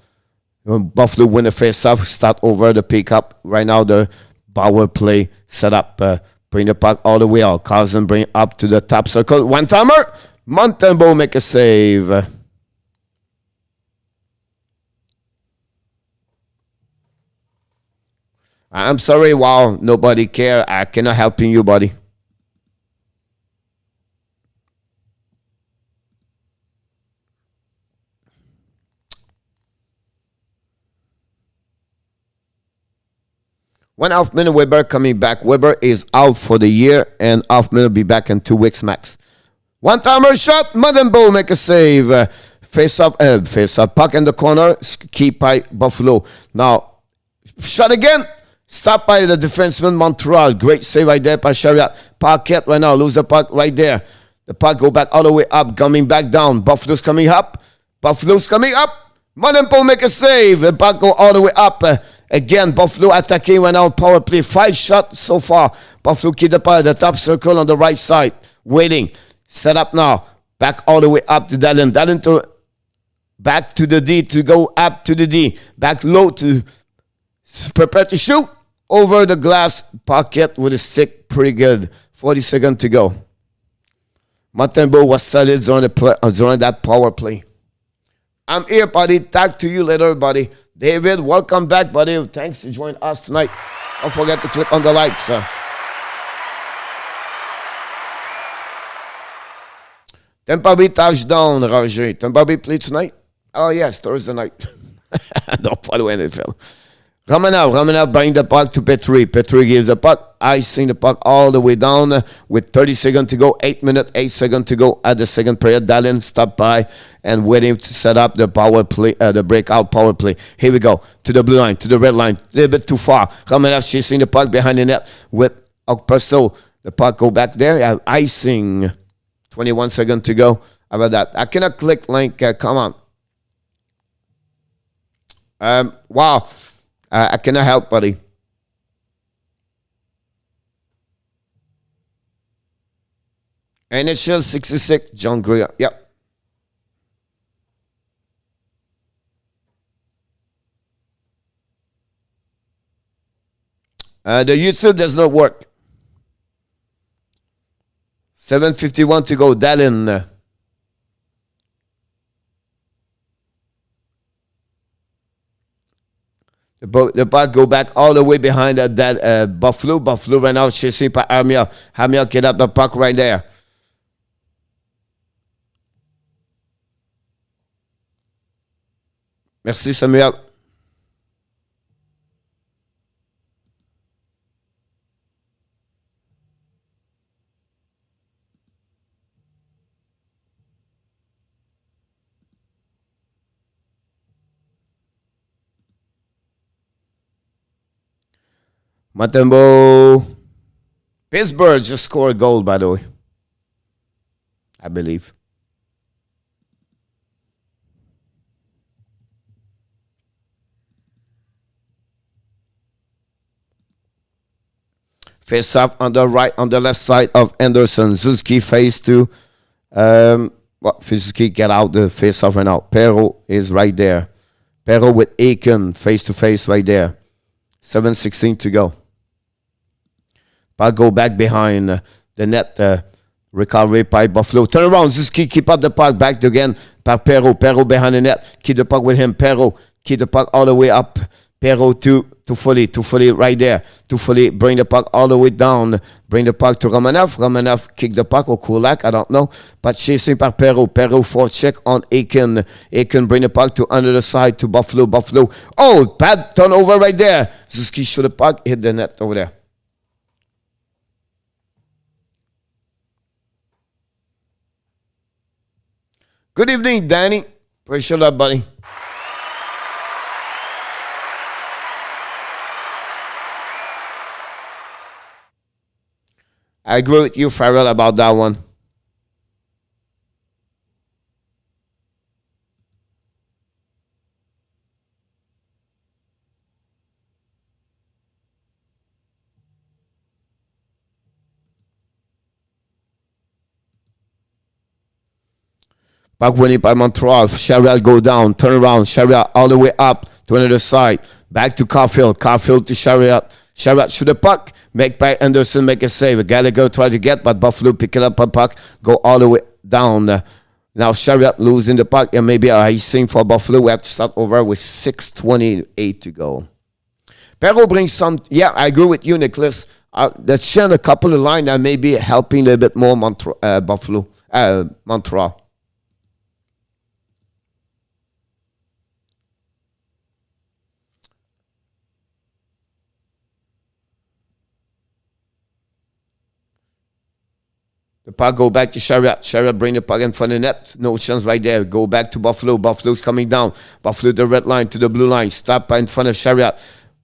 Buffalo win the face off. Start over the pick-up. Right now the power play set up. Bring the puck all the way out. Carlson bring up to the top circle. One-timer. Montembeault make a save. I'm sorry, wow, nobody care. I cannot helping you, buddy. One half minute, Weber coming back. Weber is out for the year, and half minute will be back in 2 weeks max. One-timer shot. Montembeault make a save. Face up, puck in the corner. Keep by Buffalo. Now, shot again. Stop by the defenseman Montreal. Great save right there by Chariot. Paquette right now. Lose the puck right there. The puck go back all the way up. Coming back down. Buffalo's coming up. Montembeault make a save. The puck go all the way up. Again, Buffalo attacking right now. Power play. 5 shots so far. Buffalo keep the puck at the top circle on the right side. Waiting. Set up now. Back all the way up to Dallin. Dallin to back to the D to go up to the D. Back low to prepare to shoot. Over the glass, pocket with a stick, pretty good. 40 seconds to go. Montembeault was solid during that power play. I'm here, buddy. Talk to you later, buddy. David, welcome back, buddy. Thanks for joining us tonight. Don't forget to click on the likes. Tampa Bay touchdown, Roger. Tampa Bay play tonight? Oh, yes, Thursday night. Don't follow NFL. Romanov bring the puck to Petrie. Petrie gives the puck, icing the puck all the way down with 30 seconds to go. 8 minutes, 8 seconds to go at the second period. Dallin stopped by and waiting to set up the power play, the breakout power play. Here we go to the blue line, to the red line. A little bit too far. Romanov chasing the puck behind the net with Okpaso. The puck go back there. You have icing. 21 seconds to go. How about that? I cannot click link. Come on. Wow. I cannot help, buddy. NHL 66, John Greer. Yep. The YouTube does not work. 7:51 to go. Dallin. The puck go back all the way behind that Buffalo. Buffalo right now chasing by Hamiel. Hamiel get up the puck right there. Merci Samuel. Montembeault. Pittsburgh just scored a goal, by the way. I believe. Face off on the right, on the left side of Anderson. Zuski face to Suzuki get out the face off right now. Perrault is right there. Perrault with Aiken face to face right there. 7:16 to go. Puck go back behind the net. Recovery by Buffalo. Turn around. Zuski keep up the puck. Back again by Perrault. Perrault behind the net. Keep the puck with him. Perrault keep the puck all the way up. Perrault to Foley right there. To Foley bring the puck all the way down. Bring the puck to Romanov. Romanov kick the puck or Kulak. I don't know. But chasing by Perrault. Perrault for check on Aiken. Aiken bring the puck to under the side to Buffalo. Buffalo. Oh, bad turnover right there. Zuski shoot the puck. Hit the net over there. Good evening, Danny. Appreciate that, buddy. I agree with you, Farrell, about that one. Puck winning by Montreal. Chariot go down. Turn around. Chariot all the way up to another side. Back to Caulfield. Caulfield to Chariot. Chariot shoot the puck. Make by Anderson. Make a save. Gallagher try to get, but Buffalo pick it up a puck. Go all the way down. Now Chariot losing the puck. And maybe icing for Buffalo. We have to start over with 6:28 to go. Perrault brings some. Yeah, I agree with you, Nicholas. Let's share a couple of lines that may be helping a little bit more Buffalo. Montreal. The puck go back to Chariot. Chariot bring the puck in front of the net. No chance right there. Go back to Buffalo. Buffalo's coming down. Buffalo the red line to the blue line. Stop in front of Chariot.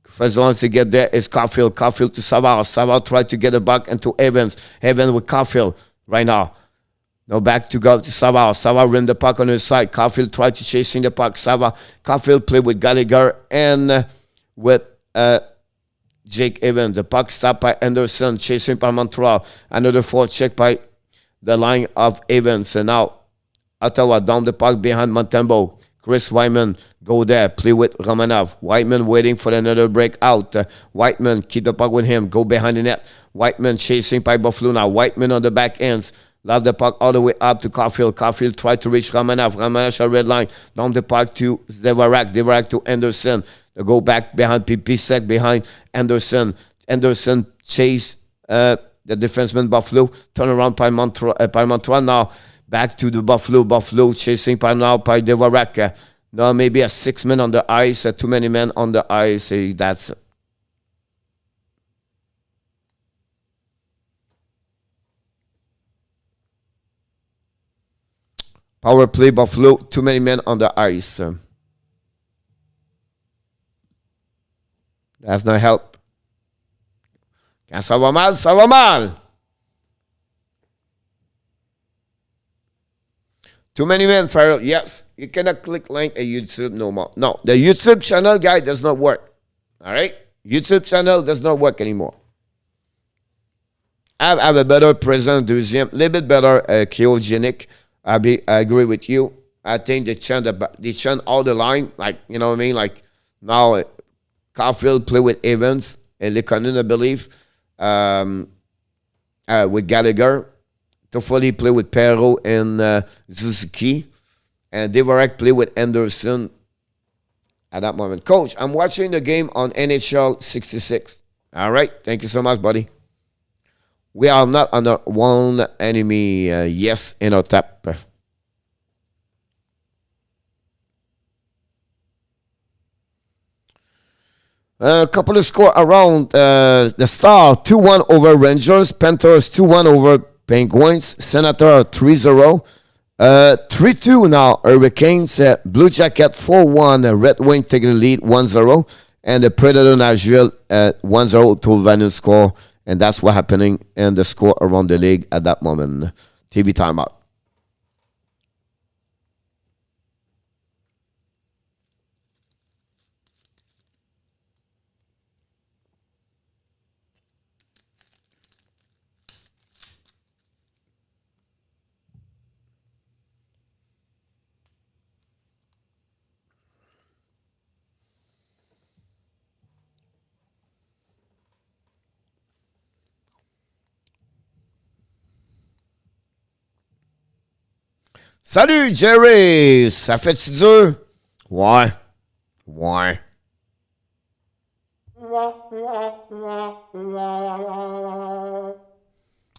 First one to get there is Caulfield. Caulfield to Savard. Savard tried to get it back into Evans. Evans with Caulfield right now. Now back to go to Savard. Savard ran the puck on his side. Caulfield tried to chasing the puck. Savard. Caulfield played with Gallagher and with Jake Evans. The puck stopped by Anderson. Chasing by Montreal. Another forecheck by the line of Evans. And now Ottawa down the puck behind Montembeault. Chris Whiteman go there, play with Romanov. Whiteman waiting for another break out. Whiteman keep the puck with him, go behind the net. Whiteman chasing by Buffalo now. Whiteman on the back ends. Love the puck all the way up to Caulfield. Caulfield tried to reach Romanov. Romanov a red line. Down the puck to Devarak. Devarak to Anderson. They go back behind Pisek behind Anderson. Anderson chase the defenseman Buffalo. Turn around by Montreal now. Back to the Buffalo. Buffalo chasing by now by Devarak. Now maybe a 6 men on the ice. Too many men on the ice. That's it. Power play Buffalo. Too many men on the ice. That's no help. Ça va mal, ça va mal. Too many men, Farrell. Yes, you cannot click link a YouTube no more. No, the YouTube channel guy does not work. All right? YouTube channel does not work anymore. I have a better present, deuxième, a little bit better cryogenic. I agree with you. I think they chant all the line, like, you know what I mean? Like, now Caulfield play with Evans and Lekonen, I believe, with Gallagher. Toffoli play with Perrault and Suzuki. And Devarak play with Anderson at that moment. Coach, I'm watching the game on NHL 66. All right. Thank you so much, buddy. We are not under one enemy. Yes, in our tap. A couple of score around the Star 2-1 over Rangers, Panthers 2-1 over Penguins, Senator 3-0, 3-2 now Hurricanes, Blue Jacket 4-1, Red Wing taking the lead 1-0, and the Predator Nashville 1-0 to Vanille score, and that's what's happening in the score around the league at that moment. TV timeout. Salut Jerry, ça fait-tu dur? Ouais.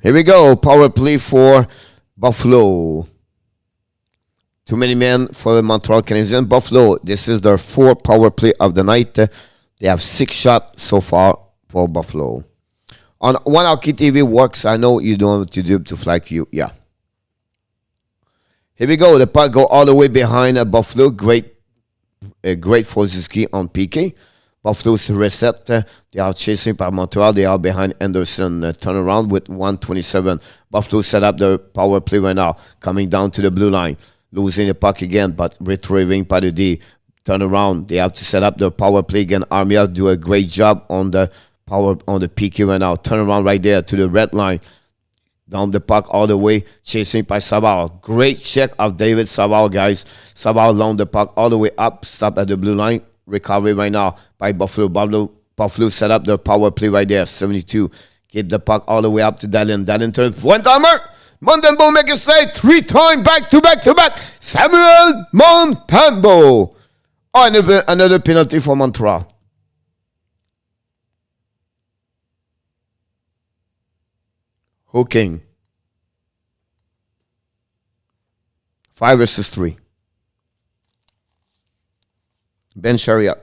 Here we go, power play for Buffalo. Too many men for the Montreal Canadiens. Buffalo, this is their fourth power play of the night. They have 6 shots so far for Buffalo. On One Hockey TV works, I know you don't have to do to fly you, yeah. Here we go. The puck go all the way behind Buffalo. Great for Suzuki on PK. Buffalo's reset. They are chasing by Montreal. They are behind Anderson. Turn around with 1:27. Buffalo set up the power play right now. Coming down to the blue line. Losing the puck again, but retrieving by the D. Turn around. They have to set up the power play again. Armia do a great job on the PK right now. Turn around right there to the red line. Down the puck all the way, chasing by Savard. Great check of David Savard, guys. Savard loaned the puck all the way up, stop at the blue line. Recovery right now by Buffalo. Buffalo set up their power play right there, 72. Keep the puck all the way up to Dallin. Dallin turns one-timer. Montembeault make a save. 3-time back-to-back-to-back. Samuel Montembeault. Oh, another penalty for Montreal. Hooking. 5 versus 3. Ben Chariot.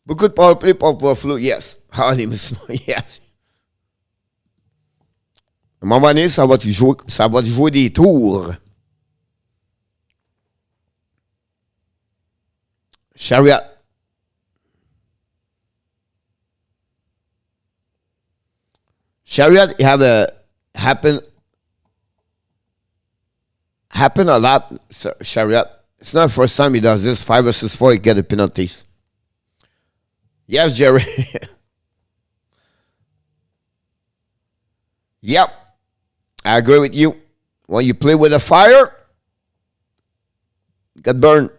Beaucoup de power play pour Buffalo, yes. Yes. À un moment donné, ça va te jouer des tours. Chariot. Chariot have a happen a lot. Chariot. It's not the first time he does this. 5 versus 4, he get the penalties. Yes, Jerry. Yep. I agree with you. When you play with a fire, you get burned.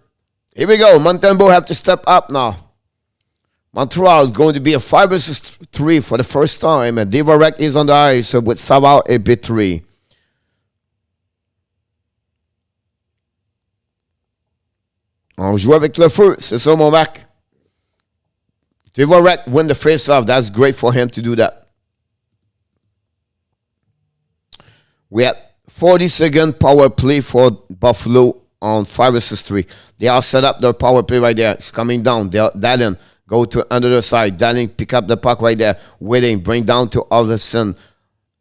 Here we go. Montembeault have to step up now. Montreal is going to be a 5 versus 3 for the first time. And Dvorak is on the ice with Savard et B3. On joue avec le feu. C'est ça, mon Mac. Dvorak win the face-off. That's great for him to do that. We had 40-second power play for Buffalo on 5 versus 3. They all set up their power play right there. It's coming down. Dallin go to under the side. Dallin pick up the puck right there. Waiting. Bring down to Olofsson.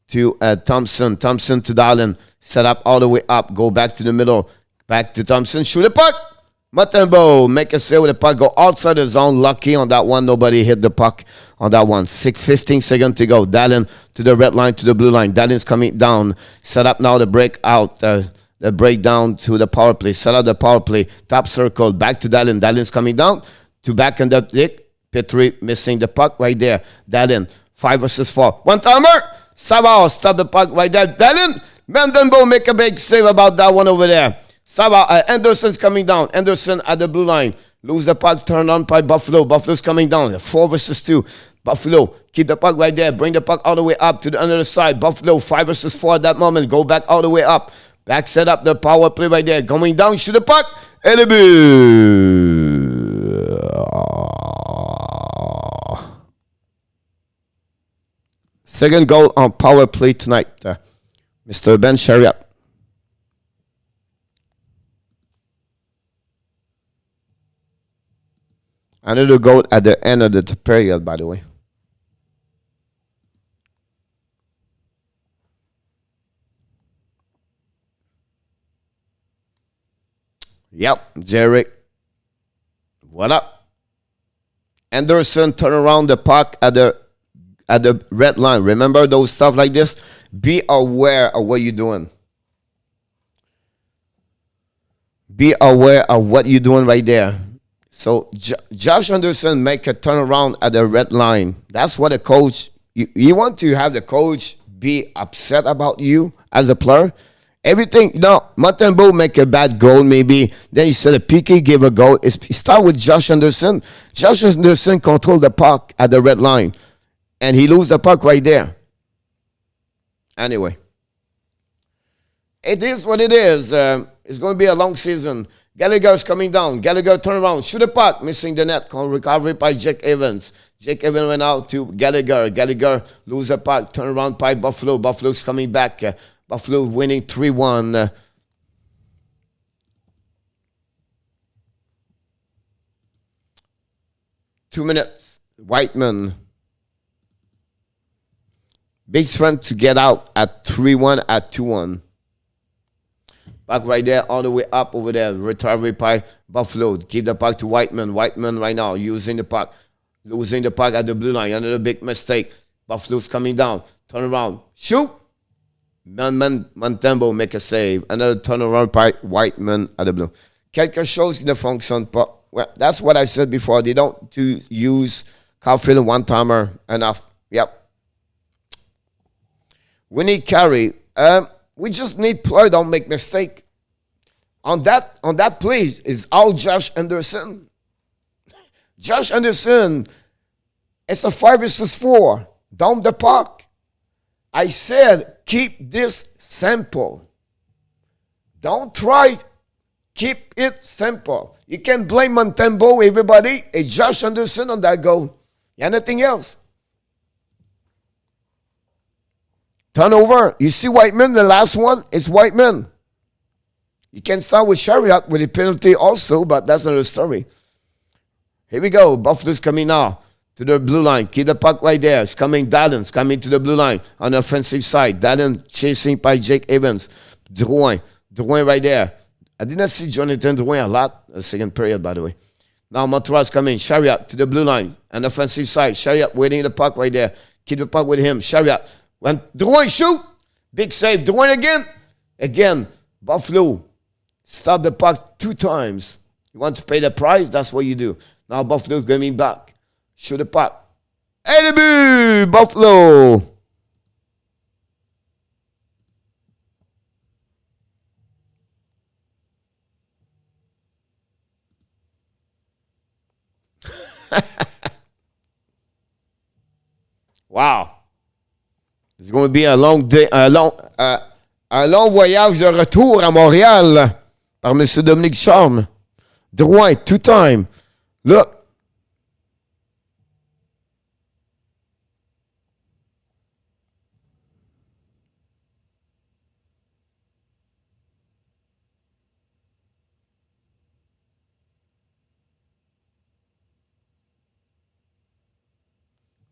To Thompson. Thompson to Dallin. Set up all the way up. Go back to the middle. Back to Thompson. Shoot the puck. Montembeault make a save with the puck. Go outside the zone. Lucky on that one. Nobody hit the puck on that one. 15 seconds to go. Dallin to the red line, to the blue line. Dallin's coming down. Set up now the break out. The breakdown to the power play. Set up the power play. Top circle. Back to Dallin. Dallin's coming down. To back in the dick. Petrie missing the puck right there. Dallin. 5 versus 4. One-timer. Savard stop the puck right there. Dallin. Montembeault make a big save about that one over there. Savard, Anderson's coming down. Anderson at the blue line. Lose the puck, turn on by Buffalo. Buffalo's coming down. 4 versus 2. Buffalo, keep the puck right there. Bring the puck all the way up to the other side. Buffalo, 5 versus 4 at that moment. Go back all the way up. Back set up the power play right there. Going down, shoot the puck. And the second goal on power play tonight. Mr. Ben Chariot. Another goal at the end of the period, by the way. Yep, Jerry. What up? Anderson turn around the puck at the red line. Remember those stuff like this? Be aware of what you're doing. Be aware of what you're doing right there. So Josh Anderson make a turnaround at the red line. That's what a coach, you want to have the coach be upset about you as a player. Everything, Montembeault make a bad goal maybe. Then you said a PK give a goal. Start with Josh Anderson. Josh Anderson control the puck at the red line. And he lose the puck right there. Anyway. It is what it is. It's going to be a long season. Gallagher's coming down. Gallagher turn around. Shoot a puck. Missing the net. Recovery by Jake Evans. Jake Evans went out to Gallagher. Gallagher lose a puck. Turn around by Buffalo. Buffalo's coming back. Buffalo winning 3-1. 2 minutes. Whiteman. Big strength to get out at 3-1 at 2-1. Puck right there, all the way up over there. Recovery by Buffalo. Give the puck to Whiteman. Whiteman right now using the puck. Losing the puck at the blue line. Another big mistake. Buffalo's coming down. Turn around. Shoot. Montembeault make a save. Another turnaround by Whiteman at the blue. Quelque chose qui ne fonctionne pas. Well, that's what I said before. They don't use Caulfield one-timer enough. Yep. We need carry. We just need play. Don't make mistake. On that play is all Josh Anderson. Josh Anderson, it's a 5 versus 4. Down the puck. I said, keep this simple. Don't try. Keep it simple. You can blame Montembeault, everybody. It's Josh Anderson on that goal. Yeah, nothing else. Turnover. You see Whiteman, the last one? It's Whiteman. You can start with Chariot with a penalty also, but that's another story. Here we go. Buffalo's coming now to the blue line. Keep the puck right there. It's coming. Dalton's coming to the blue line on the offensive side. Dalton chasing by Jake Evans. Drouin right there. I did not see Jonathan Drouin a lot. The second period, by the way. Now Montreal's coming. Chariot to the blue line on the offensive side. Chariot waiting the puck right there. Keep the puck with him. Chariot. When Drouin shoot. Big save. Drouin again. Again. Buffalo. Stop the puck 2 times. You want to pay the price? That's what you do. Now Buffalo's coming back. Shoot the puck. Hey, the Buffalo. Wow. It's going to be a long day, un long voyage de retour à Montréal par M. Dominique Charme. Drouin, 2 times. Look.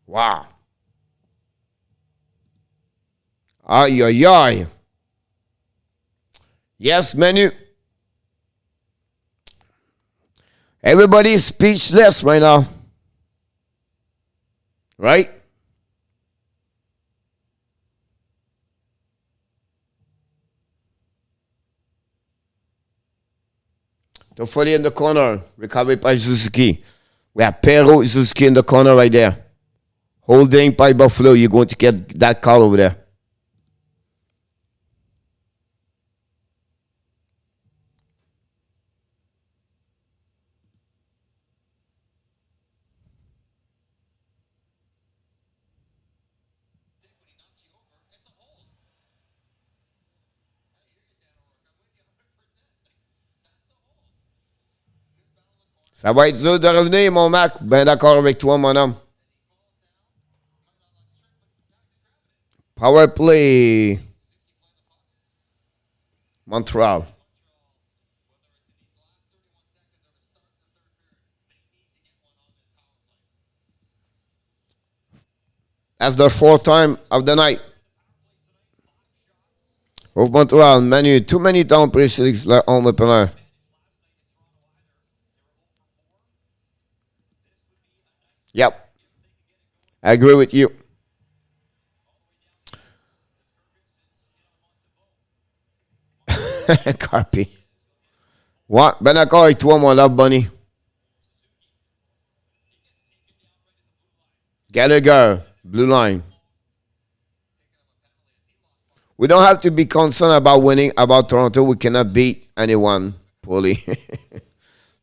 Wow. Aïe, aïe, aïe. Yes, Menu. Everybody's speechless right now. Right? Toffoli in the corner. Recovered by Suzuki. We have Pero Suzuki in the corner right there. Holding by Buffalo. You're going to get that call over there. Ça va être dur de revenir, mon Mac. Ben d'accord avec toi, mon homme. Power play. Montreal. That's the 4th time of the night. Of Montreal, Manu, too many down pressures, their home opener. Yep. I agree with you. Carpi. What? Ben d'accord avec toi, mon love bunny. Gallagher, blue line. We don't have to be concerned about winning about Toronto. We cannot beat anyone fully.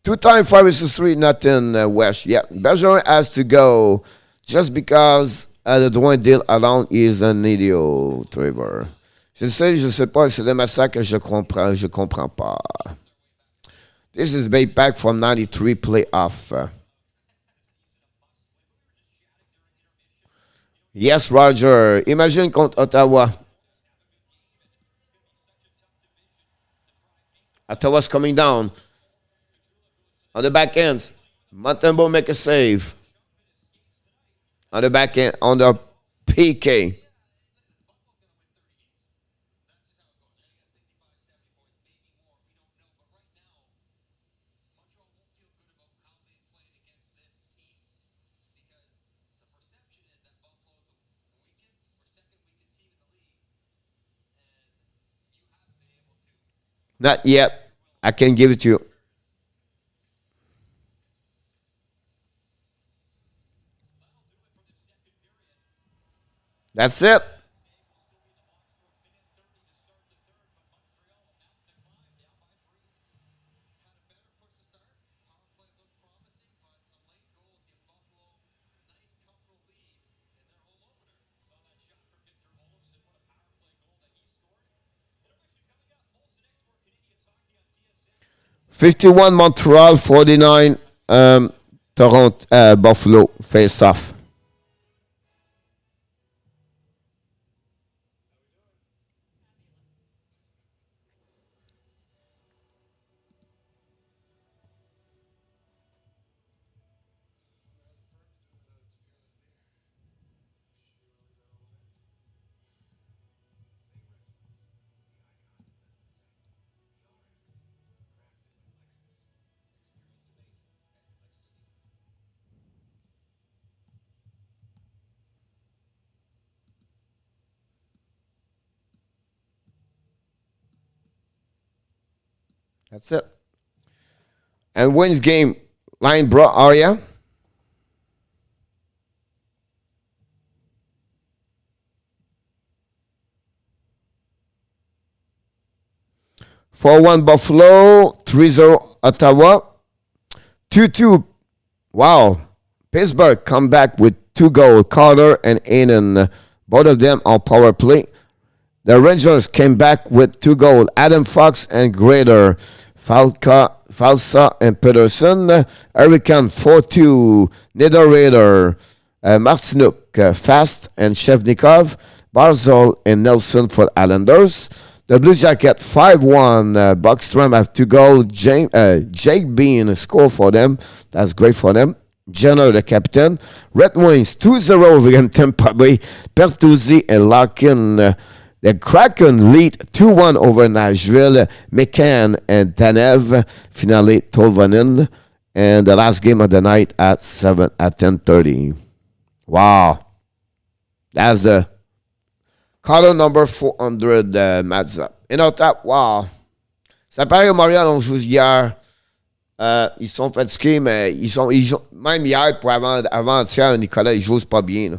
2-time 5-3, nothing West. Yeah, Bergeron has to go just because the Drouin deal alone is an idiot, Trevor. Je sais pas, c'est le massacre, je comprends pas. This is way back from 93 playoff. Yes, Roger. Imagine contre Ottawa. Ottawa's coming down. On the back end. Montembeault make a save. On the back end, on the PK. Not yet. I can give it to you. That's it. $51 Montreal, 49 Toronto, Buffalo face off. That's it. And wins game line brought Arya. Four-one Buffalo, 3-0 Ottawa, 2-2. Wow, Pittsburgh come back with 2 goals. Carter and Aiden, both of them on power play. The Rangers came back with 2 goals. Adam Fox and Grader, Falsa and Peterson. Hurricane 4-2. Niederreiter, Martinuk, Fast and Shevnikov. Barzal and Nelson for Islanders. The Blue Jacket 5-1. Buckstrom have 2 goals. Jake Bean score for them. That's great for them. Jenner, the captain. Red Wings 2-0 over Tampa Bay. Pertuzzi and Larkin. The Kraken lead 2-1 over Nashville. McCann and Tanev. Finale Tolvanen. And the last game of the night at 10:30. Wow. That's the color number 400 Mazda. Et notre top, wow. Ça paraît au Montréal, on joue hier. Ils sont fatigués, mais ils jouent, même hier, pour avant-hier, Nicolas, ils jouent pas bien. Là.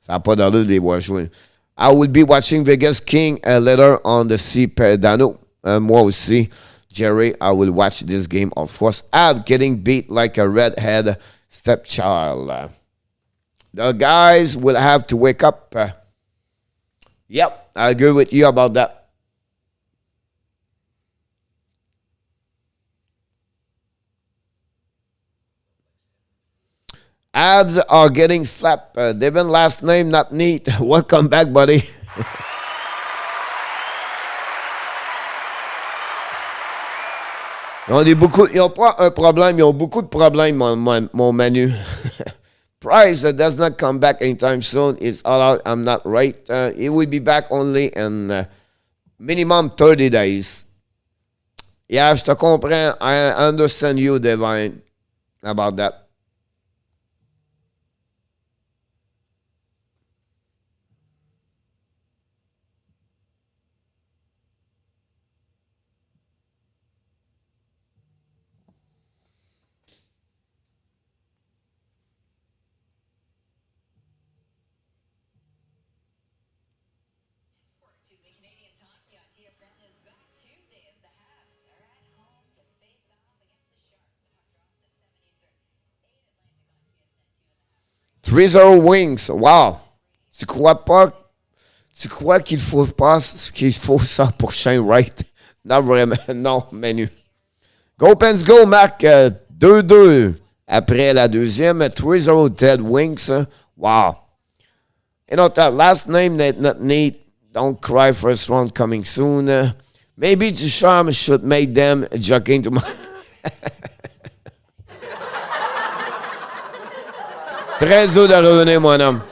Ça n'a pas d'allure de les voir jouer. I will be watching Vegas King later on the C. Pedano. Moi aussi. Jerry, I will watch this game, of course. I'm getting beat like a redhead stepchild. The guys will have to wake up. Yep, I agree with you about that. Abs are getting slapped. Devin, last name, not neat. Welcome back, buddy. Ils ont pas un problème, ils ont beaucoup de problèmes, mon Manu. Price does not come back anytime soon. It's all out. I'm not right. It will be back only in minimum 30 days. Yeah, je te comprends. I understand you, Devine, about that. Canadiens hockey on TSN is back Tuesday as the Habs are at home to face off against the Sharks. The puck drops at 7 Eastern, 8 Atlantic on TSN, 2 3-0 Wings. Wow. Tu crois qu'il faut pas qu'il faut ça pour Shane Wright? Non, vraiment. Non, menu. Go Pens Go, Marc. 2-2 après la deuxième. 3-0 Ted Wings. Wow. You know, that last name that not neat. Don't cry, first round coming soon. Maybe Ducharme should make them jogging to my... Très dur de revenir, mon homme.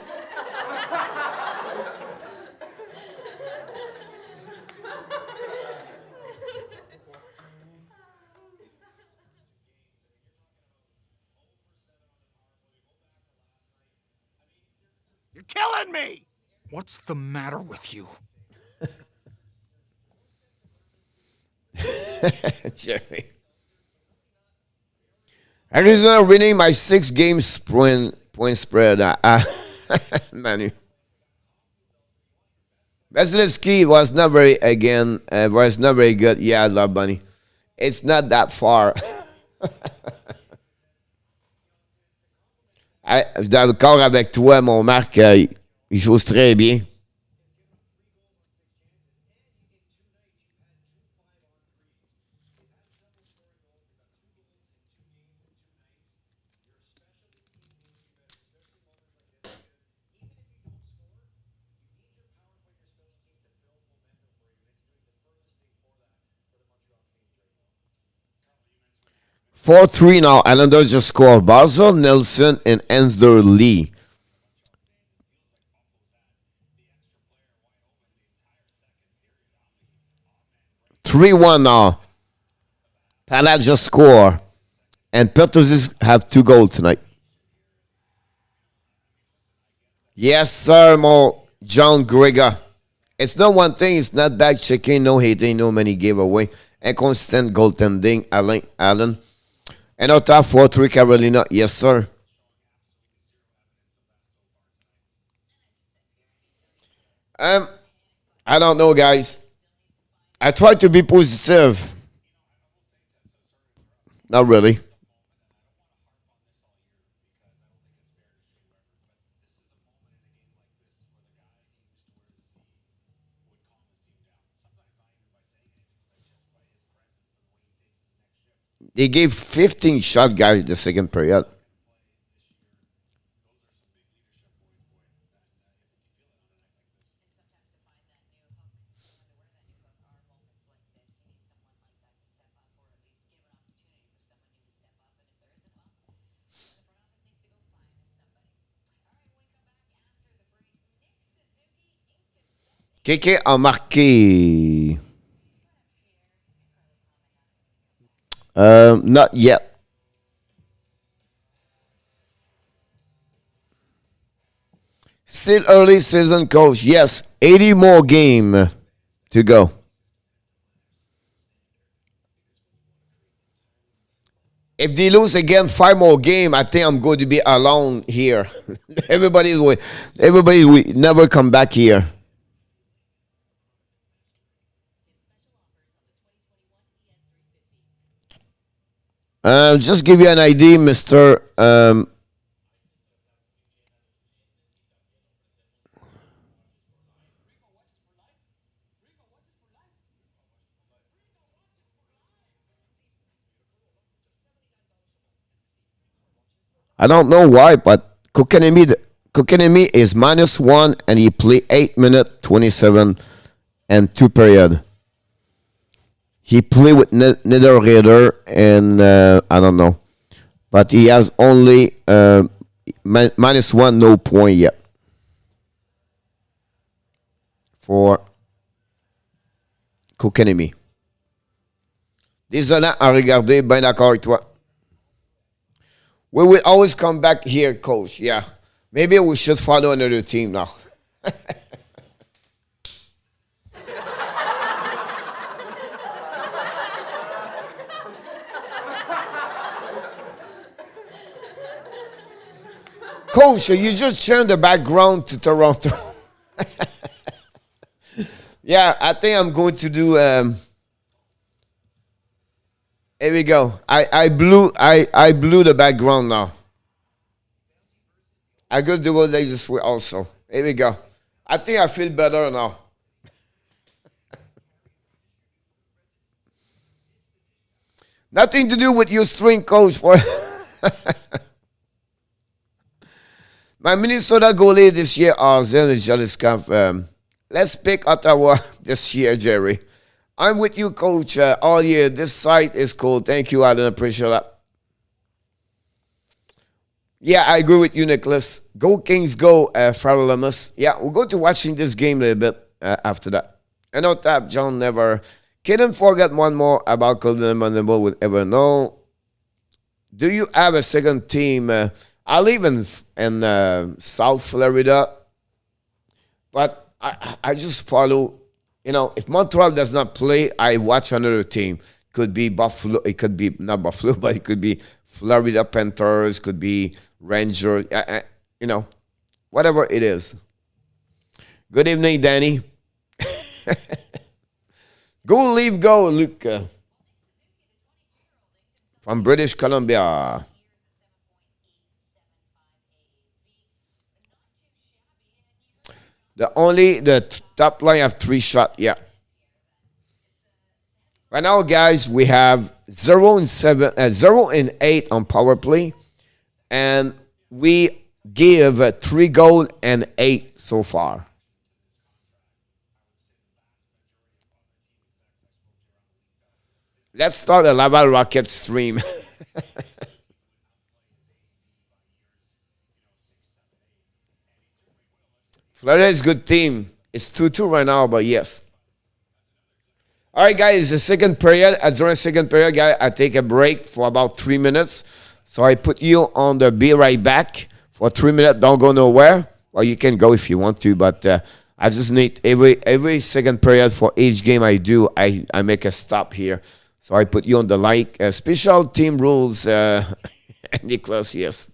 You're killing me! What's the matter with you? Jerry. Arizona winning by 6 games point spread. Manu. Vasilevsky was not very was not very good. Yeah, Love Bunny. It's not that far. D'accord avec toi, mon Marc. Il joue très bien. Four three now. Islanders just scored. Basil, Nelson, and Ansder Lee. 3-1 now. Palat just scored. And Pertuzis have 2 goals tonight. Yes, sir, Mo. John Gregor. It's not one thing. It's not back checking, no hating, no money giveaway. Inconsistent goaltending, Allen. And on top 4-3 Carolina. Yes, sir. I don't know, guys. I try to be positive. Not really. They gave 15 shot guys the second period. Kéké a marqué. Not yet. Still early season, coach. Yes, 80 more game to go. If they lose again 5 more game, I think I'm going to be alone here. everybody will never come back here. Just give you an idea, Mr. I don't know why, but Kokanemi is -1 and he played 8 minutes, 27 and 2 period. He played with Niederreiter and I don't know. But he has only -1, no point yet. For Kokanemi. Désolant à regarder, ben d'accord avec toi. We will always come back here, coach. Yeah. Maybe we should follow another team now. Coach, you just turned the background to Toronto. Yeah, I think I'm going to do. Here we go. I blew the background now. I go do it like this way also. Here we go. I think I feel better now. Nothing to do with your string, coach. For my Minnesota goalie this year are Zen Jaliskov. Let's pick Ottawa this year, Jerry. I'm with you, coach, all year. This site is cool. Thank you, Alan. Appreciate that. Yeah, I agree with you, Nicholas. Go Kings, go, Farrell Lemus. Yeah, we'll go to watching this game a little bit after that. And on top, John never. Couldn't forget one more about Golden Mandible would ever know. Do you have a second team? I live in South Florida, but I just follow. You know, if Montreal does not play, I watch another team. Could be Buffalo. It could be not Buffalo, but it could be Florida Panthers. Could be Rangers. You know, whatever it is. Good evening, Danny. Go, leave, go, Luke. From British Columbia. The top line have 3 shots, yeah. Right now, guys, we have 0-8 on power play, and we give 3 goals and 8 so far. Let's start a Laval Rocket stream. Florida is a good team. It's 2-2 right now, but yes. All right, guys, the second period. During the second period, guys, I take a break for about 3 minutes. So I put you on the be right back for 3 minutes. Don't go nowhere. Well, you can go if you want to, but I just need every second period for each game I do, I make a stop here. So I put you on the special team rules, Nicholas, yes.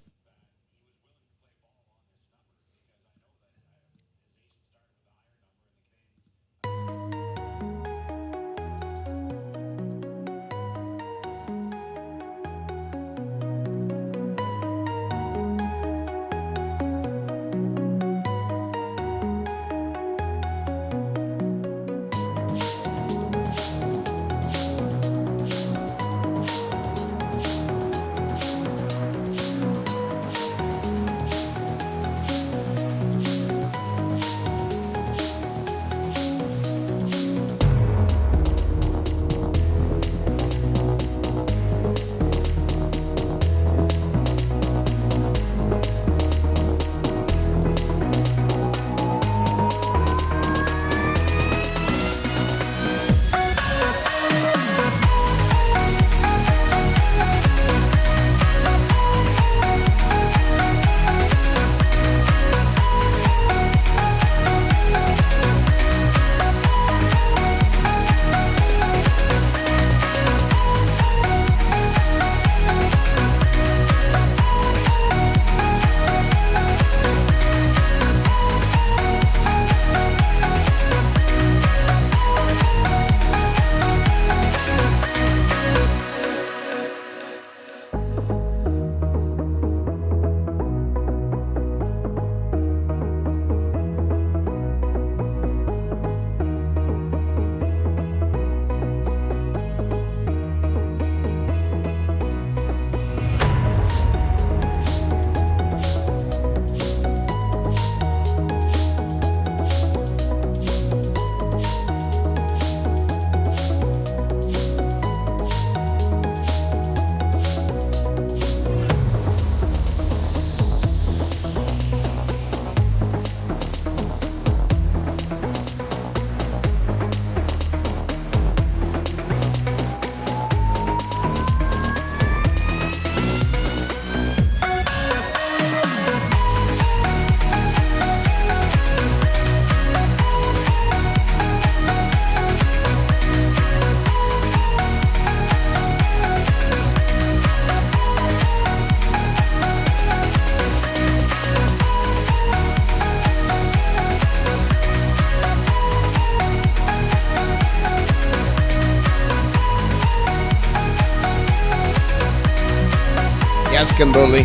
Yes, Kimberly.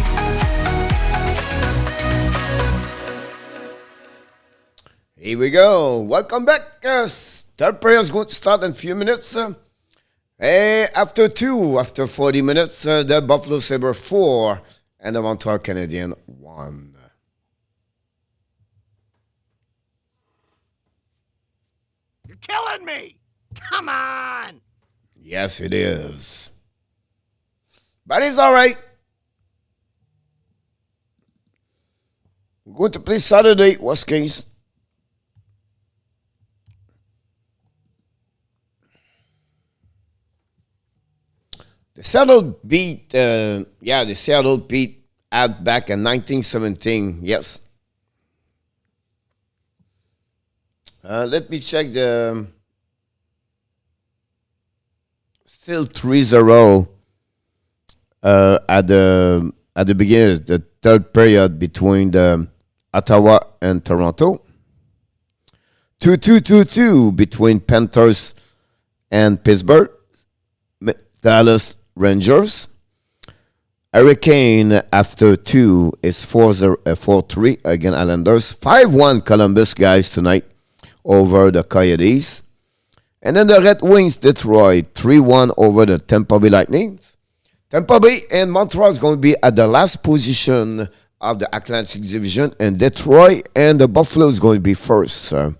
Here we go. Welcome back. Third period is going to start in a few minutes. After 40 minutes, the Buffalo Sabres 4 and the Montreal Canadiens 1. You're killing me! Come on! Yes, it is. But it's all right. We're going to play Saturday, worst case. The Seattle beat, the Seattle beat Outback in 1917. Yes. Let me check the. Still 3-0 at the beginning of the third period between the Ottawa and Toronto. 2-2-2-2 between Panthers and Pittsburgh. Dallas Rangers. Hurricane after 2 is 4-3 against Islanders. 5-1 Columbus, guys, tonight over the Coyotes. And then the Red Wings, Detroit, 3-1 over the Tampa Bay Lightning. Tampa Bay and Montreal is going to be at the last position of the Atlantic Division, and Detroit and the Buffalo is going to be first. The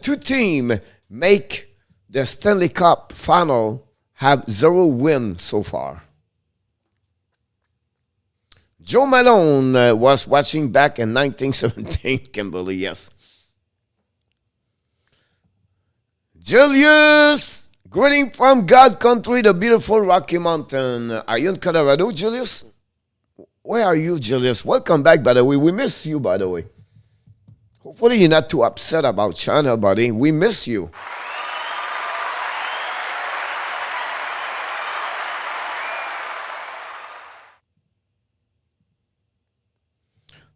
two teams make the Stanley Cup final have 0 wins so far. Joe Malone was watching back in 1917, Kimberly, yes. Julius, greeting from God Country, the beautiful Rocky Mountain. Are you in Colorado, Julius? Where are you, Julius? Welcome back, by the way. We miss you, by the way. Hopefully you're not too upset about China, buddy. We miss you.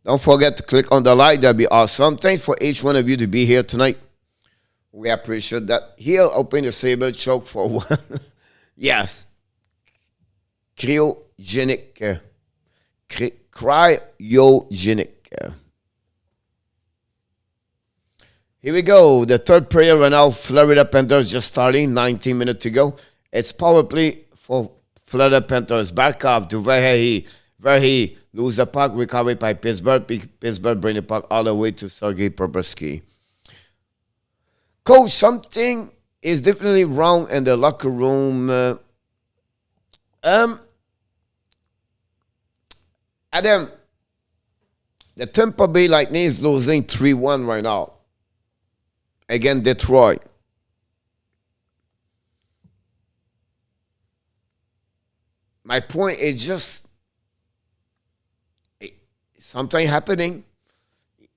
Don't forget to click on the like. That'd be awesome. Thanks for each one of you to be here tonight. We appreciate that. Here, open the saber choke for one. Yes. Cryogenic. Cryogenic. Here we go. The third period right now. Florida Panthers just starting. 19 minutes to go. It's power play for Florida Panthers. Back off to Verhey. Lose the puck. Recovered by Pittsburgh. Pittsburgh bring the puck all the way to Sergei Bobrovsky. Coach, something is definitely wrong in the locker room. Adam, the Tampa Bay Lightning is losing 3-1 right now against Detroit. My point is just something happening.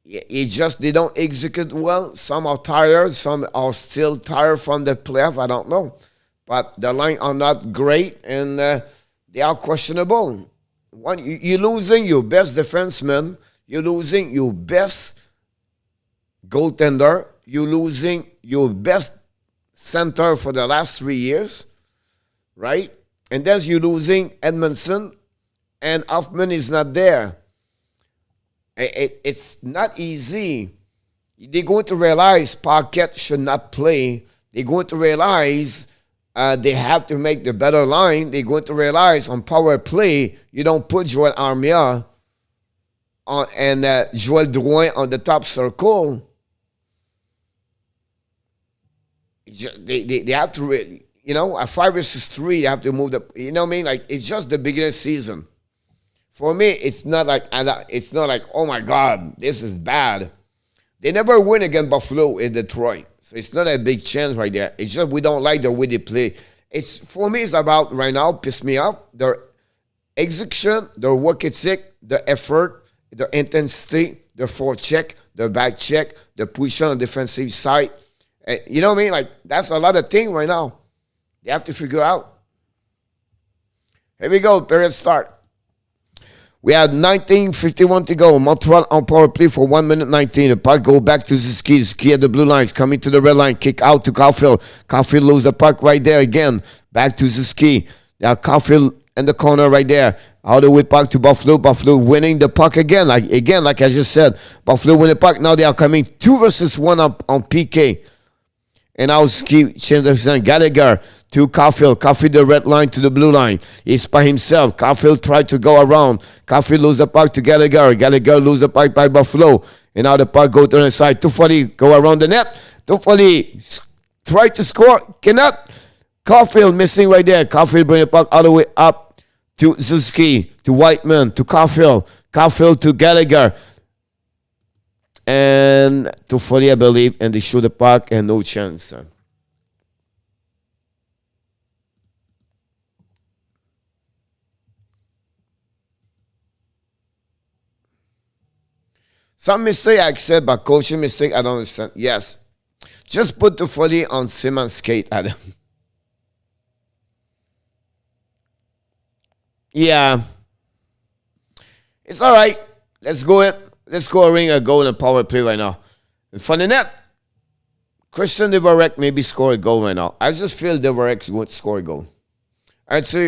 It just they don't execute well. Some are tired. Some are still tired from the playoff. I don't know, but the line are not great and they are questionable. You're losing your best defenseman. You're losing your best goaltender. You're losing your best center for the last 3 years, right? And then you're losing Edmondson, and Hoffman is not there. It's not easy. They're going to realize Paquette should not play. They're going to realize they have to make the better line. They're going to realize on power play, you don't put Joel Armia on, and Joel Drouin on the top circle. They have to really, a 5 versus 3, they have to move the, you know what I mean? Like, it's just the beginning of the season. For me, it's not like, oh my God, this is bad. They never win against Buffalo in Detroit. So it's not a big chance right there. It's just we don't like the way they play. For me, it's about right now, piss me off, their execution, their work ethic, their effort, their intensity, their forecheck, their back check, their position on the defensive side. You know what I mean? Like, that's a lot of things right now. They have to figure out. Here we go, period start. We have 19:51 to go. Montreal on power play for 1 minute 19. The puck go back to Suzuki. Suzuki at the blue lines. Coming to the red line. Kick out to Caulfield. Caulfield lose the puck right there again. Back to Suzuki. Now Caulfield in the corner right there. All the way back to Buffalo. Buffalo winning the puck again. Like I just said. Buffalo win the puck. Now they are coming 2 versus 1 up on PK. And now Suzuki changes the Gallagher to Caulfield. Caulfield the red line to the blue line. He's by himself. Caulfield tried to go around. Caulfield lose the puck to Gallagher. Gallagher lose the puck by Buffalo. And now the puck go to the side. Toffoli go around the net. Toffoli try to score. Cannot. Caulfield missing right there. Caulfield bring the puck all the way up to Suzuki, to Whiteman, to Caulfield. Caulfield to Gallagher. And Toffoli, I believe, and they shoot the puck and no chance. Some mistake I accept, but coaching mistake I don't understand. Yes. Just put Toffoli on Simmons' skate, Adam. Yeah. It's all right. Let's go it. Let's scoring a goal in a power play right now. In front of the net, Christian Dvorak maybe score a goal right now. I just feel Dvorak would score a goal. All right, so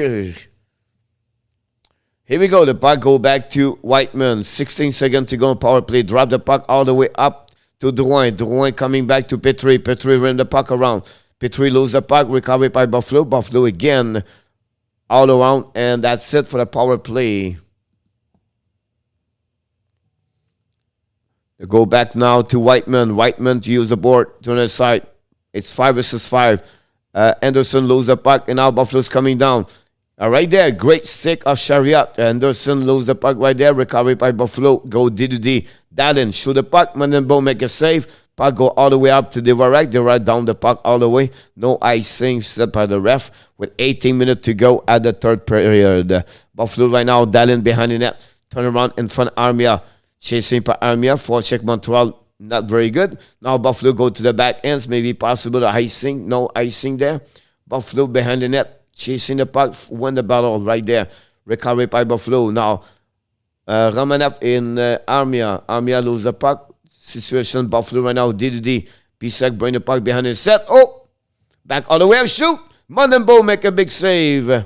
here we go. The puck go back to Whiteman. 16 seconds to go in power play. Drop the puck all the way up to Drouin. Drouin coming back to Petrie. Petrie ran the puck around. Petrie lose the puck. Recovered by Buffalo. Buffalo again all around. And that's it for the power play. They go back now to Whiteman. Whiteman to use the board to the side. It's 5 versus 5. Anderson lose the puck. And now Buffalo's coming down. Right there, great stick of Chariot. Anderson lose the puck right there. Recovery by Buffalo. Go D2D. Dallin shoot the puck. Mandenbo make a save. Puck go all the way up to Dvorak. Dvorak down the puck all the way. No icing set by the ref with 18 minutes to go at the third period. Buffalo right now. Dallin behind the net. Turn around in front of Armia. Chasing by Armia. Forecheck Montreal. Not very good. Now Buffalo go to the back ends. Maybe possible icing. No icing there. Buffalo behind the net. Chasing the puck, won the battle right there. Recovery by Buffalo. Now, Romanov in Armia. Armia lose the puck. Situation, Buffalo right now, D2D. Pisek bring the puck behind his set. Oh! Back all the way up, shoot! Mandenbo make a big save. And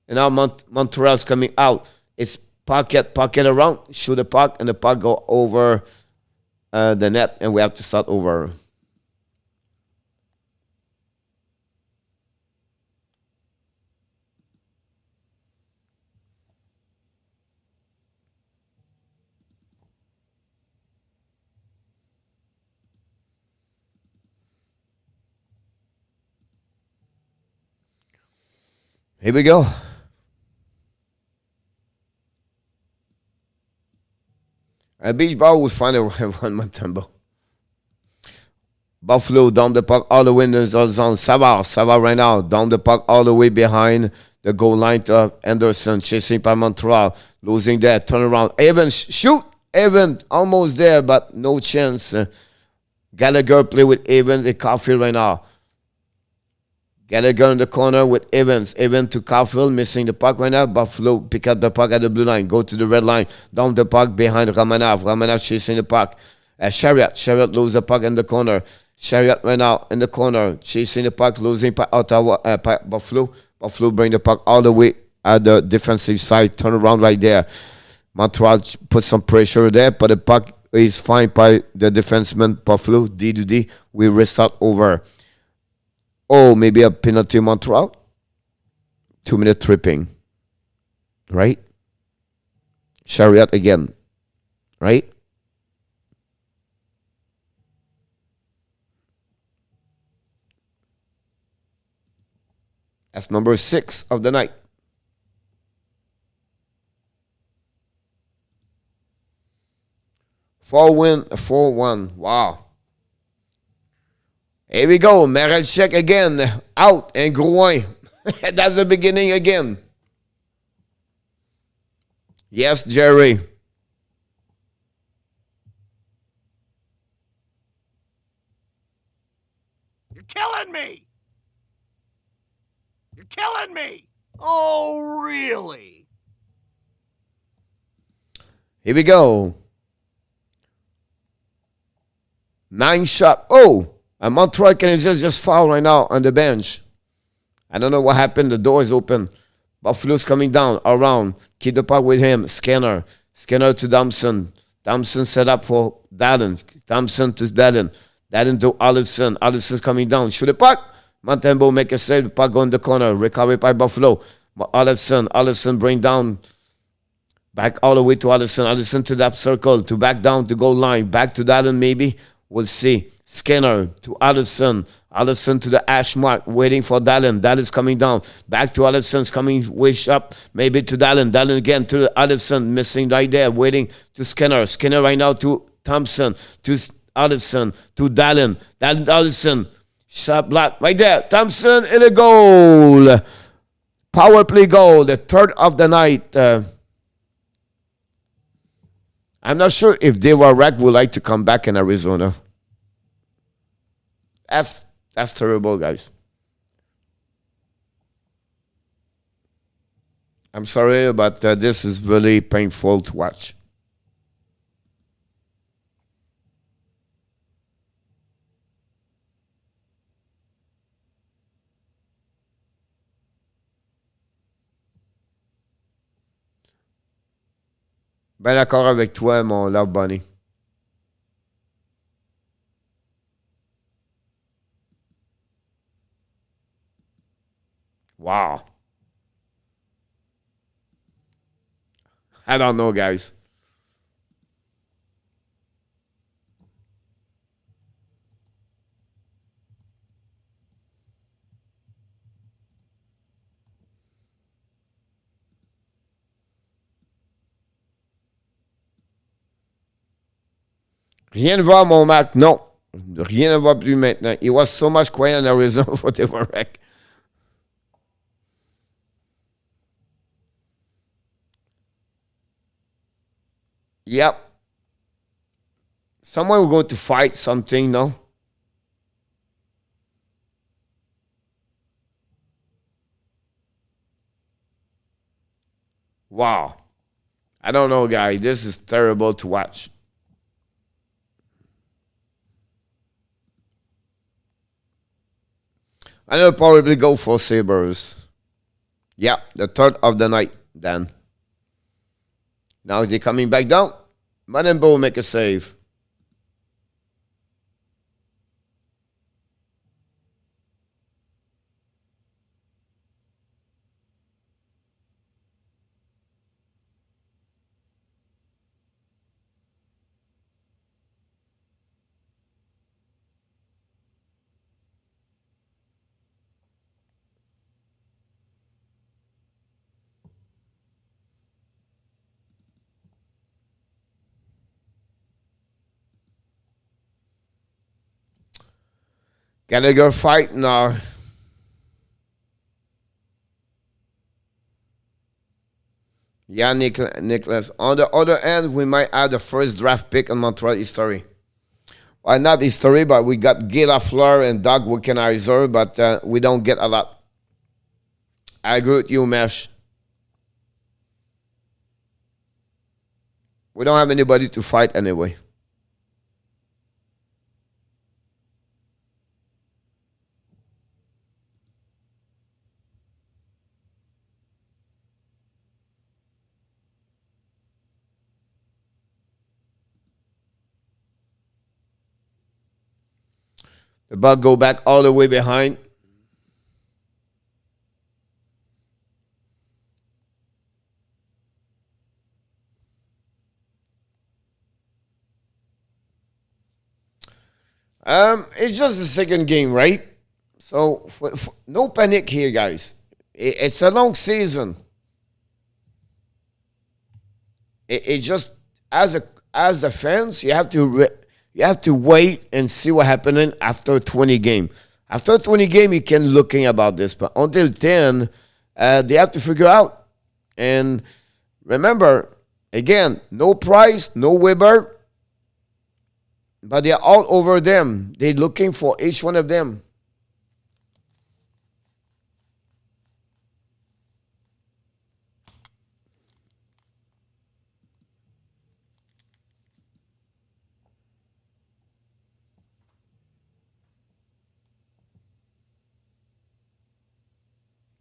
now Montreal's coming out. It's pocket around. Shoot the puck, and the puck go over the net, and we have to start over. Here we go. A beach ball will find a one more tempo. Buffalo down the puck all the way in the zone. Sabres right now down the puck all the way behind the goal line to Anderson. Chasing by Montreal. Losing there. Turn around. Evans shoot. Evans almost there, but no chance. Gallagher play with Evans at Caulfield right now. Gallagher in the corner with Evans. Evans to Caulfield, missing the puck right now. Buffalo pick up the puck at the blue line. Go to the red line. Down the puck behind Romanov. Romanov chasing the puck. Chariot lose the puck in the corner. Chariot right now in the corner. Chasing the puck, losing by Ottawa, by Buffalo. Buffalo bring the puck all the way at the defensive side. Turn around right there. Montreal put some pressure there, but the puck is fine by the defenseman. Buffalo, D2D. We restart over. Oh, maybe a penalty Montreal. 2-minute tripping. Right? Chariot again. Right? That's number 6 of the night. 4-1. Wow. Here we go. Marelchek again. Out. And Drouin. That's the beginning again. Yes, Jerry. You're killing me! You're killing me! Oh, really? Here we go. 9 shot. Oh! And Montreal Canadiens just foul right now on the bench. I don't know what happened. The door is open. Buffalo's coming down, around. Keep the puck with him. Scanner to Thompson. Thompson set up for Dallin. Thompson to Dallin. Dallin to Olofsson. Olofsson's coming down. Shoot the puck. Montembeault make a save. The puck go in the corner. Recovery by Buffalo. Olofsson bring down. Back all the way to Olofsson. Olofsson to that circle. To back down to goal line. Back to Dallin maybe. We'll see. Skinner to Olofsson. Olofsson to the hash mark, waiting for Dallin. Dallin's coming down. Back to Olofsson's coming wish up. Maybe to Dallin. Dallin again to Olofsson. Missing right there. Waiting to Skinner. Skinner right now to Thompson. To Olofsson. To Dallin. Dallin, Olofsson. Shot block. Right there. Thompson in a goal. Power play goal. The third of the night. I'm not sure if Dvorak would like to come back in Arizona. That's terrible, guys. I'm sorry, but this is really painful to watch. Ben d'accord avec toi, mon Love Bunny. Wow. I don't know, guys. Rien ne va, mon Mac. Non. Rien ne va plus maintenant. It was so much quiet in Arizona for the wreck. Yep. Someone will go to fight something, no? Wow. I don't know, guys. This is terrible to watch. I'll probably go for Sabres. Yeah, the third of the night, then. Now they're coming back down. Manenbo make a save. Gallagher fight now. Yeah, Nicholas. On the other end, we might have the first draft pick in Montreal history. Well, not history, but we got Guy Lafleur and Doug Wickenheiser, but we don't get a lot. I agree with you, Mesh. We don't have anybody to fight anyway. The ball go back all the way behind. It's just the second game, right? So no panic here, guys. It's a long season. It just as the fans, you have to wait and see what happening after 20 game. After 20 game, you can looking about this, but until 10, they have to figure out. And remember, again, no Price, no Weber. But they're all over them. They're looking for each one of them.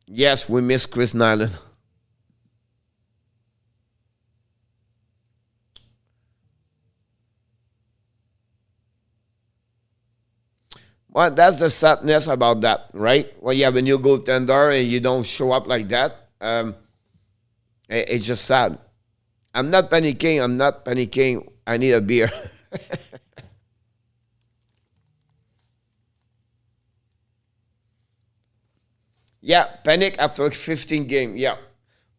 Yes, we miss Chris Nyland. Well, that's the sadness about that, right? When you have a new goaltender and you don't show up like that, it's just sad. I'm not panicking. I need a beer. Yeah, panic after 15 game. Yeah.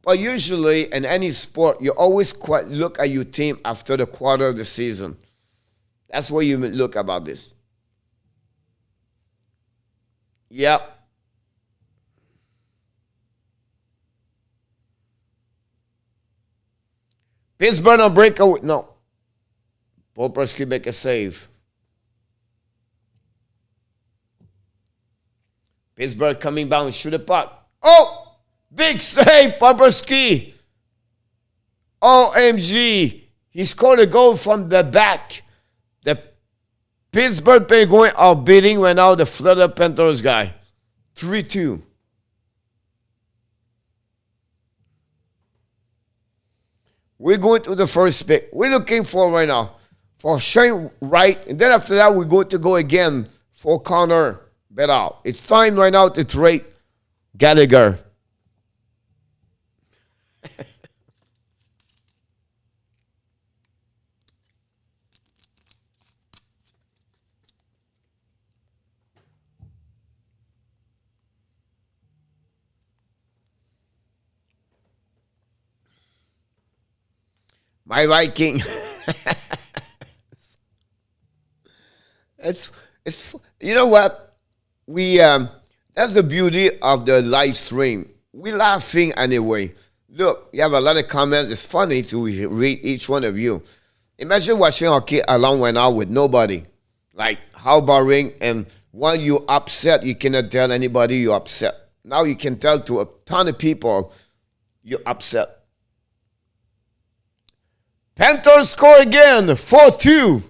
But usually in any sport, you always look at your team after the quarter of the season. That's where you look about this. Yeah. Pittsburgh on breakaway. No. Popersky make a save. Pittsburgh coming down, shoot a puck. Oh! Big save, Popersky. OMG. He scored a goal from the back. The Pittsburgh Penguins are beating right now the Florida Panthers guy. 3-2. We're going to the first pick. We're looking for right now for Shane Wright. And then after that, we're going to go again for Connor Bedard. It's time right now to trade Gallagher. My Viking. it's you know what? We that's the beauty of the live stream. We're laughing anyway. Look, you have a lot of comments. It's funny to read each one of you. Imagine watching hockey alone right now with nobody. Like how boring, and when you upset, you cannot tell anybody you're upset. Now you can tell to a ton of people you're upset. Panthers score again, 4-2.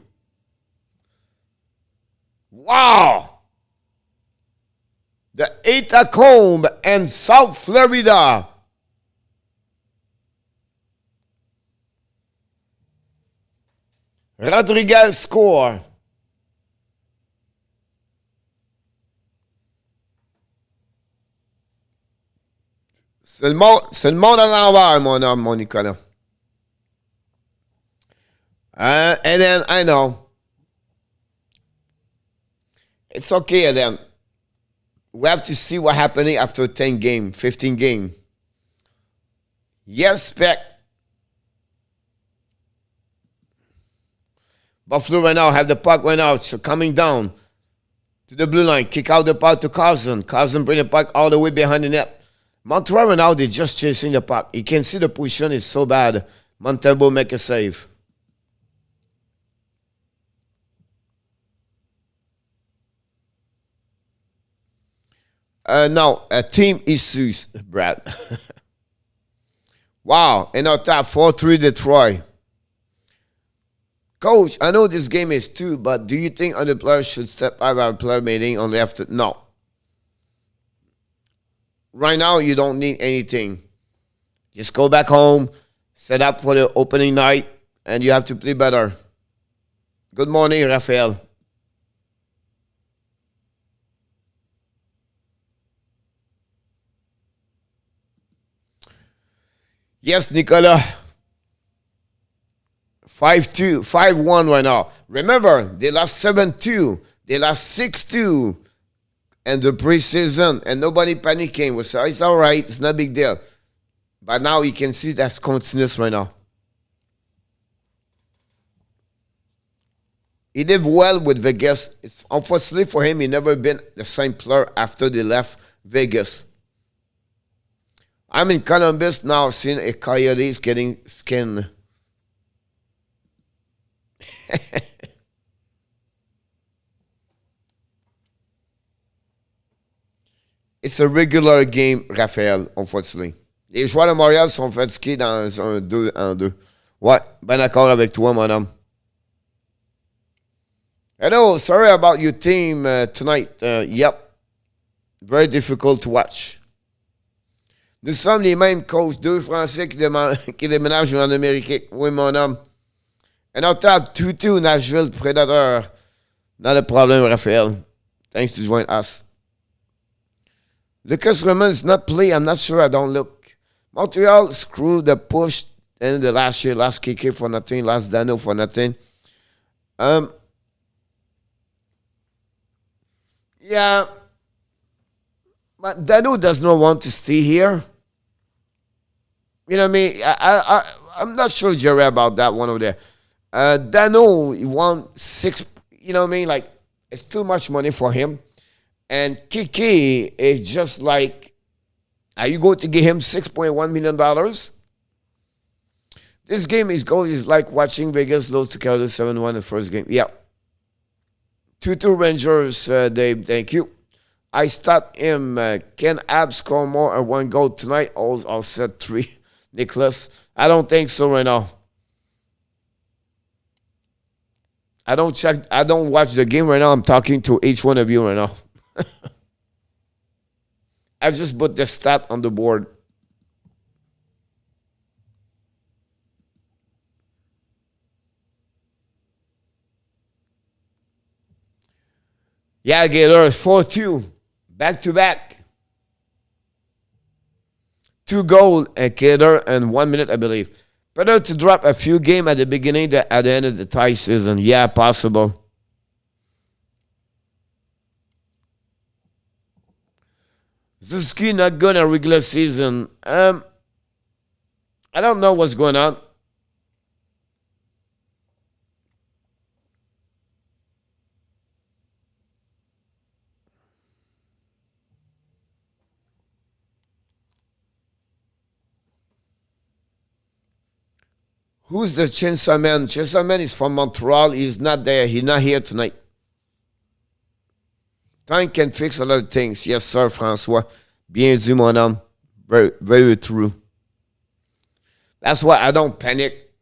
Wow. The Atacombe and South Florida. Rodriguez score. C'est le monde à l'envers, mon homme, mon Nicolas. And then I know it's okay. And then we have to see what happening after 10 game, 15 game. Yes, Peck. Buffalo right now have the puck right now. So coming down to the blue line, kick out the puck to Carson. Carson bring the puck all the way behind the net. Montreal right now, they're just chasing the puck. You can see the position is so bad. Montembeault make a save. No, team issues, Brad. Wow, in our top 4-3 Detroit. Coach, I know this game is 2, but do you think other players should step out of our player meeting on the after? No. Right now, you don't need anything. Just go back home, set up for the opening night, and you have to play better. Good morning, Raphael. Yes, Nicolas. 5-2, 5-1 right now. Remember, they lost 7-2. They lost 6-2 in the preseason, and nobody panicking. We said, it's all right. It's not a big deal. But now you can see that's continuous right now. He did well with Vegas. It's unfortunately for him, he never been the same player after they left Vegas. I'm in Columbus now, seeing a Coyotes getting skinned. It's a regular game, Raphaël, unfortunately. Les joueurs de Montréal sont fatigués dans un 2-2. Ouais, ben d'accord avec toi, mon homme. Hello, sorry about your team tonight. Yep, very difficult to watch. Nous sommes les mêmes coachs, 2 Français qui déménagent en Amérique. Oui, mon homme. And on top 2-2 Nashville Predator. Not a problem, Raphael. Thanks to join us. Lucas Raymond is not play. I'm not sure. I don't look. Montreal screwed the push in the last year. Last KK for nothing. Last Dano for nothing. Yeah. But Dano does not want to stay here. You know what I mean? I'm not sure, Jerry, about that one over there. Dano, he won 6, you know what I mean? Like, it's too much money for him. And Kiki is just like, are you going to give him $6.1 million? This game is like watching Vegas lose to Carolina 7-1 the first game. Yeah. 2-2 Rangers, Dave, thank you. I start him. Can Abs score more and 1 goal tonight? I'll set 3. Nicholas, I don't think so right now. I don't watch the game right now. I'm talking to each one of you right now. I just put the stat on the board. Yeah, Gator, 4-2. Back to back. 2 goals at Gator and 1 minute, I believe. Better to drop a few games at the beginning than at the end of the tie season. Yeah, possible. Zuski not good in regular season. I don't know what's going on. Who's the Chainsaw Man? Chainsaw Man is from Montreal. He's not there. He's not here tonight. Time can fix a lot of things. Yes, sir, François. Bien vu, mon homme. Very, very true. That's why I don't panic,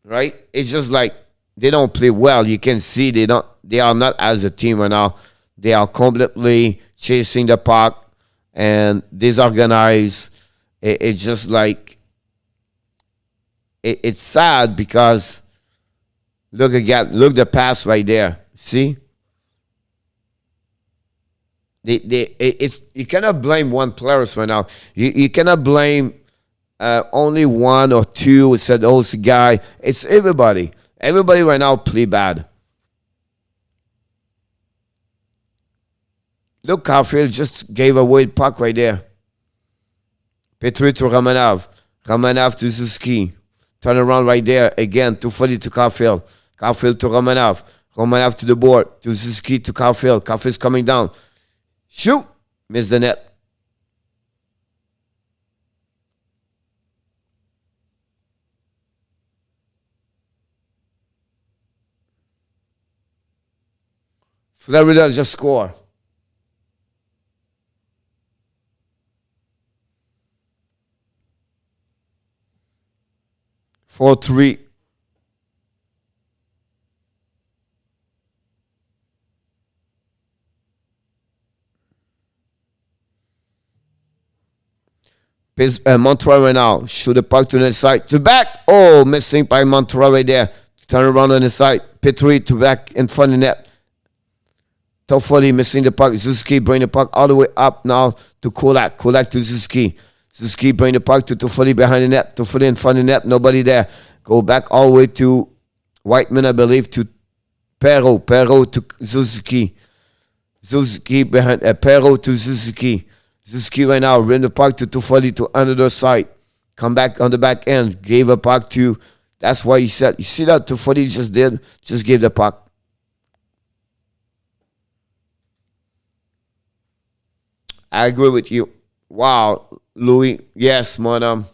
right? It's just like they don't play well. You can see they are not as a team right now. They are completely chasing the puck and disorganized. It's just like it's sad because look the pass right there. See? You cannot blame one player right now. You cannot blame only one or two. Said, oh, it's a guy. It's everybody. Everybody right now play bad. Look, Caulfield just gave away the puck right there. Petry to Romanov. Romanov to Zuski. Turn around right there again. 240 to Caulfield. Caulfield to Romanov. Romanov to the board. To Zuski to Caulfield. Caulfield's coming down. Shoot! Miss the net. Florida just score. 4-3. Montreal right now. Shoot the puck to the side. To back. Oh, missing by Montreal right there. Turn around on the side. Petry to back in front of the net. Toffoli missing the puck. Zuski bring the puck all the way up now to Kulak. Kulak to Zuski. Zuski bring the puck to Toffoli behind the net. Toffoli in front of the net. Nobody there. Go back all the way to Whiteman, I believe, to Perrault. Perrault to Zuski. Zuski behind Perrault to Zuski. Zuski right now, ran the puck to Toffoli to another side. Come back on the back end. Gave a puck to, that's why you said, you see that Toffoli just did? Just gave the puck. I agree with you. Wow, Louis. Yes, madam.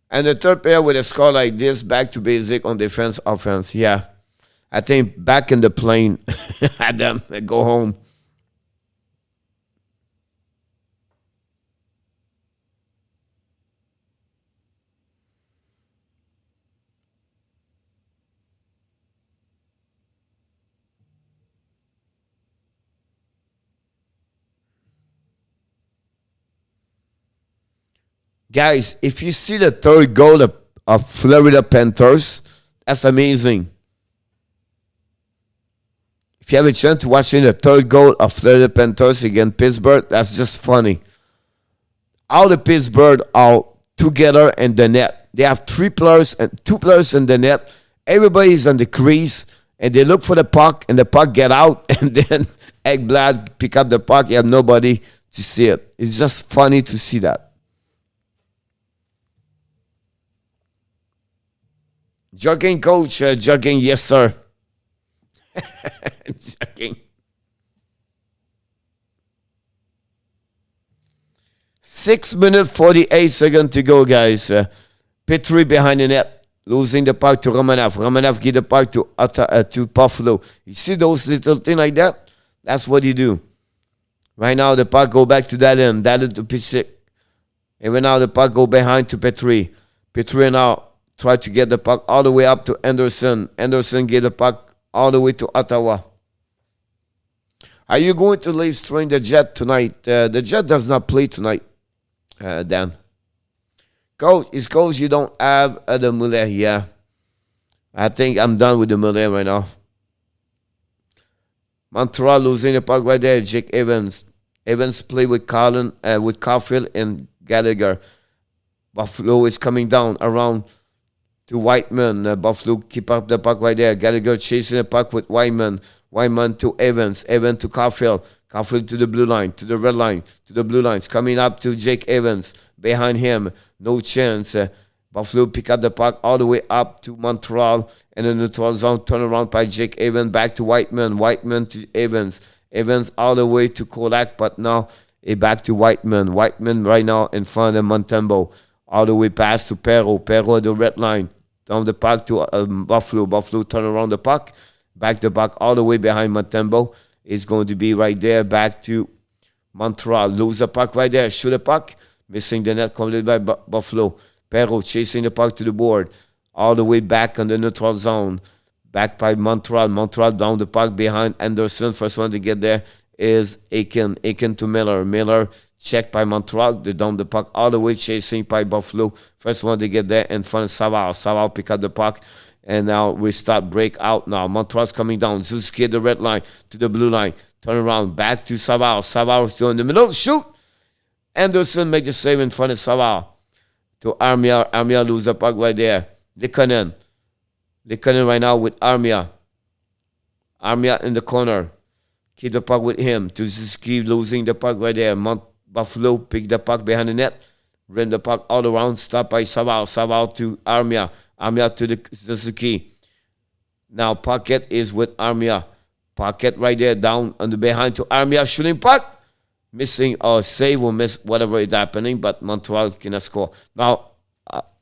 And the third player with a score like this, back to basic on defense, offense. Yeah. I think back in the plane, Adam, go home. Guys, if you see the third goal of Florida Panthers, that's amazing. If you have a chance to watch the third goal of Florida Panthers against Pittsburgh, that's just funny. All the Pittsburgh are together in the net. They have 3 players and 2 players in the net. Everybody's on the crease, and they look for the puck, and the puck get out, and then Ekblad pick up the puck. You have nobody to see it. It's just funny to see that. Jogging, coach. Jogging, yes, sir. Jogging. 6 minutes, 48 seconds to go, guys. Petry behind the net. Losing the puck to Romanov. Romanov give the puck to Buffalo. You see those little things like that? That's what you do. Right now, the puck go back to Dallin. Dallin to Pichik. And right now, the puck go behind to Petry. Petry now try to get the puck all the way up to Anderson. Anderson get the puck all the way to Ottawa. Are you going to live stream the Jet tonight? The Jet does not play tonight, Dan. Coach, it's coach you don't have the Muller. Yeah. I think I'm done with the Muller right now. Montreal losing the puck right there. Jake Evans. Evans play with with Caulfield and Gallagher. Buffalo is coming down around to Whiteman. Buffalo keep up the puck right there. Gallagher chasing the puck with Whiteman. Whiteman to Evans. Evans to Caulfield. Caulfield to the blue line, to the red line, to the blue lines. Coming up to Jake Evans. Behind him, no chance. Buffalo pick up the puck all the way up to Montreal. And in the neutral zone, turn around by Jake Evans. Back to Whiteman. Whiteman to Evans. Evans all the way to Kolak. But now back to Whiteman. Whiteman right now in front of Montembeault. All the way past to Perrault. Perrault at the red line. Down the puck to Buffalo. Buffalo turn around the puck. Back the puck all the way behind Montembeault. It's going to be right there. Back to Montreal. Lose the puck right there. Shoot the puck. Missing the net completed by Buffalo. Perrault chasing the puck to the board. All the way back on the neutral zone. Back by Montreal. Montreal down the puck behind Anderson. First one to get there is Aiken. Aiken to Miller. Miller checked by Montreal. They down the puck all the way chasing by Buffalo. First one to get there in front of Savard. Savard pick up the puck. And now we start break out now. Montreal's coming down. Zuski at the red line to the blue line. Turn around. Back to Savard. Savard still in the middle. Shoot! Anderson make the save in front of Savard. To Armia. Armia lose the puck right there. Likonen. Likonen right now with Armia. Armia in the corner. Keep the puck with him. To Zuski losing the puck right there. Buffalo pick the puck behind the net. Ran the puck all around. Stop by Savard. Savard to Armia. Armia to the Suzuki. Now Pocket is with Armia. Pocket right there down on the behind to Armia. Shooting puck. Missing or save or miss whatever is happening. But Montreal cannot score. Now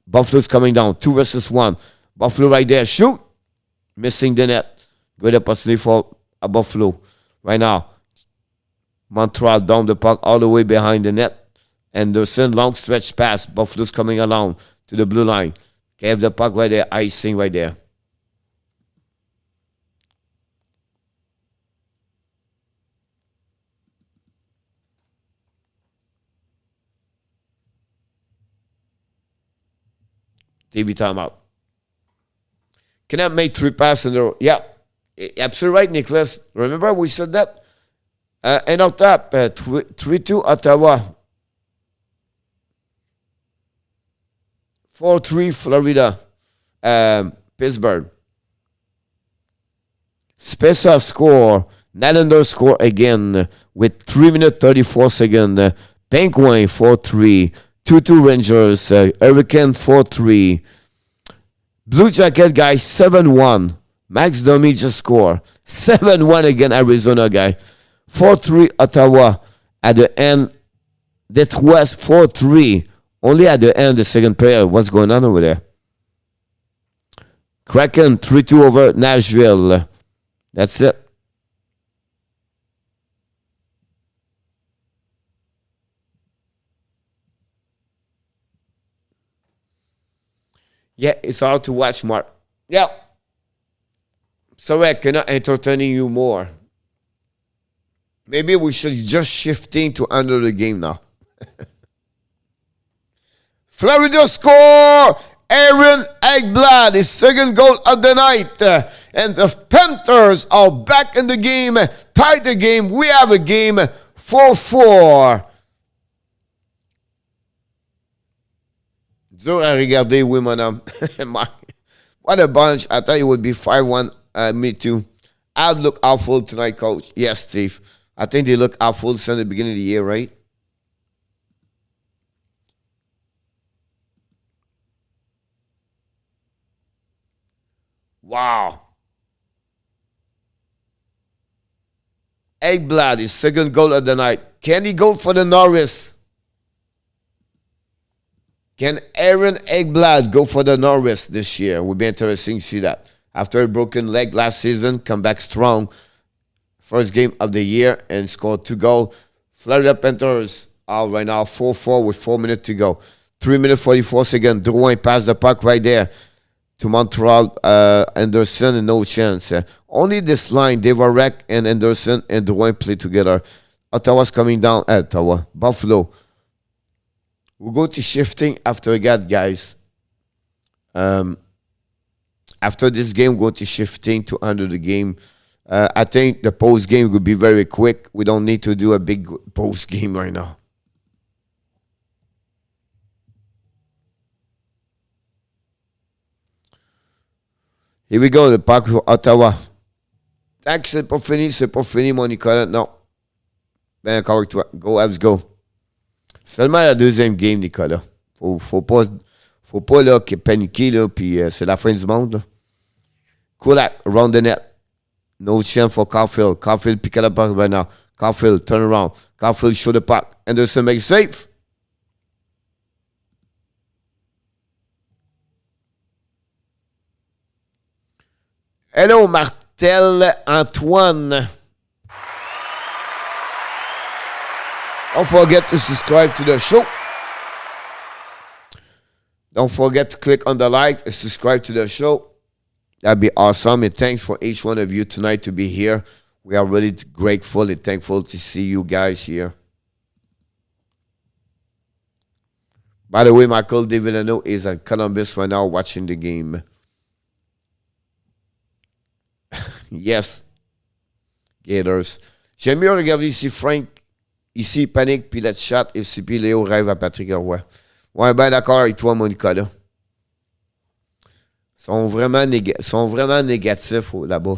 Buffalo's coming down. 2 versus 1. Buffalo right there. Shoot. Missing the net. Good opportunity for Buffalo. Right now. Montreal down the puck all the way behind the net. Anderson long stretch pass. Buffalo's coming along to the blue line. Have the puck right there, icing right there. TV timeout. Cannot make 3 passes in a row. Yeah, absolutely right, Nicholas. Remember we said that? And on top, 3-2 Ottawa. 4-3 Florida, Pittsburgh. Spencer score. Nylander score again with 3 minutes 34 seconds. Penguin 4-3. 2-2 Rangers. Hurricane 4-3. Blue Jacket guy 7-1. Max Domi just score. 7-1 again Arizona guy. 4-3 Ottawa. At the end, Detroit 4-3. Only at the end of the second period. What's going on over there? Kraken 3-2 over Nashville. That's it. Yeah, it's hard to watch, Mark. Yeah. Sorry, I cannot entertaining you more. Maybe we should just shifting to under the game now. Florida score! Aaron Ekblad, his second goal of the night. And the Panthers are back in the game. Tied the game. We have a game 4-4. Dur à regarder, oui, madame. What a bunch. I thought it would be 5-1. Me too. I look awful tonight, coach. Yes, Steve. I think they look awful since the beginning of the year, right? Wow. Ekblad, his second goal of the night. Can he go for the Norris? Can Aaron Ekblad go for the Norris this year? Would be interesting to see that. After a broken leg last season, come back strong. First game of the year and scored 2 goals. Florida Panthers are right now 4-4 with 4 minutes to go. 3 minutes 44 seconds. Drouin passed the puck right there to Montreal. Anderson and no chance. Only this line, Devarek and Anderson and Drouin play together. Ottawa's coming down. Buffalo We'll go to shifting after that, guys. After this game, we'll go to shifting to under the game. I think the post game will be very quick. We don't need to do a big post game right now. Here we go, le puck pour Ottawa. Tant que c'est pas fini, mon Nicolas. Non. Ben encore avec toi. Go, Habs, go. Seulement la deuxième game, Nicolas. Faut pas là, paniquer, là, puis c'est la fin du monde. Là. Kulak, around the net. No chance for Caulfield. Caulfield pick it up right now. Caulfield, turn around. Caulfield show the puck. Anderson makes safe. Hello, Martel Antoine. Don't forget to subscribe to the show. Don't forget to click on the like and subscribe to the show. That'd be awesome. And thanks for each one of you tonight to be here. We are really grateful and thankful to see you guys here. By the way, Michael DeVillano is at Columbus right now watching the game. Yes. Gators. J'aime mieux regarder ici Frank. Ici, panique, puis le chat. Et puis Léo rêve à Patrick Roy. Ouais, ben d'accord avec toi, mon Nicolas. Sont vraiment négatifs là-bas.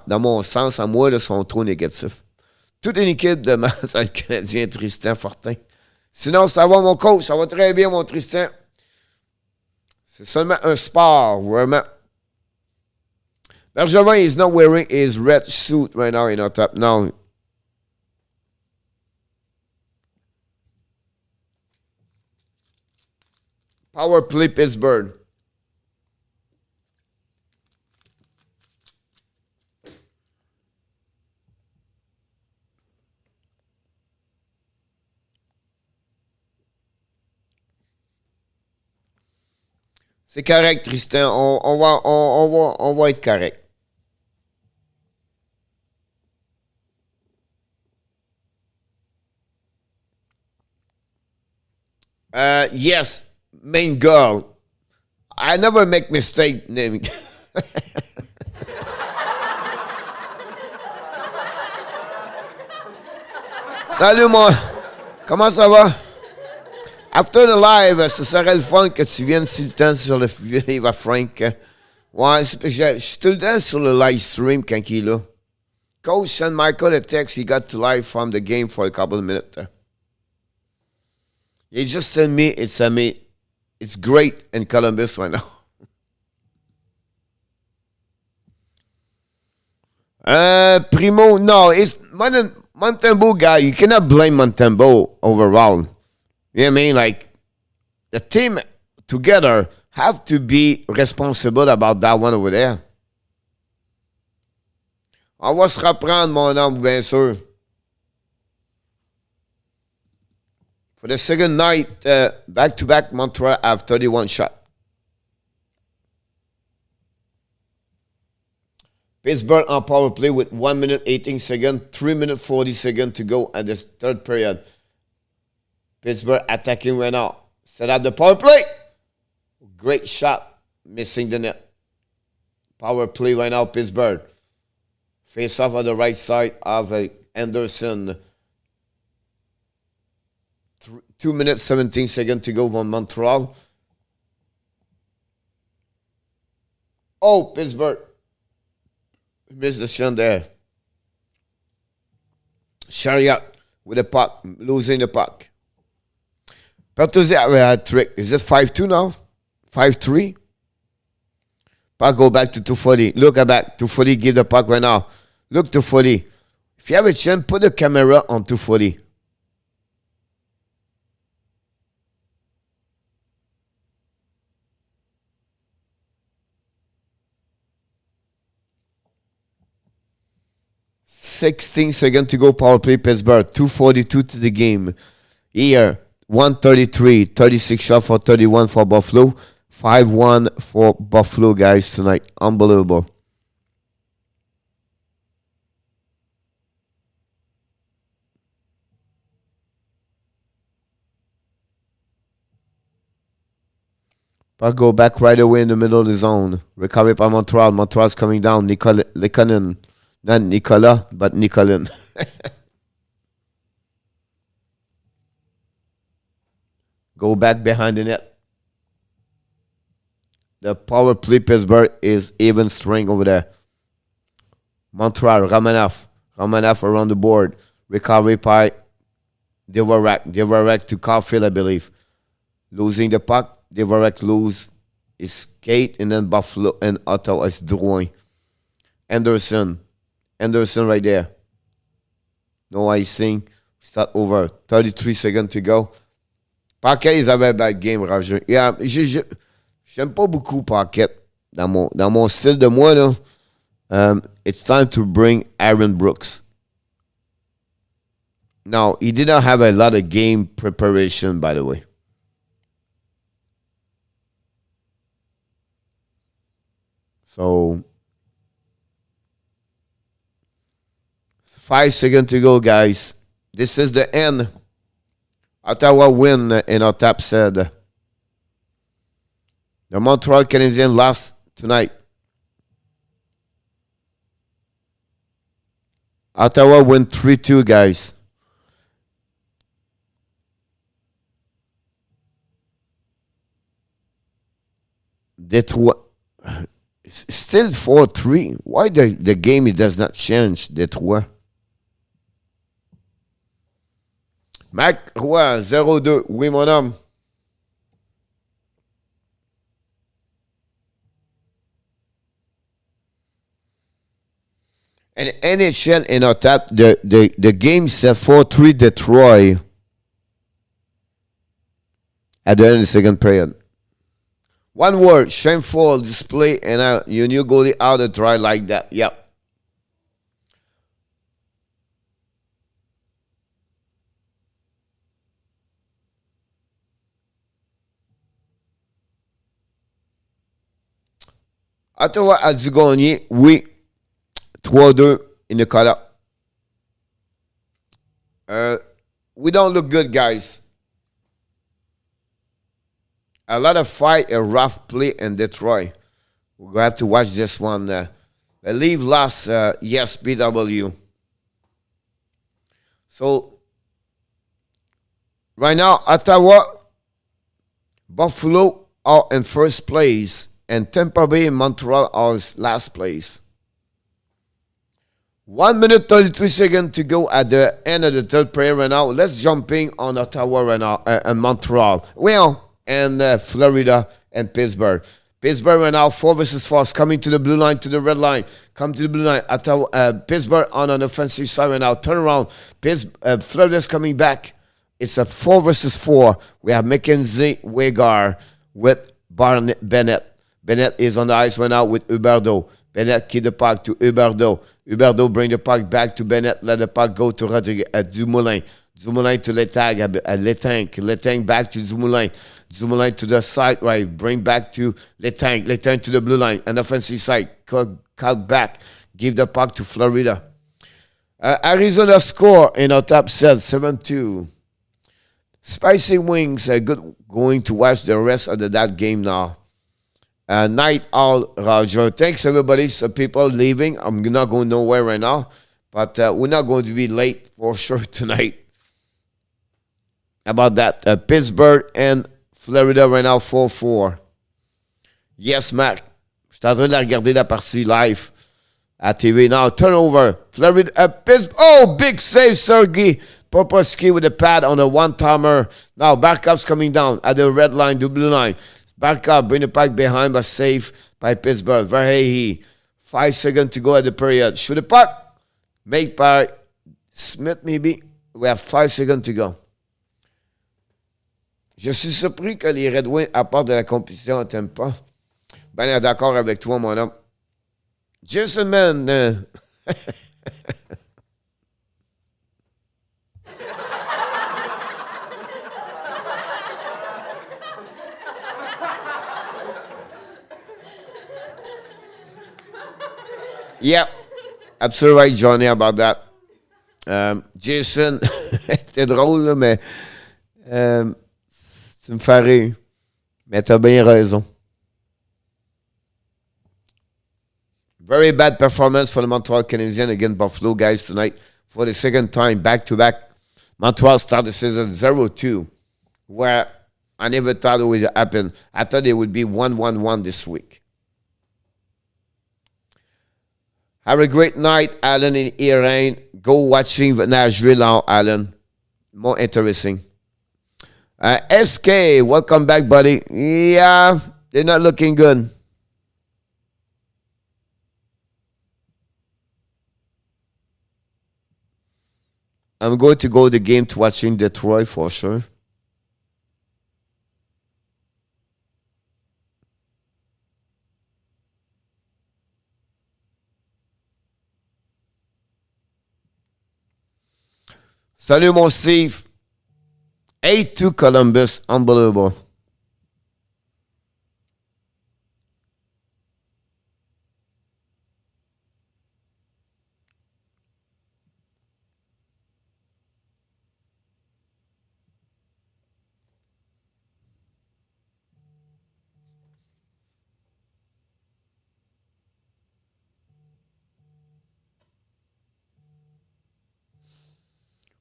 Dans mon sens, à moi, ils sont trop négatifs. Toute une équipe de masse avec le Canadien Tristan Fortin. Sinon, ça va, mon coach. Ça va très bien, mon Tristan. C'est seulement un sport, vraiment. Bergevin is not wearing his red suit right now in our top. No. Power play Pittsburgh. C'est correct, Tristan. On va être correct. Yes, main girl. I never make mistake naming. Salut, moi. Comment ça va? After the live, ce serait le fun que tu viennes si le temps sur le livre à Frank. Ouais, je suis tout le temps sur le live stream quand il est là. Coach sent Michael a text. He got to live from the game for a couple of minutes. He just sent me, it's great in Columbus right now. Primo, no, it's Montembeau guy. You cannot blame Montembeau overall. You know what I mean? Like, the team together have to be responsible about that one over there. On va se reprendre, mon homme, bien sûr. For the second night, back-to-back, Montreal have 31 shots. Pittsburgh on power play with 1 minute 18 seconds, 3 minutes 40 seconds to go at the third period. Pittsburgh attacking right now. Set up the power play. Great shot. Missing the net. Power play right now, Pittsburgh. Face off on the right side of Anderson. 2 minutes 17 seconds to go on Montreal. Oh, Pittsburgh. Missed the shot there. Chariot with the puck. Losing the puck. Bertuzzi have a trick. Is this 5-2 now? 5-3? Puck go back to 240. Look at back. 240 give the puck right now. Look 240. If you have a chance, put the camera on 240. $16 seconds to go, power play, Pittsburgh. 2:42 to the game. Here, 133, 36 shot for 31 for Buffalo. 5-1 for Buffalo, guys, tonight. Unbelievable. Puck go back right away in the middle of the zone. Recovery by Montreal. Montreal's coming down. Likonen. Not Nicola, but Nicolin. Go back behind the net. The power play Pittsburgh is even string over there. Montreal, Romanoff around the board. Recovery by Devorak to Caulfield, I believe. Losing the puck. Devorak lose his skate, and then Buffalo and Ottawa is Drouin. Anderson right there. No icing. Start over. 33 seconds to go. Paquet, ils avaient un bad game, Roger. Yeah, j'aime pas beaucoup Paquet. Dans mon style de moi, là, it's time to bring Aaron Brooks. Now, he didn't have a lot of game preparation, by the way. So, 5 seconds to go, guys. This is the end. Ottawa win, and our tap said. The Montreal Canadiens lost tonight. Ottawa win 3-2, guys. Detroit. Still 4-3. Why the game does not change, Detroit? Mac Roy, 0-2. Oui, mon homme. And NHL in our tap, the game said 4-3 Detroit at the end of the second period. One word, shameful display, and your new goalie out of try like that. Yep. Ottawa a dû gagner, oui. 3-2 in the color. We don't look good, guys. A lot of fight and rough play in Detroit. We're going to have to watch this one. I believe lost, yes, BW. So, right now, Ottawa, Buffalo are in first place, and Tampa Bay and Montreal are last place. 1 minute 33 seconds to go at the end of the third period right now. Let's jump in on Ottawa right now and Montreal. Well, and Florida and Pittsburgh. Pittsburgh right now, 4 versus 4, coming to the blue line, to the red line. Come to the blue line. Ottawa, Pittsburgh on an offensive side right now. Turn around. Florida's coming back. It's a 4 versus 4. We have Mackenzie Wegar with Bennett. Bennett is on the ice right now with Huberdeau. Bennett keep the puck to Huberdeau. Huberdeau bring the puck back to Bennett. Let the puck go to Rodriguez, Dumoulin. Dumoulin to Letang. Letang back to Dumoulin. Dumoulin to the side right. Bring back to Letang. Letang to the blue line. An offensive side. Cut back. Give the puck to Florida. Arizona score in our top set, 7-2. Spicy Wings. Good going to watch the rest of that game now. Night all, Roger. Thanks, everybody. So people leaving. I'm not going nowhere right now. But we're not going to be late for sure tonight. About that. Pittsburgh and Florida right now, 4-4. Yes, Mac. Je suis en train de regarder la partie live à TV. Now, turnover. Florida, Pittsburgh. Oh, big save, Sergei Popovsky with a pad on a one-timer. Now, Barkov's coming down at the red line, the blue line. Barkov bring the puck behind, but safe by Pittsburgh. Verhey. 5 seconds to go at the period. Shoot the puck. Made by Smith, maybe. We have 5 seconds to go. Je suis surpris que les Red Wings apportent de la compétition, t'aimes pas? Ben, d'accord avec toi, mon homme. Jason Man. Yeah, absolutely right, Johnny, about that. Jason, c'était drôle, là, mais tu me fais rire. Mais t'as bien raison. Very bad performance for the Montreal Canadiens against Buffalo, guys, tonight. For the second time, back-to-back. Montreal started the season 0-2, where I never thought it would happen. I thought it would be 1-1-1 this week. Have a great night, Alan in Iran. Go watching Nashville now, Alan. More interesting. SK, welcome back, buddy. Yeah, they're not looking good. I'm going to go the game to watching Detroit for sure. Salut mon Steve. 8-2 Columbus. Unbelievable.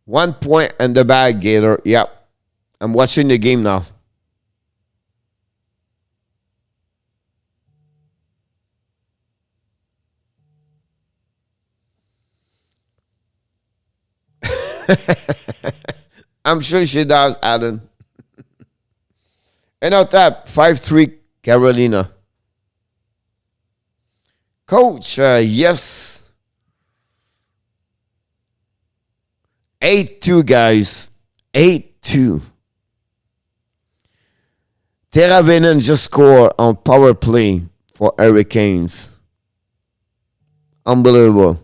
One point in the bag, Gator. Yep. I'm watching the game now. I'm sure she does, Adam. And out that 5-3 Carolina. Coach, yes. 8-2, guys. 8-2. Teravenen just scored on power play for Hurricanes. Unbelievable.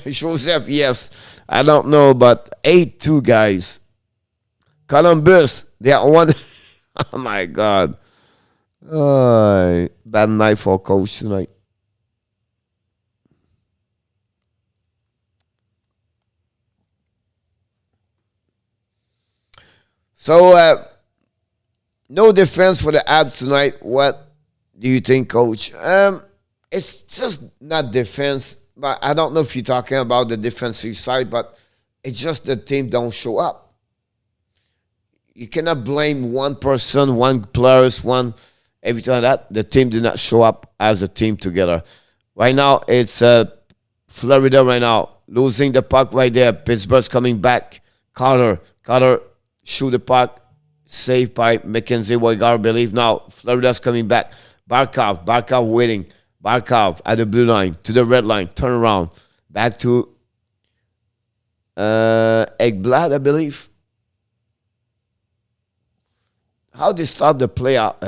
Joseph, yes. I don't know, but 8-2, guys. Columbus, they are one. Oh, my God. Bad night for coach tonight. So, no defense for the Abs tonight. What do you think, Coach? It's just not defense. But I don't know if you're talking about the defensive side, but it's just the team don't show up. You cannot blame one person, one players, one everything like that. The team did not show up as a team together. Right now, it's Florida right now. Losing the puck right there. Pittsburgh's coming back. Carter shoot the puck. Saved by Mackenzie Weegar, I believe. Now, Florida's coming back. Barkov waiting. Barkov at the blue line, to the red line, turn around. Back to Ekblad, I believe. How they start the play out?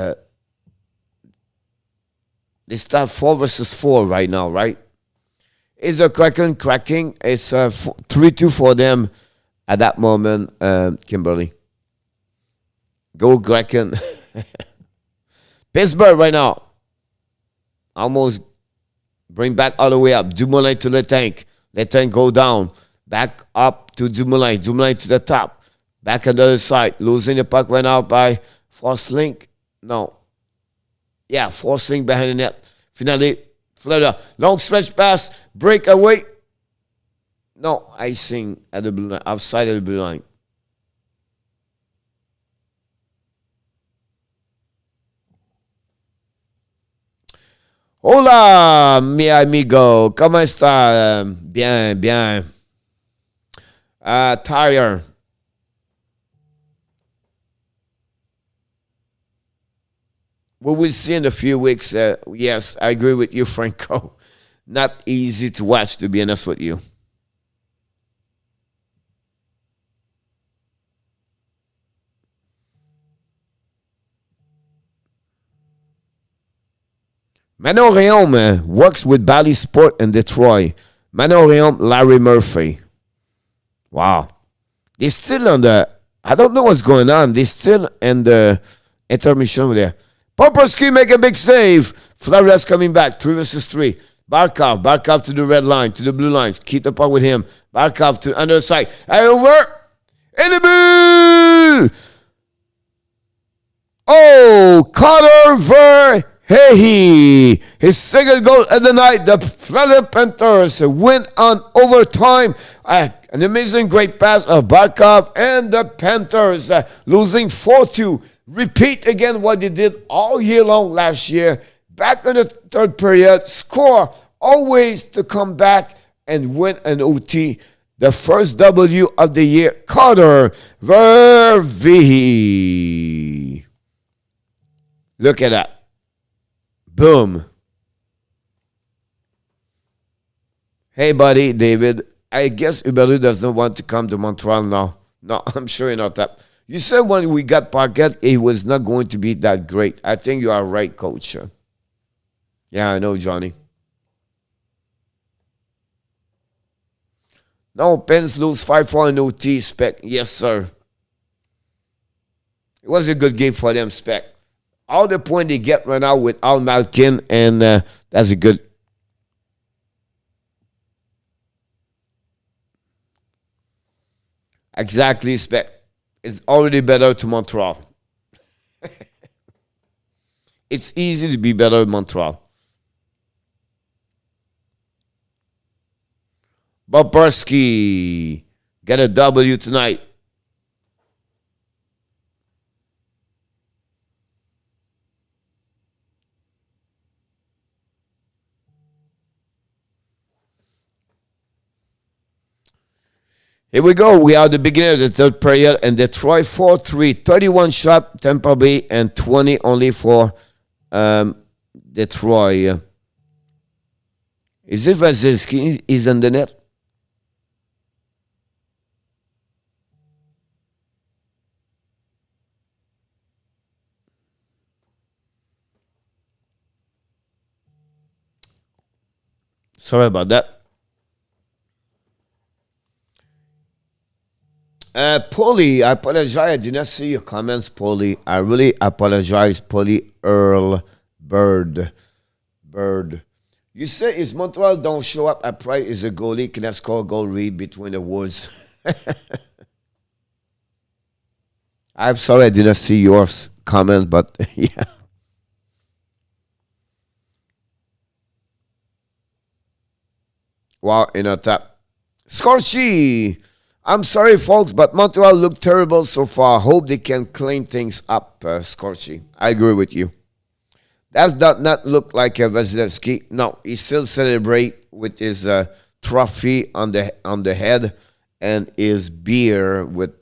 They start 4 versus 4 right now, right? Is the Kraken cracking? It's 3-2 for them at that moment, Kimberly. Go Kraken. Pittsburgh right now. Almost bring back all the way up. Dumoulin to Letang. Letang go down. Back up to Dumoulin. Dumoulin to the top. Back on the other side. Losing the puck right now by Forsling. No. Yeah, Forsling behind the net. Finally, Florida. Long stretch pass. Breakaway. No, icing at the blue line. Outside of the blue line. Hola, mi amigo. ¿Cómo está? Bien. Tired. We will see in a few weeks. Yes, I agree with you, Franco. Not easy to watch, to be honest with you. Manon Réaume works with Bally Sport in Detroit. Manon Réaume, Larry Murphy. Wow. They're still on the... I don't know what's going on. They're still in the intermission over there. Poprowski make a big save. Florida's coming back. 3 versus 3. Barkov to the red line, to the blue line. Keep the puck with him. Barkov to the underside. Over. In the ball! Oh, Connor Verhey. His second goal of the night. The Florida Panthers win on overtime. An amazing great pass of Barkov, and the Panthers losing 4-2. Repeat again what they did all year long last year. Back in the third period, score always to come back and win an OT. The first W of the year, Connor Verhey. Look at that. Boom. Hey, buddy, David. I guess Huberdeau doesn't want to come to Montreal now. No, I'm sure you're not that. You said when we got Parkett, it was not going to be that great. I think you are right, coach. Yeah, I know, Johnny. No, Pens lose 5-4 in OT, Spec. Yes, sir. It was a good game for them, Spec. All the point they get right now with Al Malkin, and that's a good. Exactly, Spec. It's already better to Montreal. It's easy to be better in Montreal. Bobrovsky get a W tonight. Here we go. We are at the beginning of the third period, and Detroit 4-3, 31 shot, Tampa Bay, and 20 only for Detroit. Is it Vasilevsky? Is in the net? Sorry about that. Polly, I apologize. I did not see your comments, Polly. I really apologize, Polly Earl Bird. You say if Montreal don't show up at Price is a goalie, cannot score a goal, read between the words. I'm sorry I did not see your comment, but yeah. Wow, in a tap. Scorchy! I'm sorry, folks, but Montreal looked terrible so far. Hope they can clean things up, Scorchy. I agree with you. That does not look like a Vasilevsky. No, he still celebrate with his trophy on the head and his beer with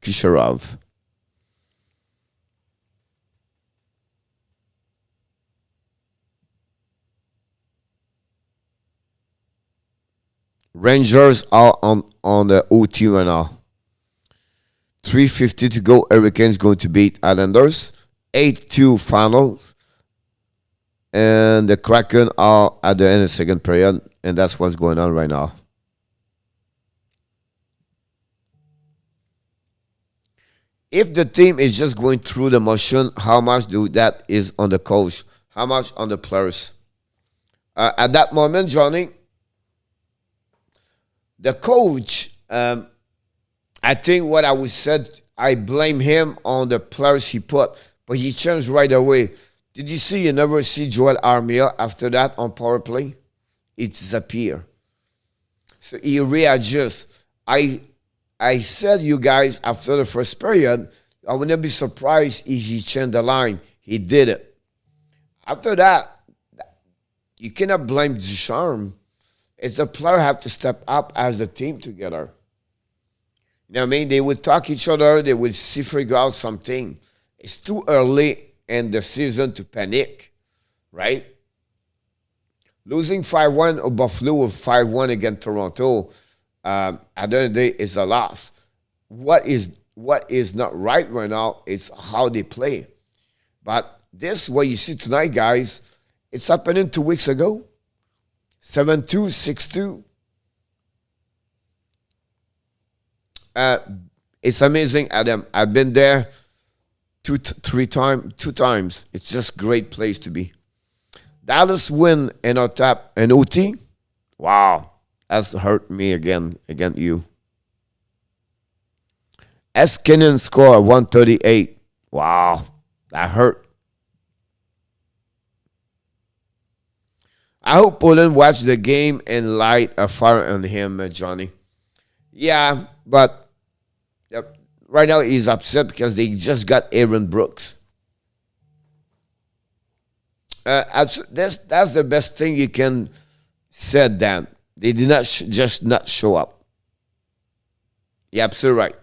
Kisharov. Rangers are on the OT right now. 3:50 to go. Hurricanes going to beat Islanders. 8-2 final. And the Kraken are at the end of the second period. And that's what's going on right now. If the team is just going through the motion, how much do that is on the coach? How much on the players? At that moment, Johnny, the coach, I think what I would said, I blame him on the players he put, but he changed right away. Did you see? You never see Joel Armia after that on power play. It disappeared. So he readjusts. I said, you guys, after the first period, I would not be surprised if he changed the line. He did it. After that, you cannot blame Ducharme. It's the player have to step up as a team together. You know what I mean? They would talk each other. They would figure out something. It's too early in the season to panic, right? Losing 5-1 or Buffalo with 5-1 against Toronto, at the end of the day, is a loss. What is not right now is how they play. But this, what you see tonight, guys, it's happening 2 weeks ago. 7-2, 6-2. It's amazing, Adam. I've been there two times. It's just a great place to be. Dallas win in OT. Wow. That's hurt me again, you. Eskinen score 138. Wow, that hurt. I hope Poland watched the game and light a fire on him, Johnny. Yeah, but right now he's upset because they just got Aaron Brooks. That's the best thing you can say, Dan. They did not just not show up. You're absolutely right.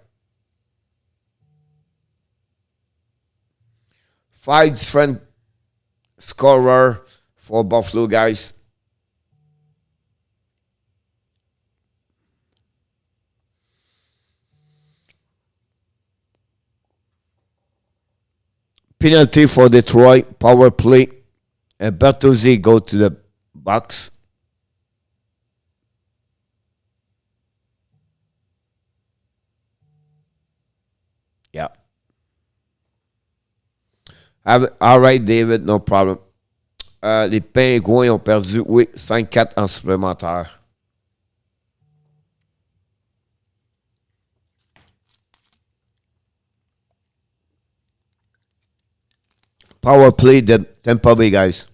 Fights friend scorer for Buffalo, guys. Penalty for Detroit. Power play. And Bertuzzi go to the box. Yeah. All right, David, no problem. Les Pingouins ont perdu, oui, 5-4 en supplémentaire. Power play, the Tampa Bay guys.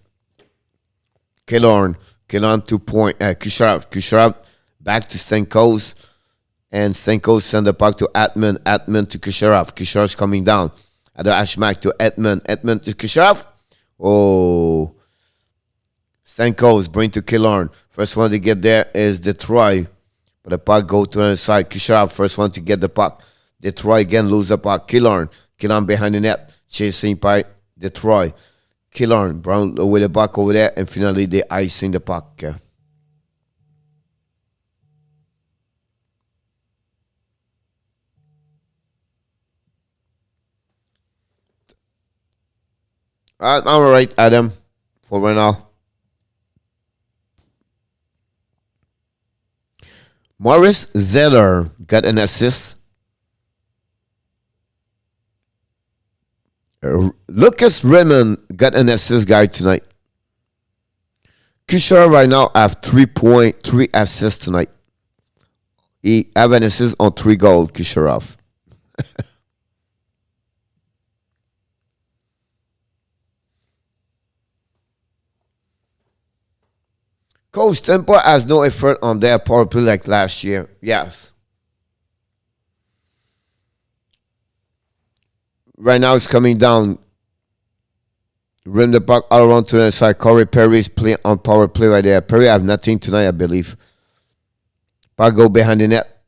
Killorn 2 point. Kucherov back to Stamkos. And Stamkos send the puck to Atman. Atman to Kucherov. Kucherov's coming down. At the Ashmack to Edmund. Edmund to Kucherov. Oh. Stamkos bring to Killorn. First one to get there is Detroit. But the puck go to the other side. Kucherov first one to get the puck. Detroit again lose the puck. Killorn behind the net. Chasing by Detroit. Killorn Brown with the puck over there. And finally they icing the puck. I'm all right, Adam, for right now. Morris Zeller got an assist. Lucas Raymond got an assist guy tonight. Kucherov right now have 3.3 assists tonight. He have an assist on 3 goals, Kucherov. Coach, Tampa has no effort on their power play like last year. Yes. Right now it's coming down. Rim the puck all around to the side. Corey Perry is playing on power play right there. Perry have nothing tonight, I believe. Puck go behind the net.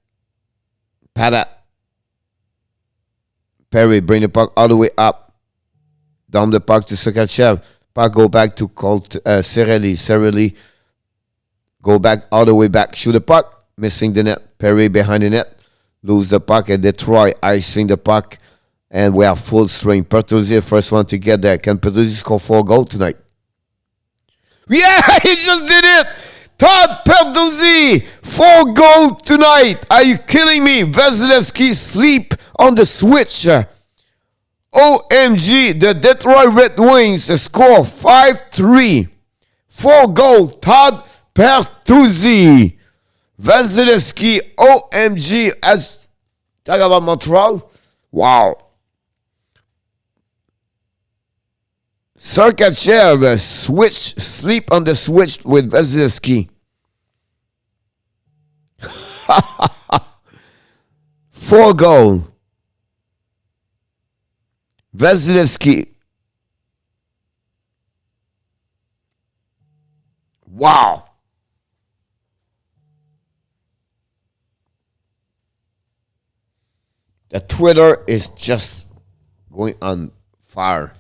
Pata. Perry bring the puck all the way up. Down the puck to Sergachev. Puck go back to Cirelli. Cirelli go back all the way back. Shoot the puck. Missing the net. Perry behind the net. Lose the puck at Detroit. Icing the puck. And we are full string. Bertuzzi, first one to get there. Can Bertuzzi score 4 goals tonight? Yeah, he just did it! Todd Bertuzzi, 4 goals tonight. Are you kidding me? Vasilevsky sleep on the switch. OMG, the Detroit Red Wings score 5-3. 4 goals. Todd Bertuzzi. Vasilevsky, OMG. As talk about Montreal. Wow. Sergachev sleep on the switch with Vasilevsky. 4 goals. Vasilevsky. Wow. The Twitter is just going on fire.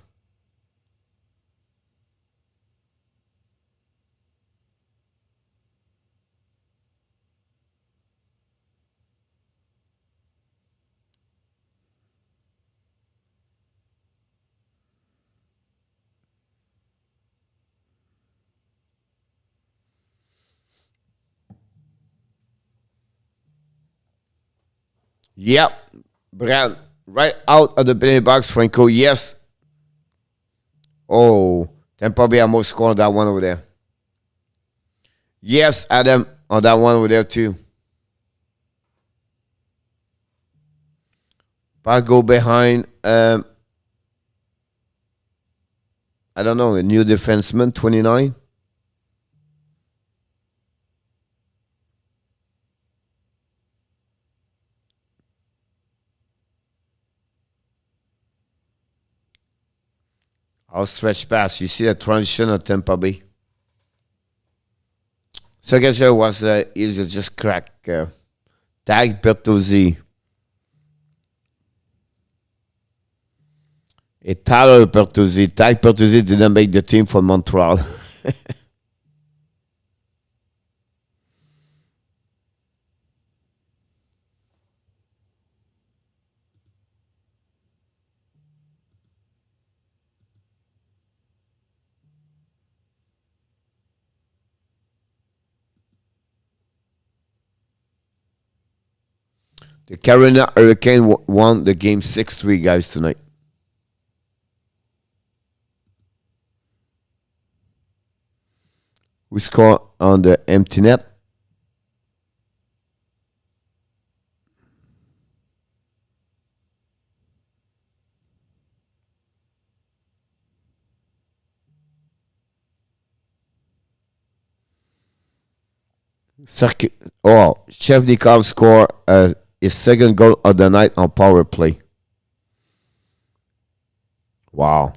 Yep. Brad, right out of the penalty box, Franco, yes. Oh, Tampa Bay almost scored that one over there. Yes, Adam, on that one over there too. Probably go behind, I don't know, a new defenseman, 29. I'll stretch pass. You see the transition at Tampa Bay. So I guess it was easy to just crack. Tag Bertuzzi. Et Tyler Bertuzzi. Tag Bertuzzi didn't make the team for Montreal. The Carolina Hurricane won the game 6-3, guys, tonight. We score on the empty net. Shevnikov scored his second goal of the night on power play. Wow.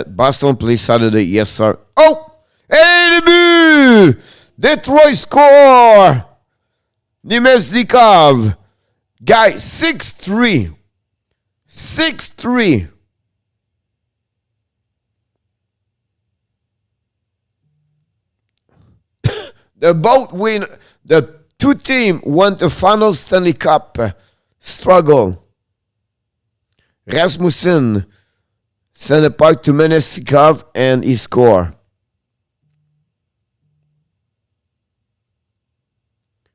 Boston plays Saturday. Yes, sir. Oh! Hey, the but! Detroit score! Nemesnikov. Guy, 6-3. 6-3. The two teams won the final Stanley Cup struggle. Rasmussen sent a puck to Menesikov and he scored.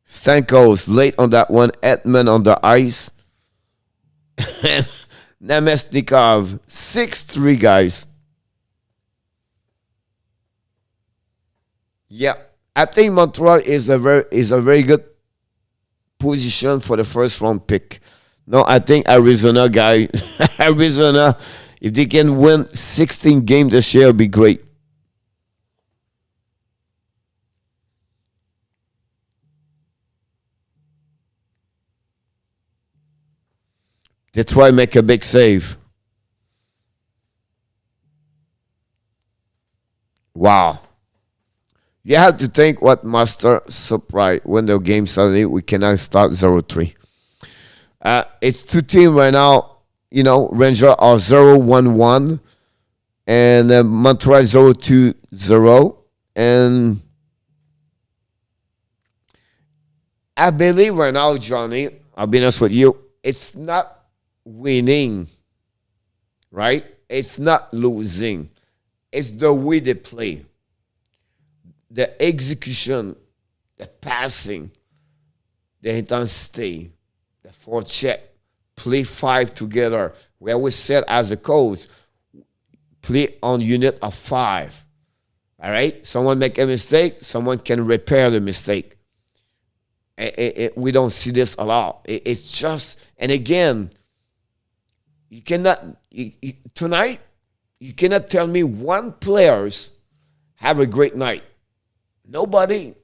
Stankos late on that one. Edman on the ice. And Nemesnikov 6-3, guys. Yeah. I think Montreal is a very good position for the first round pick. No, I think Arizona, guy, Arizona, if they can win 16 games this year, it'll be great. Detroit make a big save. Wow. You have to think what Master surprise when the game suddenly we cannot start 0-3. It's two teams right now. You know, Rangers are 0-1-1 and Montreal 0-2-0. And I believe right now, Johnny, I'll be honest with you, it's not winning, right? It's not losing. It's the way they play. The execution, the passing, the intensity, the forecheck, play five together. We always said as a coach, play on unit of five. All right? Someone make a mistake, someone can repair the mistake. We don't see this a lot. It's just, and again, you cannot, tonight, you cannot tell me one players have a great night. Nobody.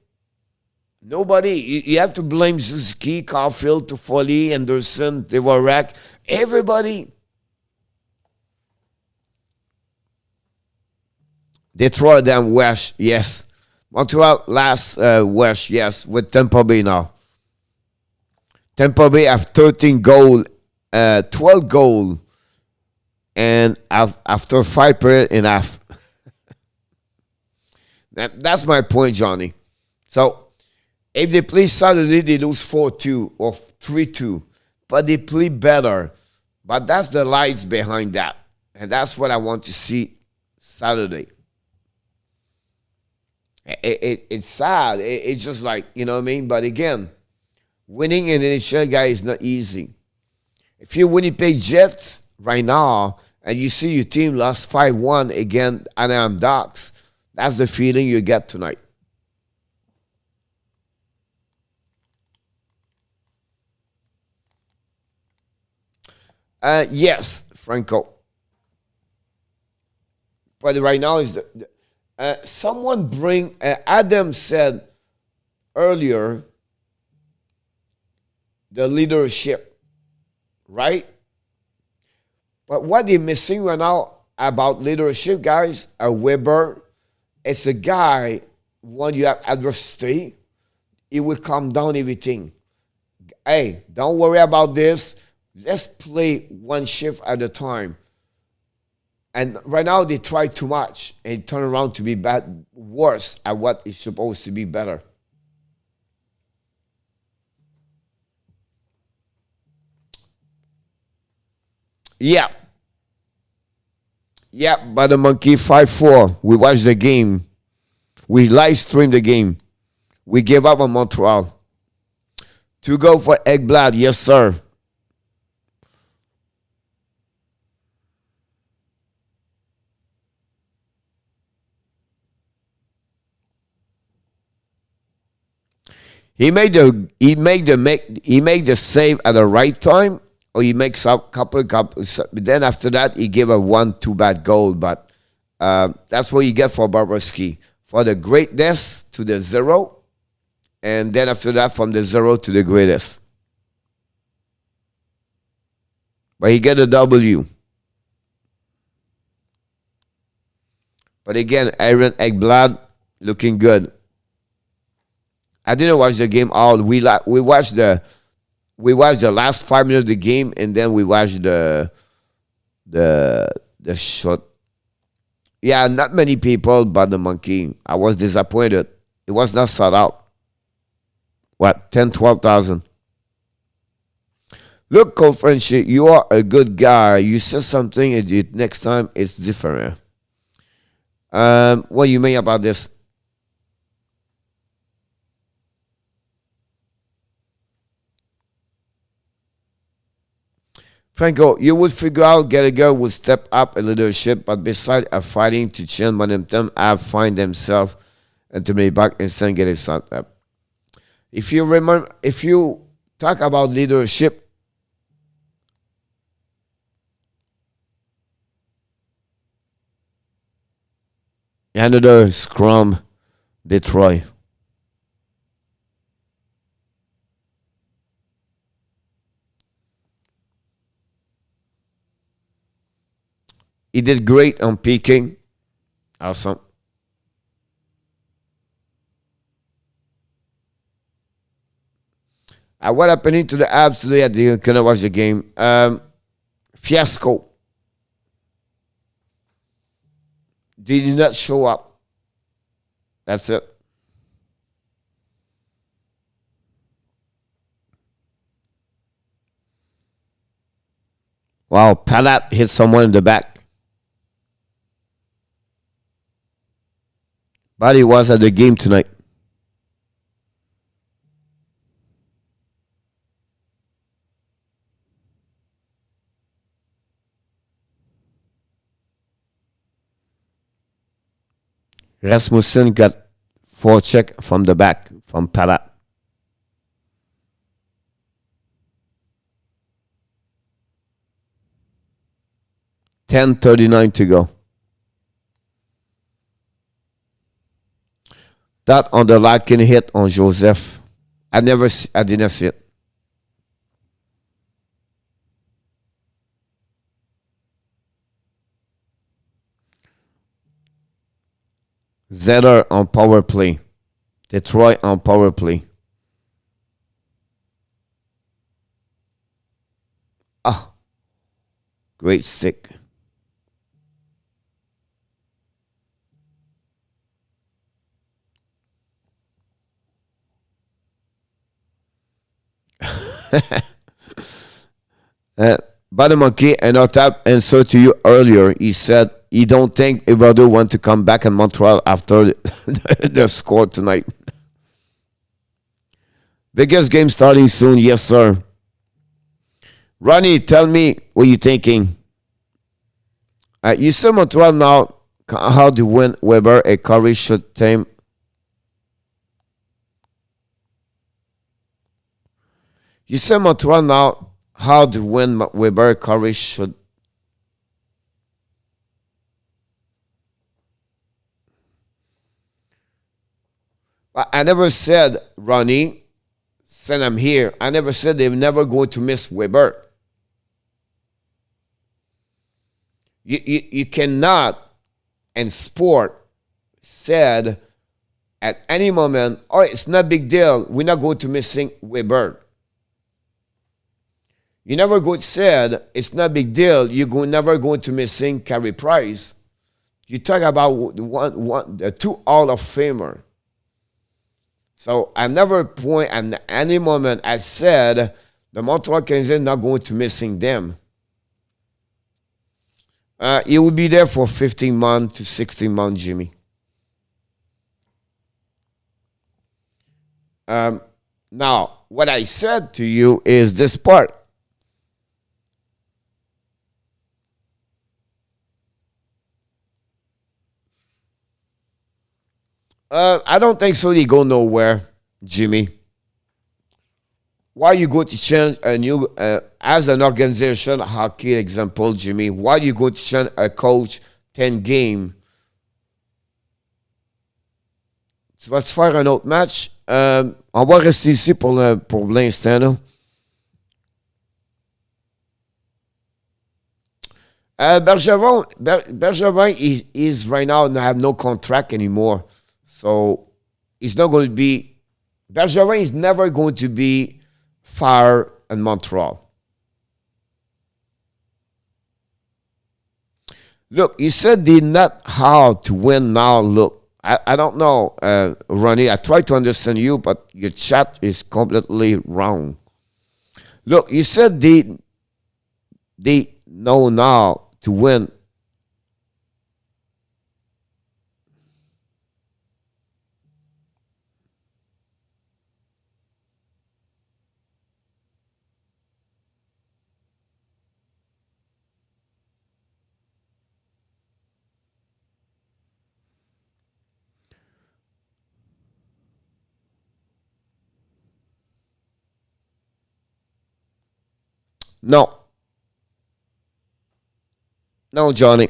You have to blame Suzuki, Caulfield, Toffoli, Anderson, Dvorak, everybody. Detroit then West, yes. Montreal last West, yes, with Tampa Bay now. Tampa Bay have 13 goal, 12 goal, and after 5 period and a half. That's my point, Johnny. So, if they play Saturday, they lose 4-2 or 3-2. But they play better. But that's the lights behind that. And that's what I want to see Saturday. It's sad. It's just like, you know what I mean? But again, winning in the NHL, guy, is not easy. If you're Winnipeg Jets right now, and you see your team lost 5-1 against Anaheim Ducks, That's the feeling you get tonight. Yes, Franco. But right now is someone bring. Adam said earlier the leadership, right? But what they're missing right now about leadership, guys, a Weber, it's a guy when you have adversity, it will calm down everything. Hey, don't worry about this. Let's play one shift at a time. And right now they try too much and turn around to be bad, worse at what is supposed to be better. Yeah. Yeah, but the Monkey 5-4. We watched the game. We live streamed the game. We gave up on Montreal. To go for Ekblad, yes, sir. He made the save at the right time, or he makes up couple. Then after that, he gave a 1-2 bad goal. But that's what you get for Bobrovsky, for the greatness to the zero, and then after that, from the zero to the greatest. But he get a W. But again, Aaron Ekblad looking good. I didn't watch the game all. We watched the last 5 minutes of the game, and then we watched the shot. Yeah, not many people, but the Monkey. I was disappointed. It was not sold out. What, 10, 12,000? Look, Cole Frenchy, you are a good guy. You say something, and next time it's different. What do you mean about this? Franco, you would figure out Gallagher would step up in leadership, but besides fighting to change momentum, have find themselves and to make back and send get it up. If you remember, if you talk about leadership, another scrum, Detroit. He did great on peaking. Awesome. What happening to the Abs today? I didn't watch the game. Fiasco. They did not show up. That's it. Wow, Palat hit someone in the back. But he was at the game tonight. Rasmussen got 4 check from the back from Palat. $10:39 to go. That on the Larkin hit on Joseph. I didn't see it. Zeller on power play. Detroit on power play. Ah, great stick. But the Monkey and our tap answer to you earlier. He said he don't think Eduardo want to come back in Montreal after the score tonight. Biggest game starting soon, yes sir. Ronnie, tell me what you thinking. You see Montreal now how do win Weber a Curry should tame? You said Montreal now. How do win Weber Curry should? I never said Ronnie. Said I'm here. I never said they're never going to miss Weber. You cannot, in sport, said at any moment, oh, it's not a big deal. We're not going to missing Weber. You never go said it's not a big deal. You're never going to missing Carey Price. You talk about the two Hall of Famer. So I never point at any moment I said the Montreal Canadiens not going to missing them. He will be there for 15 months to 16 months, Jimmy. Now, what I said to you is this part. I don't think so. They go nowhere, Jimmy. Why you go to change a new, as an organization, hockey example, Jimmy, why you go to change a coach 10 games? Tu vas te faire un autre match? On va rester ici pour l'instant, là. Bergevin is right now have no contract anymore. So he's not going to be, Bergevin is never going to be fired in Montreal. Look, you said they not how to win now. Look, I don't know, Ronnie. I try to understand you, but your chat is completely wrong. Look, you said they know now to win. No. No, Johnny.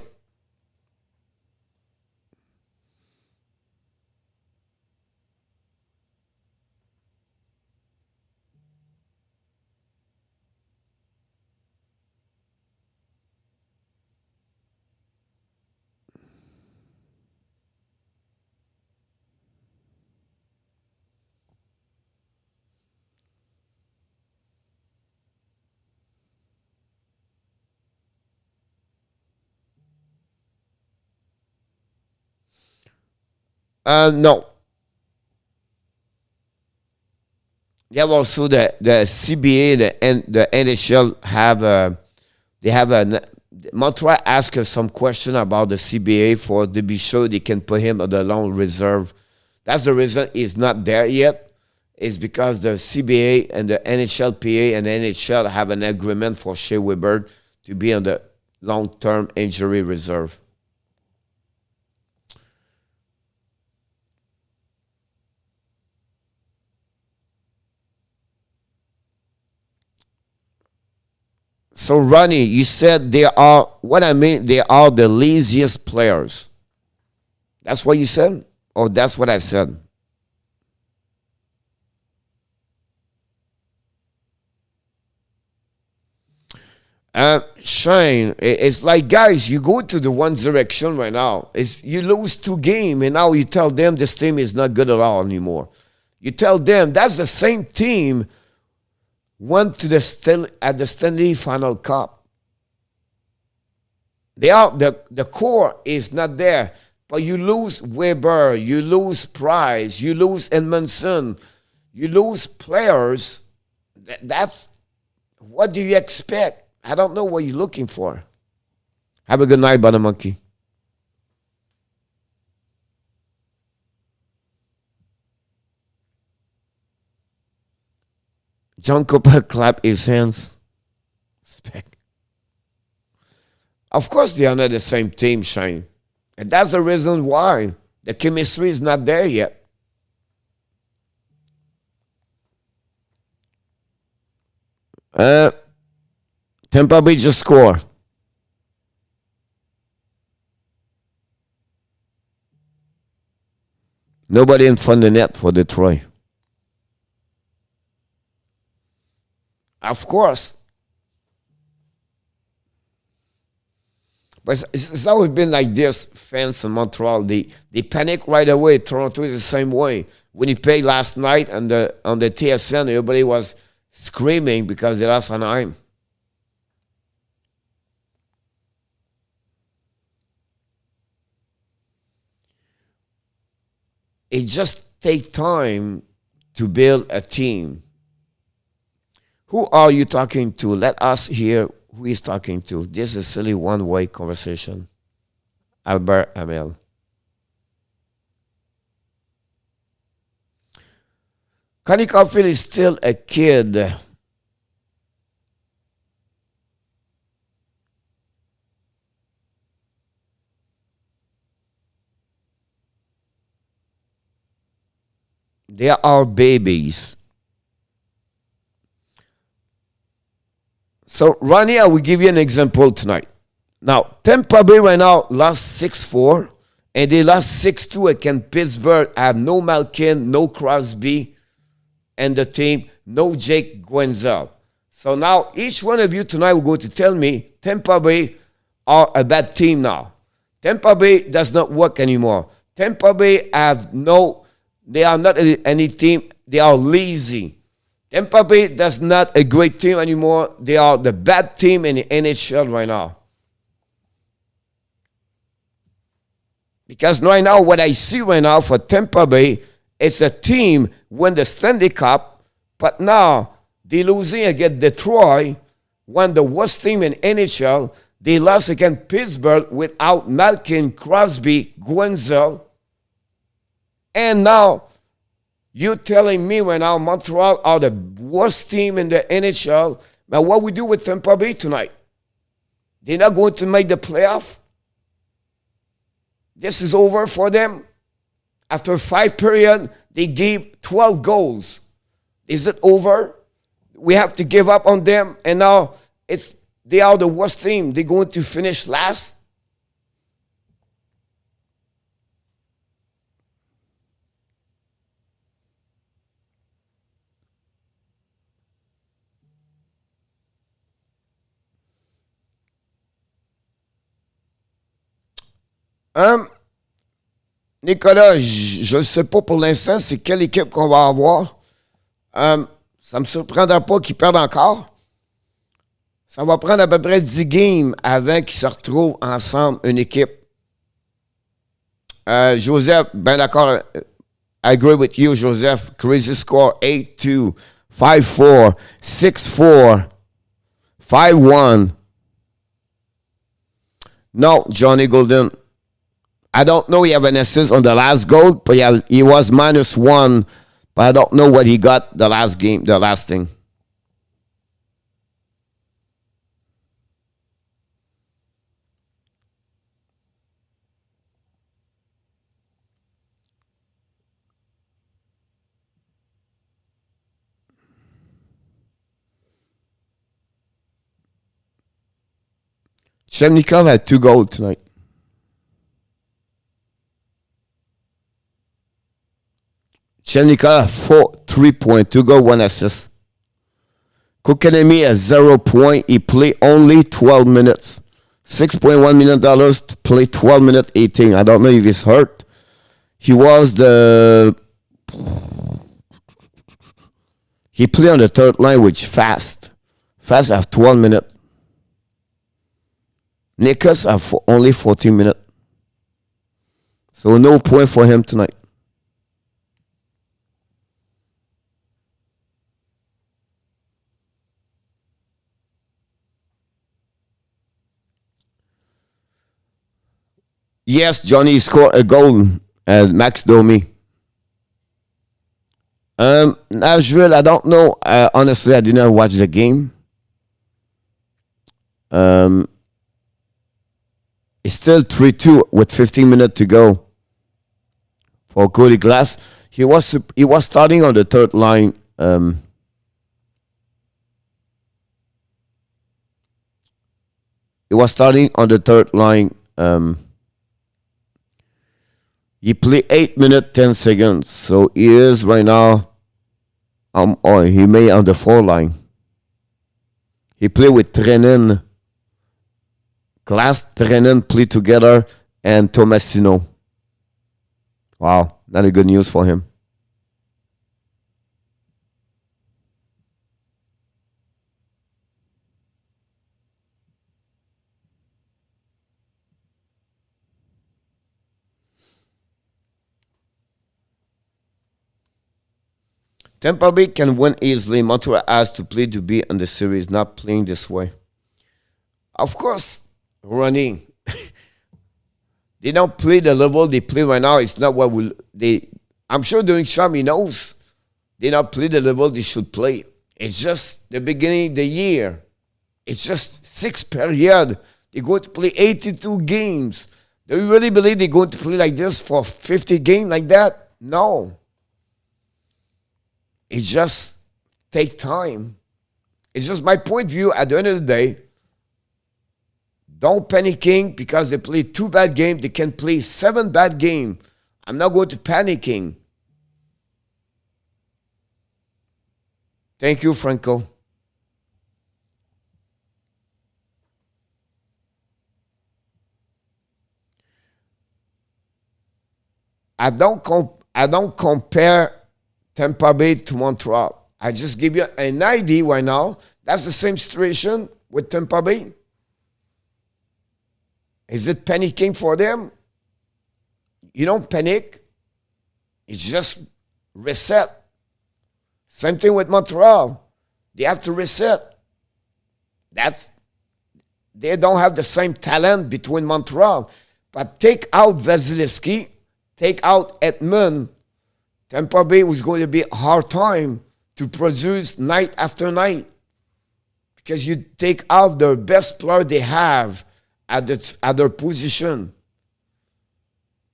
No. They have also the CBA, the NHL have they have a Montreal asked us some question about the CBA for to be sure they can put him on the long reserve. That's the reason he's not there yet. It's because the CBA and the NHLPA and the NHL have an agreement for Shea Weber to be on the long-term injury reserve. So, Ronnie, you said they are, what I mean, they are the laziest players. That's what you said? Or that's what I said? Shane, it's like, guys, you go to the one direction right now. You lose 2 games, and now you tell them this team is not good at all anymore. You tell them that's the same team went to the Stanley Final Cup. They are the core is not there, but you lose Weber, you lose Price, you lose Edmondson, you lose players. That's what do you expect? I don't know what you're looking for. Have a good night, Butter Monkey. John Cooper clap his hands. Respect. Of course, they are not the same team, Shane. And that's the reason why the chemistry is not there yet. Tampa Bay just scored. Nobody in front of the net for Detroit. Of course. But it's always been like this, fans in Montreal. They panic right away. Toronto is the same way. When he played last night on the TSN, everybody was screaming because they lost Anaheim. It just takes time to build a team. Who are you talking to? Let us hear who he's talking to. This is silly one-way conversation. Albert Hamel. Connie Caulfield is still a kid. They are babies. So, Ronnie, I will give you an example tonight. Now, Tampa Bay right now lost 6-4, and they lost 6-2 against Pittsburgh. I have no Malkin, no Crosby, and the team, no Jake Guenzel. So now, each one of you tonight will go to tell me Tampa Bay are a bad team now. Tampa Bay does not work anymore. Tampa Bay they are not any team. They are lazy. Tampa Bay is not a great team anymore. They are the bad team in the NHL right now. Because right now, what I see right now for Tampa Bay, it's a team win the Stanley Cup, but now they're losing against Detroit, one of the worst team in NHL. They lost against Pittsburgh without Malkin, Crosby, Guenzel. And now, you telling me right now Montreal are the worst team in the NHL. Now, what we do with Tampa Bay tonight? They're not going to make the playoff. This is over for them. After 5 periods, they gave 12 goals. Is it over? We have to give up on them, and now they are the worst team. They're going to finish last. Nicolas, je ne sais pas pour l'instant c'est quelle équipe qu'on va avoir. Ça ne me surprendra pas qu'ils perdent encore. Ça va prendre à peu près 10 games avant qu'ils se retrouvent ensemble une équipe. Joseph, ben d'accord. I agree with you, Joseph. Crazy score 8-2, 5-4, 6-4, 5-1. No, Johnny Golden. I don't know he have an assist on the last goal, but he was -1. But I don't know what he got the last game, the last thing. Shemnikov had 2 goals tonight. Shemnikov had 3 points, 2 goals, 1 assist. Kokanemi has 0 points. He played only 12 minutes. $6.1 million to play 12 minutes, 18. I don't know if he's hurt. He played on the third line, which fast. Fast have 12 minutes. Nikas have only 14 minutes. So no point for him tonight. Yes, Johnny scored a goal at Max Domi. Nashville, I don't know. Honestly, I did not watch the game. It's still 3-2 with 15 minutes to go for Cody Glass. He was starting on the third line. He was starting on the third line. He played 8 minutes 10 seconds. So he is right now. Or he may on the 4 line. He played with Trenin. Glass, Trenin play together, and Tomasino. Wow, not a good news for him. Tampa Bay can win easily. Montreal has to play to be in the series, not playing this way. Of course, Ronnie, they don't play the level they play right now. It's not what I'm sure during Sham he knows they don't play the level they should play. It's just the beginning of the year. It's just 6 period. They're going to play 82 games. Do you really believe they're going to play like this for 50 games like that? No. It just take time. It's just my point of view at the end of the day. Don't panicking because they play 2 bad games. They can play 7 bad games. I'm not going to panicking. Thank you, Franco. I don't compare Tampa Bay to Montreal. I just give you an idea right now. That's the same situation with Tampa Bay. Is it panicking for them? You don't panic. It's just reset. Same thing with Montreal. They have to reset. They don't have the same talent between Montreal. But take out Vasilevsky, take out Edmund, Tampa Bay was going to be a hard time to produce night after night because you take out the best player they have at their position.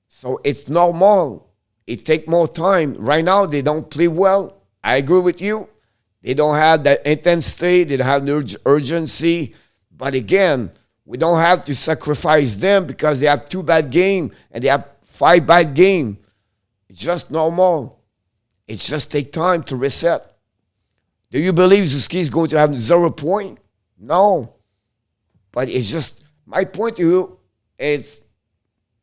So it's normal. It takes more time. Right now, they don't play well. I agree with you. They don't have that intensity. They don't have the urgency. But again, we don't have to sacrifice them because they have 2 bad games and they have 5 bad games. It's just normal. It just takes time to reset. Do you believe Zuski is going to have 0 point? No. But it's just, my point to you is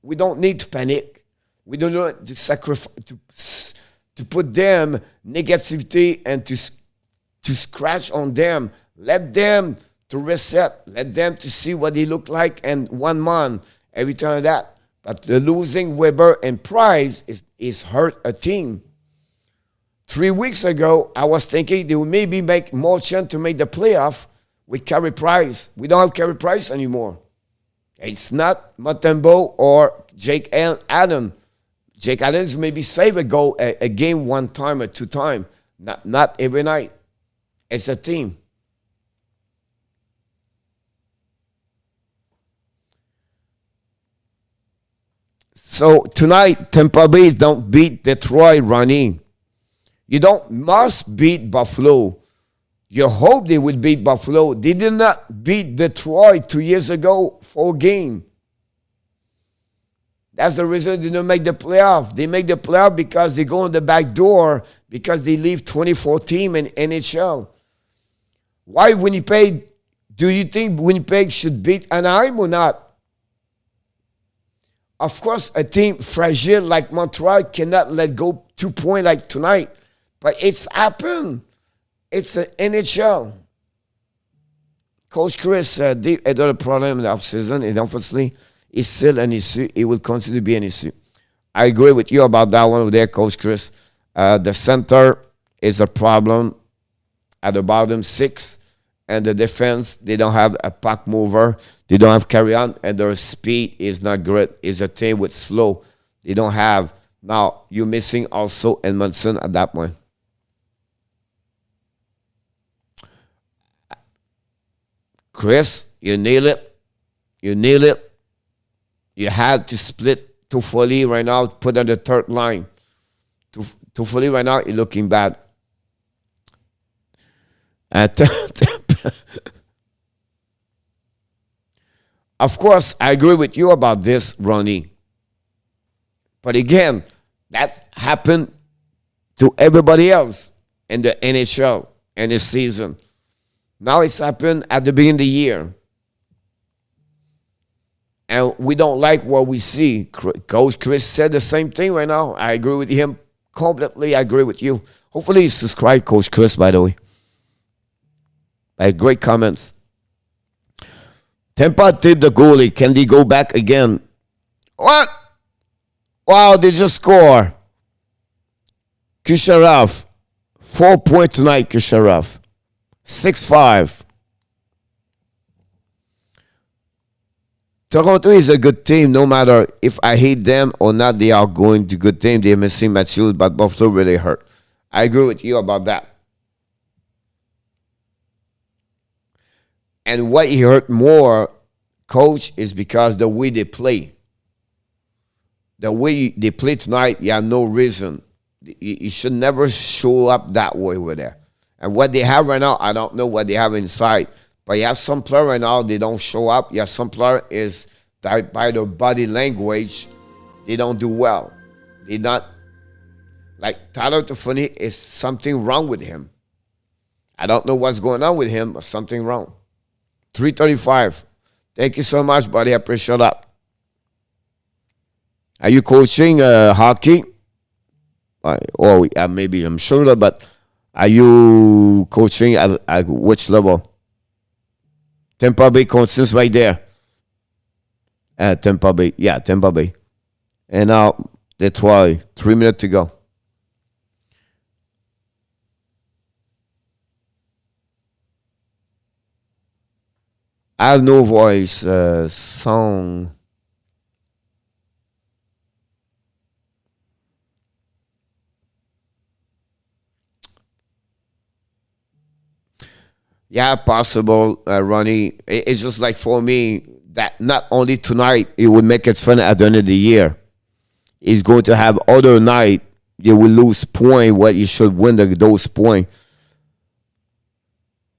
we don't need to panic. We don't need to sacrifice, to put them negativity and to scratch on them. Let them to reset. Let them to see what they look like and 1 month, every time of that. But the losing Weber and Price is hurt a team. 3 weeks ago, I was thinking they would maybe make more chance to make the playoff with Carey Price. We don't have Carey Price anymore. It's not Mutombo or Jake Allen. Jake Allen's maybe save a goal, a game 1 time or 2 times. Not every night. It's a team. So tonight, Tampa Bay don't beat Detroit running. You must beat Buffalo. You hope they would beat Buffalo. They did not beat Detroit 2 years ago, 4 games. That's the reason they didn't make the playoff. They make the playoff because they go in the back door because they leave 2014 in NHL. Why Winnipeg? Do you think Winnipeg should beat Anaheim or not? Of course, a team fragile like Montreal cannot let go 2 points like tonight. But it's happened. It's an NHL. Coach Chris had a problem in the offseason, and unfortunately, it's still an issue. It will continue to be an issue. I agree with you about that one over there, Coach Chris. The center is a problem at the bottom 6, and the defense, they don't have a puck mover. They don't have carry on, and their speed is not great. It's a team with slow. They don't have. Now, you're missing also Edmondson at that point. Chris, you nail it. You nail it. You had to split Toffoli right now, put on the third line. Toffoli right now is looking bad. Of course, I agree with you about this, Ronnie. But again, that's happened to everybody else in the NHL in this season. Now it's happened at the beginning of the year. And we don't like what we see. Coach Chris said the same thing right now. I agree with him completely. I agree with you. Hopefully you subscribe, Coach Chris, by the way. Great comments. Tampa tipped the goalie. Can they go back again? What? Wow, they just score. Kucherov. 4 points tonight, Kucherov. 6-5. Toronto is a good team. No matter if I hate them or not, they are going to good team. They're missing Matthews, but Buffalo really hurt. I agree with you about that. And what he hurt more, Coach, is because the way they play. The way they play tonight, you have no reason. You should never show up that way with there. And what they have right now, I don't know what they have inside. But you have some player right now, they don't show up. You have some player is that by their body language, they don't do well. They not, like Tyler Toffoli, is something wrong with him. I don't know what's going on with him, but something wrong. 335. Thank you so much, buddy. I appreciate that. Are you coaching hockey? Or maybe I'm sure, but are you coaching at which level? Tampa Bay coaches right there. Tampa Bay. Yeah, Tampa Bay. And now, Detroit. 3 minutes to go. I have no voice. Song. Yeah, possible, Ronnie. It's just like for me that not only tonight it would make it fun at the end of the year. It's going to have other night you will lose point what you should win those points.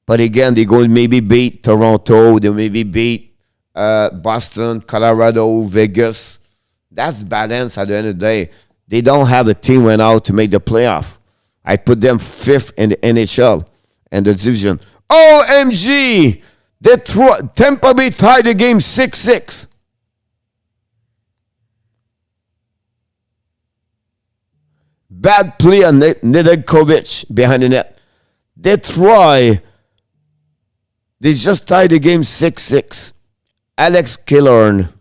But again, they're going to maybe beat Toronto. They maybe beat Boston, Colorado, Vegas. That's balance at the end of the day. They don't have a team right now to make the playoff. I put them 5th in the NHL and the division. OMG! Tampa Bay tied the game 6-6. Bad play on Nedeljkovic behind the net. Detroit, they just tied the game 6-6. Alex Killorn.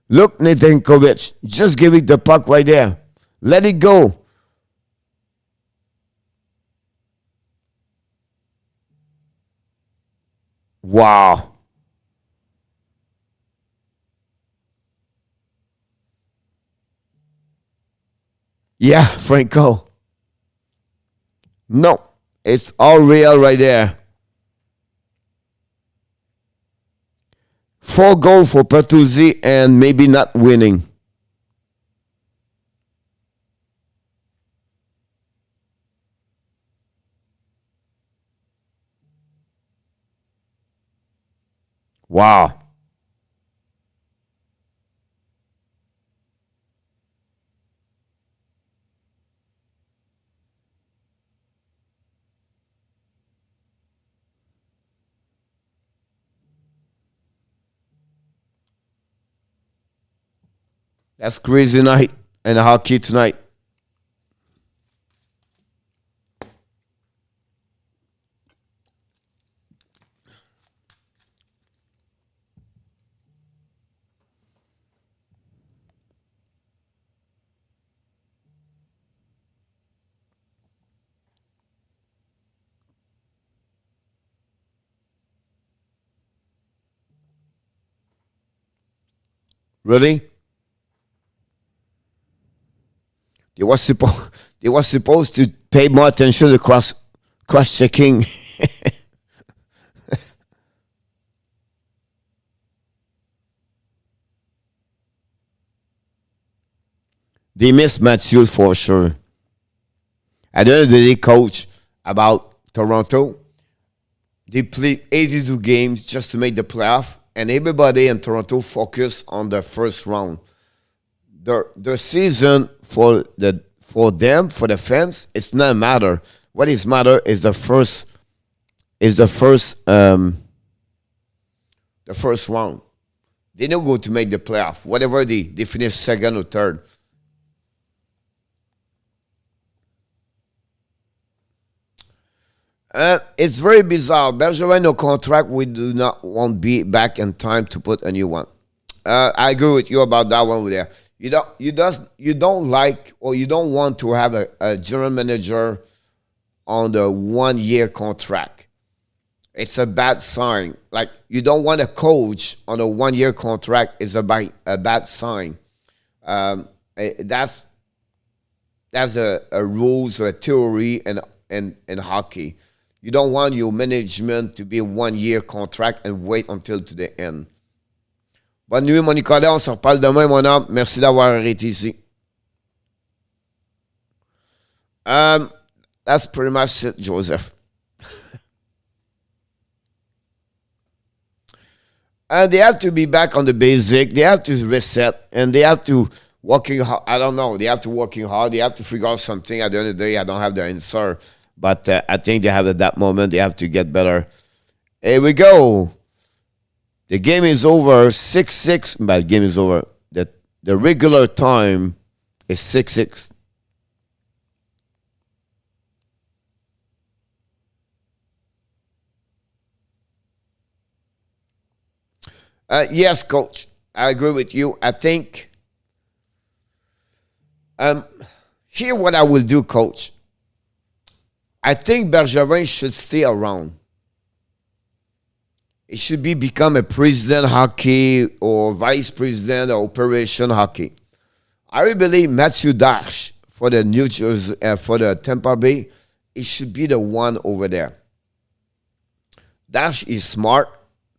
Look, Nedeljkovic, just give it the puck right there. Let it go. Wow. Yeah, Franco. No, it's all real right there. 4 goals for Pertuzzi and maybe not winning. Wow. That's crazy night and hockey tonight. Really? They were supposed to pay more attention to cross checking. They miss Matthews for sure. At the end of the day, coach, about Toronto, they played 82 games just to make the playoff, and everybody in Toronto focused on the first round. The season for the fans, it's not a matter. What is matter is the first round. They don't go to make the playoff. Whatever they finish second or third. It's very bizarre. Bergevin no contract. We do not want to be back in time to put a new one. I agree with you about that one there. You don't like or you don't want to have a general manager on the 1 year contract. It's a bad sign. Like you don't want a coach on a 1 year contract is a bad sign. That's a rules or a theory in hockey. You don't want your management to be a 1 year contract and wait until to the end. Bonne nuit, mon Nicolas. On se reparle demain, mon homme. Merci d'avoir arrêté ici. That's pretty much it, Joseph. And they have to be back on the basic. They have to reset, and they have to working hard. I don't know. They have to working hard. They have to figure out something. At the end of the day, I don't have the answer, but I think they have at that moment. They have to get better. Here we go. The game is over. 6-6. But the game is over. The regular time is 6-6. Yes, coach. I agree with you. I think here what I will do, coach. I think Bergevin should stay around. It should become a president hockey or vice president or operation hockey. I really believe Matthew Dash for the New Jersey for the Tampa Bay, it should be the one over there. Dash is smart.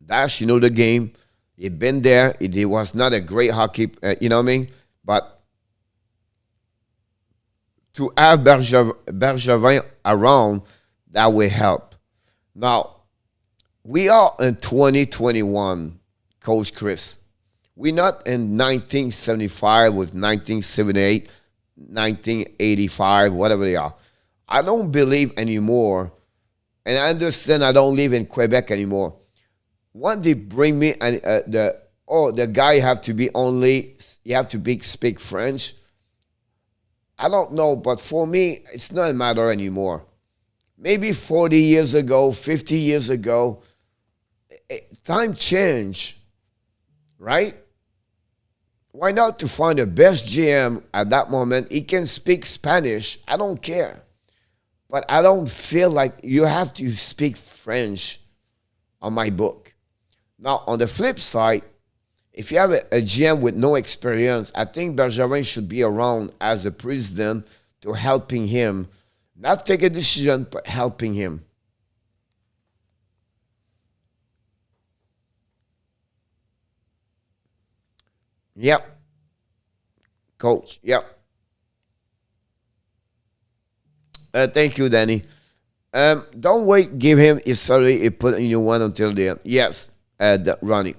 Dash, you know the game. He been there. He was not a great hockey, you know what I mean? But to have Bergevin around, that will help. Now, we are in 2021, Coach Chris. We're not in 1975 with 1978, 1985, whatever they are. I don't believe anymore, and I understand I don't live in Quebec anymore. When they bring me and the guy have to be only, you have to speak French. I don't know, but for me, it's not a matter anymore. Maybe 40 years ago, 50 years ago, time changed, right? Why not to find the best GM at that moment? He can speak Spanish. I don't care. But I don't feel like you have to speak French on my book. Now, on the flip side, if you have a GM with no experience, I think Bergevin should be around as the president to helping him, not take a decision, but helping him. Yep. Coach, yep. Thank you, Danny. Don't wait, give him his salary, he put in you one until the end. Yes. Ronnie.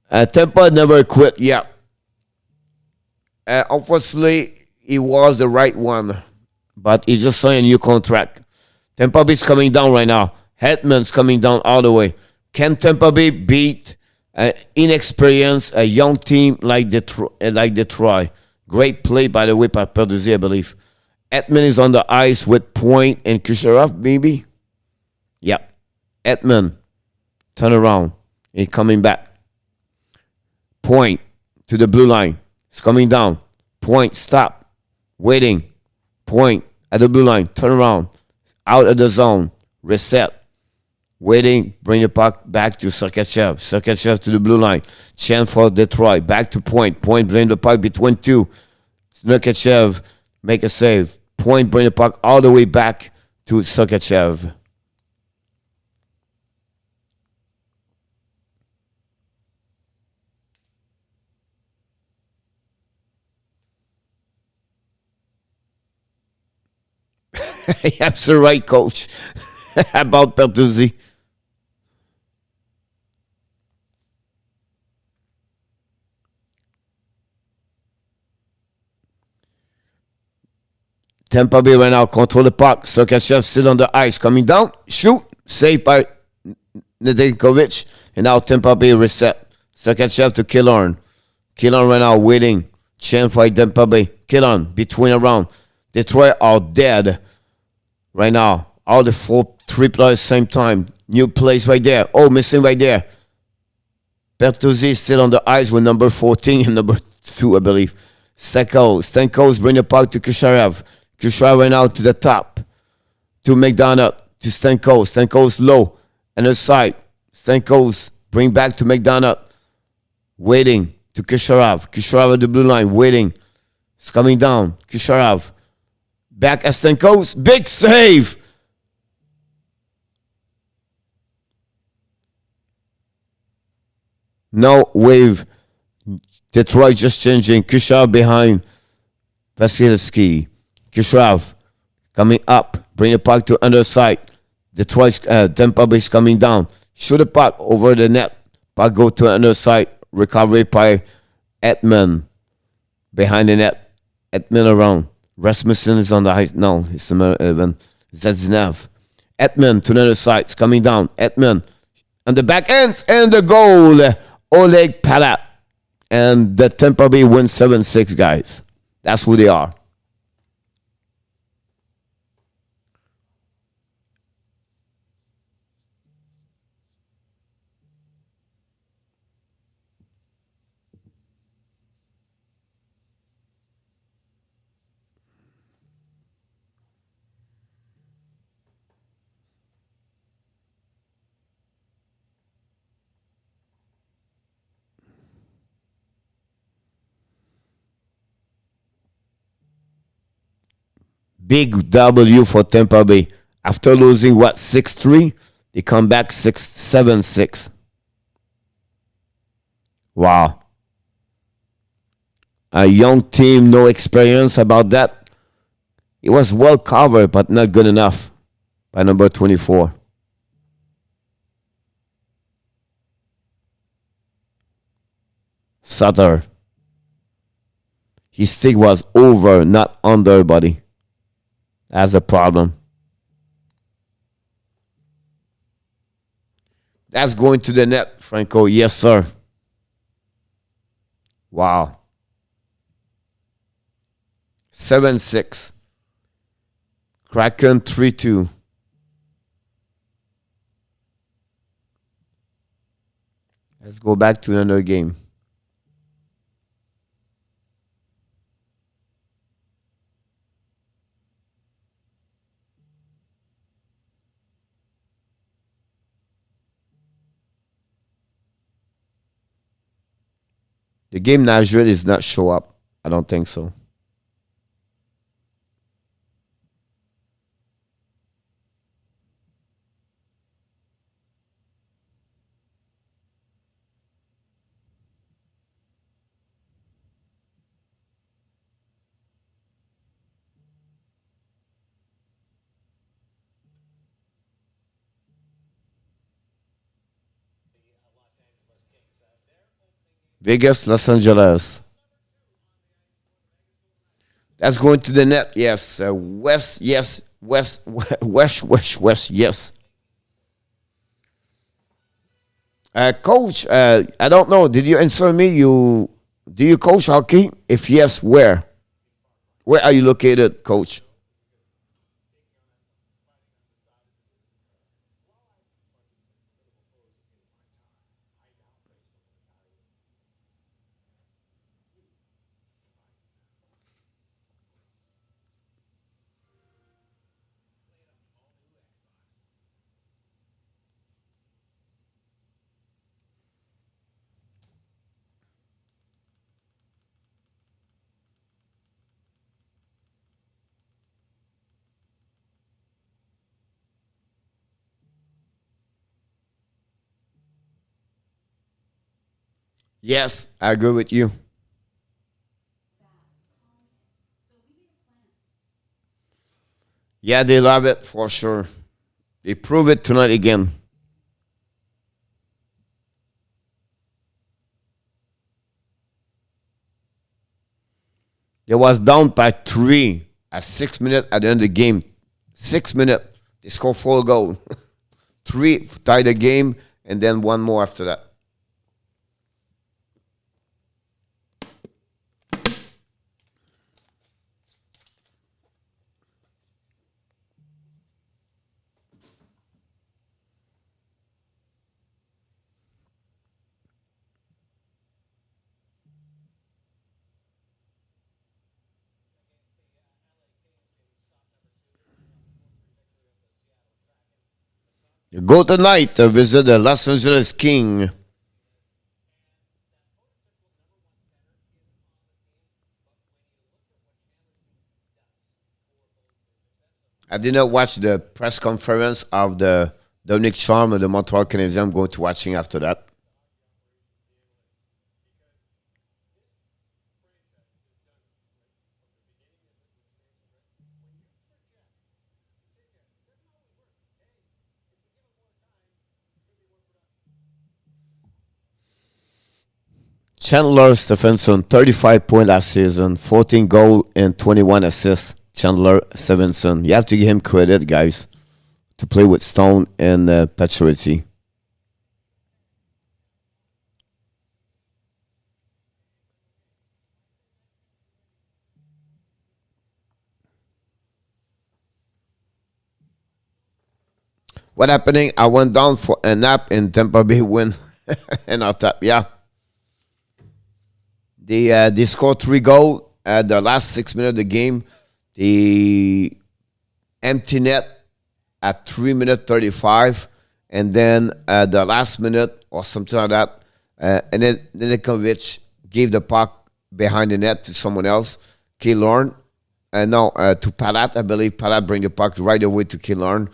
Tampa never quit. Yeah. Unfortunately, he was the right one, but he just signed a new contract. Tampa Bay's coming down right now. Hetman's coming down all the way. Can Tampa Bay beat inexperienced, a young team like Detroit? Great play, by the way, by Perduzzi, I believe. Hetman is on the ice with Point and Kucherov, maybe? Yep. Hetman, turn around. He's coming back. Point to the blue line. It's coming down. Point, stop. Waiting. Point at the blue line. Turn around. Out of the zone. Reset. Waiting. Bring the puck back to Sergachev. Sergachev to the blue line. Chance for Detroit. Back to Point. Point bring the puck between two. Sergachev make a save. Point bring the puck all the way back to Sergachev. Absolutely right, coach. About Bertuzzi. Tampa Bay right now control the puck. Sergachev sit on the ice, coming down, shoot, saved by Nedeljkovic, and now Tampa Bay reset. Sergachev to Killorn. Killorn right now waiting. Chance for Tampa Bay. Killorn between around. Detroit are dead right now. All the three players same time. New place right there. Oh, missing right there. Bertuzzi still on the ice with number 14 and number 2, I believe. Stanko's bring the puck to Kusharev. Kusharev right now to the top. To McDonough. To Stanko. Stanko's low. And the side. Stanko's bring back to McDonough. Waiting to Kusharev. Kusharev at the blue line. Waiting. It's coming down. Kusharev. Back at Stanko's. Big save. No wave. Detroit just changing. Kusharev behind Vasilevsky. Kusharev coming up. Bring the puck to underside. Detroit's Tampa Bay's coming down. Shoot the puck over the net. Puck go to underside. Recovery by Edman. Behind the net. Edman around. Rasmussen is on the ice. No, it's Evan. Zazinev. Edman to the other side. It's coming down. Edman on the back ends. And the goal. Oleg Palat. And the Tampa Bay wins 7-6, guys. That's who they are. Big W for Tampa Bay. After losing, 6-3? They come back 7-6. Wow. A young team, no experience about that. It was well covered, but not good enough by number 24. Sutter. His stick was over, not under, buddy. That's the problem. That's going to the net, Franco. Yes, sir. Wow. 7-6. Kraken 3-2. Let's go back to another game. The game Nashville is not show up. I don't think so. Vegas, Los Angeles. That's going to the net. Yes. West, yes. West, west, yes. Coach, I don't know. Did you answer me? Do you coach hockey? If yes, where? Where are you located, coach? Yes, I agree with you. Yeah, they love it for sure. They prove it tonight again. They was down by 3 at 6 minutes at the end of the game. 6 minutes. They scored 4 goals. 3 tied the game, and then one more after that. You go tonight to visit the Los Angeles King. I did not watch the press conference of the Dominic Charm of the Montreal Canadiens. I'm going to watching after that. Chandler Stephenson, 35 points last season, 14 goals and 21 assists. Chandler Stephenson. You have to give him credit, guys, to play with Stone and Pacioretty. What happening? I went down for a nap in Tampa Bay win. And I'll tap, yeah. They scored 3 goals at the last 6 minutes of the game. The empty net at 3 minutes 35, and then at the last minute or something like that, and then Nikovic gave the puck behind the net to someone else, Killorn, to Palat. I believe Palat bring the puck right away to Killorn,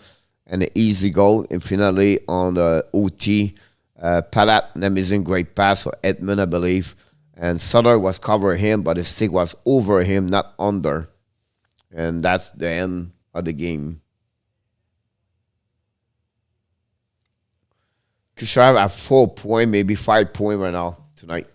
and an easy goal. And finally on the OT, Palat, an amazing great pass for Edmund, I believe. And Sutter was covering him, but his stick was over him, not under. And that's the end of the game. Kucherov at 4 points, maybe 5 points right now tonight.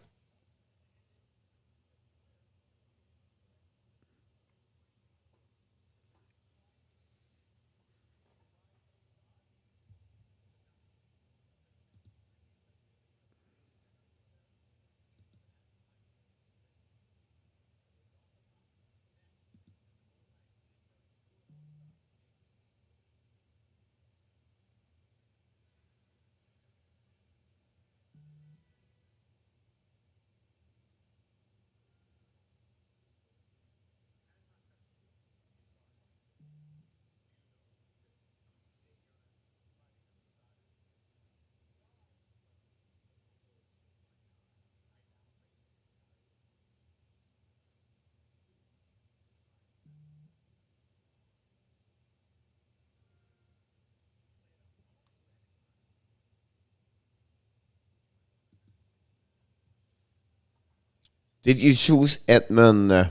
Did you choose Edmund? I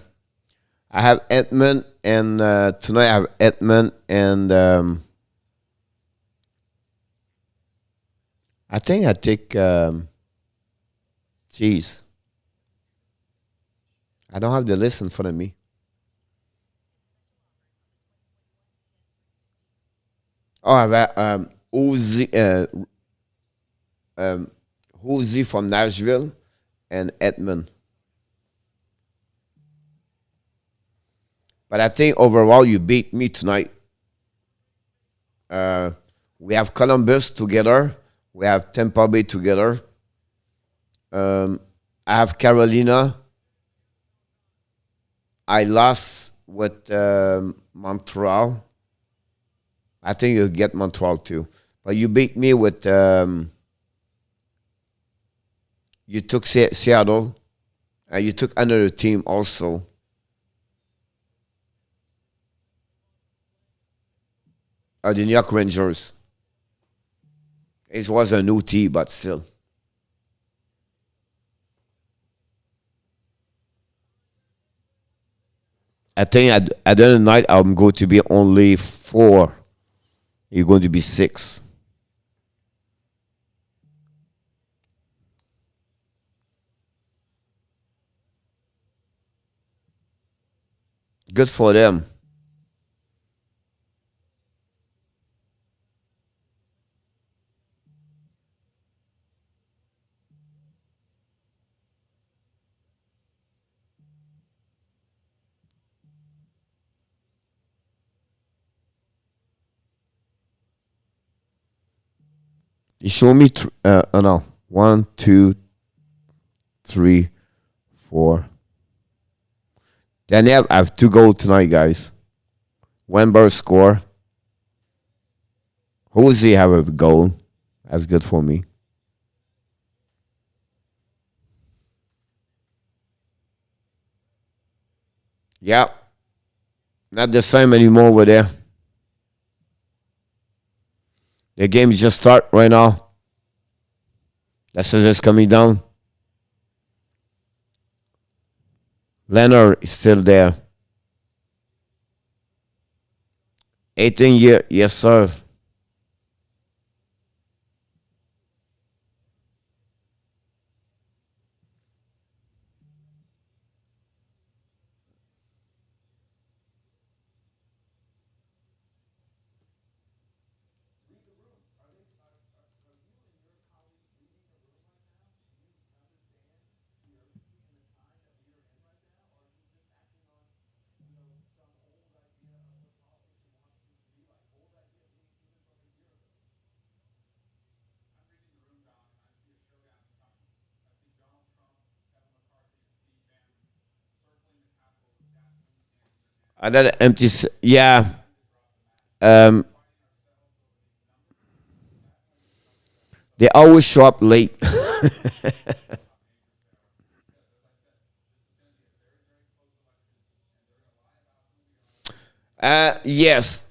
have Edmund, and tonight I have Edmund, and I think I take Jeez. I don't have the list in front of me. Oh, I have Uzi, Uzi from Nashville and Edmund. But I think overall you beat me tonight. We have Columbus together. We have Tampa Bay together. I have Carolina. I lost with Montreal. I think you'll get Montreal too. But you beat me with... you took Seattle. You took another team also. The New York Rangers. It was a new team, but still. I think at the end of the night, I'm going to be only 4. You're going to be 6. Good for them. You show me, oh no, 1, 2, 3, 4. Daniel, I have 2 goals tonight, guys. Wenberg score. Jose have a goal. That's good for me. Yeah, not the same anymore over there. The game just start right now. That's just coming down. Leonard is still there. 18 year, yes sir. Another empty. Yeah. Um, they always show up late. Yes.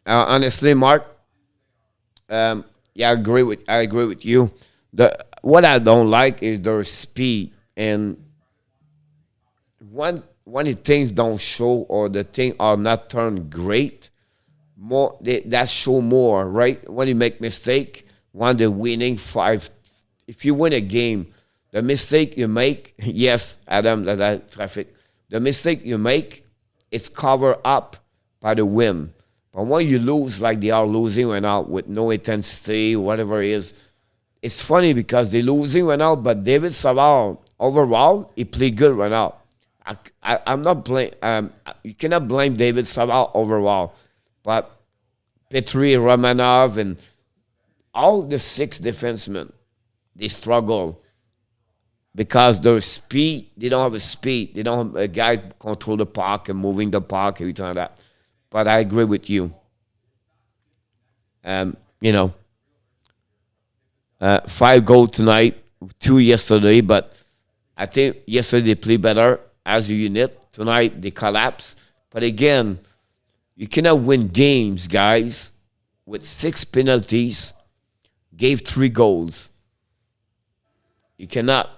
Honestly, Mark. Yeah, I agree with you. The what I don't like is their speed, and when the things don't show or the thing are not turned great, that show more, right? When you make mistake, when they're winning 5, if you win a game, the mistake you make, yes, Adam, that traffic, the mistake you make, it's covered up by the win. But when you lose like they are losing right now with no intensity, whatever it is, it's funny because they're losing right now, but David Savard, overall, he played good right now. I'm not blame. You cannot blame David Savard overall, but Petri, Romanov, and all the 6 defensemen, they struggle because their speed, they don't have a speed. They don't have a guy control the puck and moving the puck, everything like that. But I agree with you. You know, 5 goals tonight, 2 yesterday, but I think yesterday they played better as a unit. Tonight they collapse. But again, you cannot win games, guys, with 6 penalties, gave 3 goals. You cannot.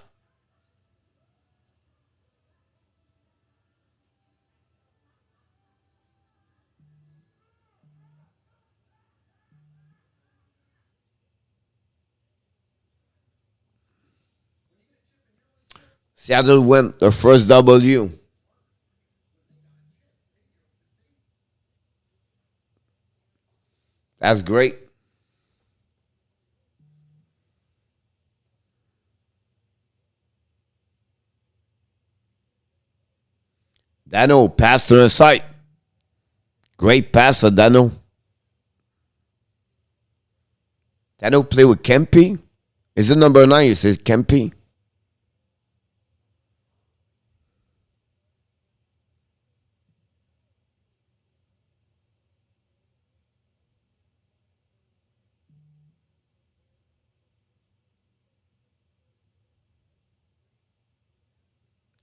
Seattle win their first W. That's great. Dano passed to the side. Great pass for Dano. Dano play with Kempe. Is it number 9? It says Kempe.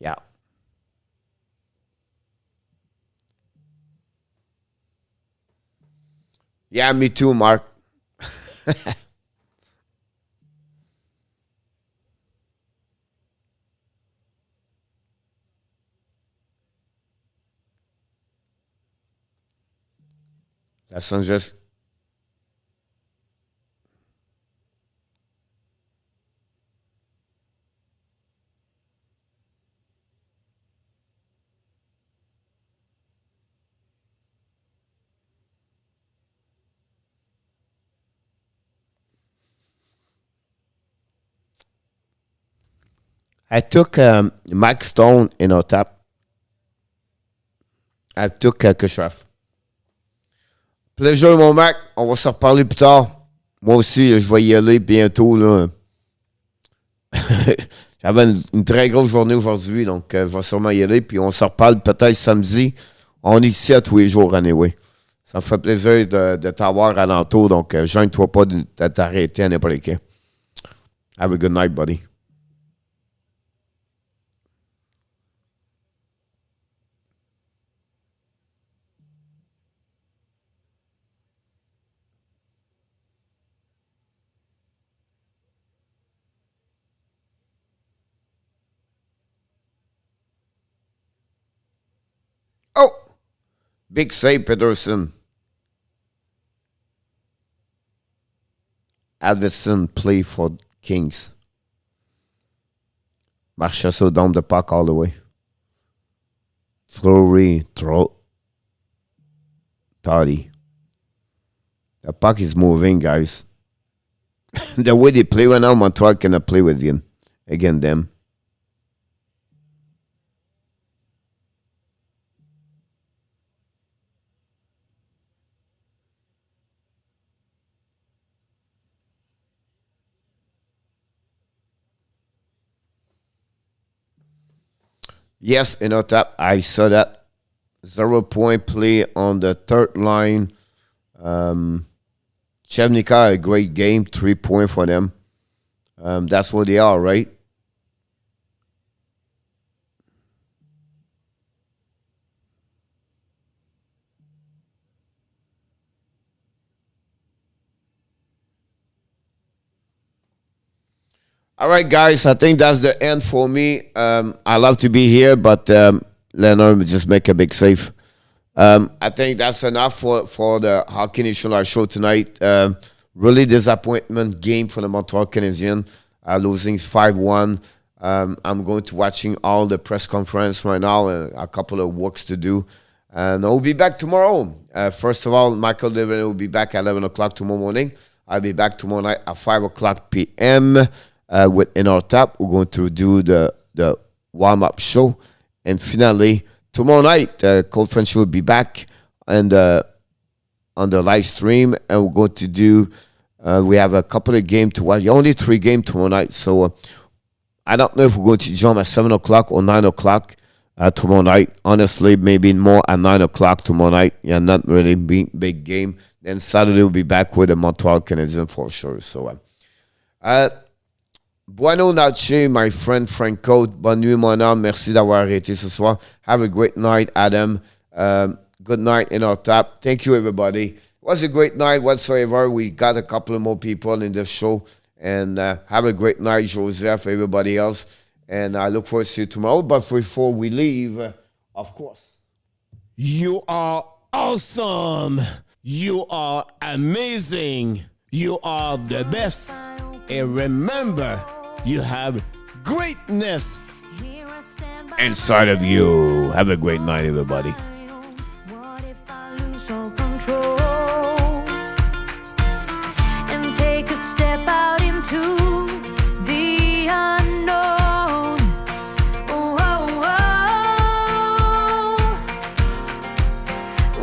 Yeah. Yeah, me too, Mark. Los Angeles. I took Mike Stone in our top. I took Kucherov. Plaisir, mon Mac. On va se reparler plus tard. Moi aussi, je vais y aller bientôt. Là. J'avais une très grosse journée aujourd'hui, donc je vais sûrement y aller. Puis on se reparle peut-être samedi. On est ici à tous les jours, anyway. Ça me fait plaisir de t'avoir alentour, donc gêne-toi pas de t'arrêter à n'importe quel. Have a good night, buddy. Oh! Big save, Peterson. Addison play for Kings. Marchait sur le dôme de puck all the way. Throw. Toddy. The puck is moving, guys. The way they play right now, Montreal cannot play with you. Again, them. Yes, in our top, I saw that 0-point play on the third line. Chevnika, a great game, 3 points for them. That's what they are, right? All right, guys, I think that's the end for me. I love to be here, but Leonard just make a big save. I think that's enough for the Hockey Nation Live show tonight. Really disappointment game for the Montreal Canadiens, losing 5-1. I'm going to watching all the press conference right now, a couple of works to do. And I'll be back tomorrow. First of all, Michael Devin will be back at 11 o'clock tomorrow morning. I'll be back tomorrow night at 5 o'clock p.m. In our top. We're going to do the warm-up show. And finally, tomorrow night, Cold Frenchy will be back and on the live stream. And we're going to do, we have a couple of games to watch. Only 3 games tomorrow night. So I don't know if we're going to jump at 7 o'clock or 9 o'clock tomorrow night. Honestly, maybe more at 9 o'clock tomorrow night. Yeah, not really big game. Then Saturday we'll be back with the Montreal Canadiens for sure. So, Buenos noches, my friend Franco. Bonne nuit, mon homme. Merci d'avoir arrêté ce soir. Have a great night, Adam. Good night in our top. Thank you, everybody. It was a great night whatsoever. We got a couple of more people in the show. And have a great night, Joseph, everybody else. And I look forward to see you tomorrow. But before we leave, of course, you are awesome. You are amazing. You are the best. And remember, you have greatness inside of you. Have a great night, everybody. What if I lose all control and take a step out into the unknown? Oh, oh, oh.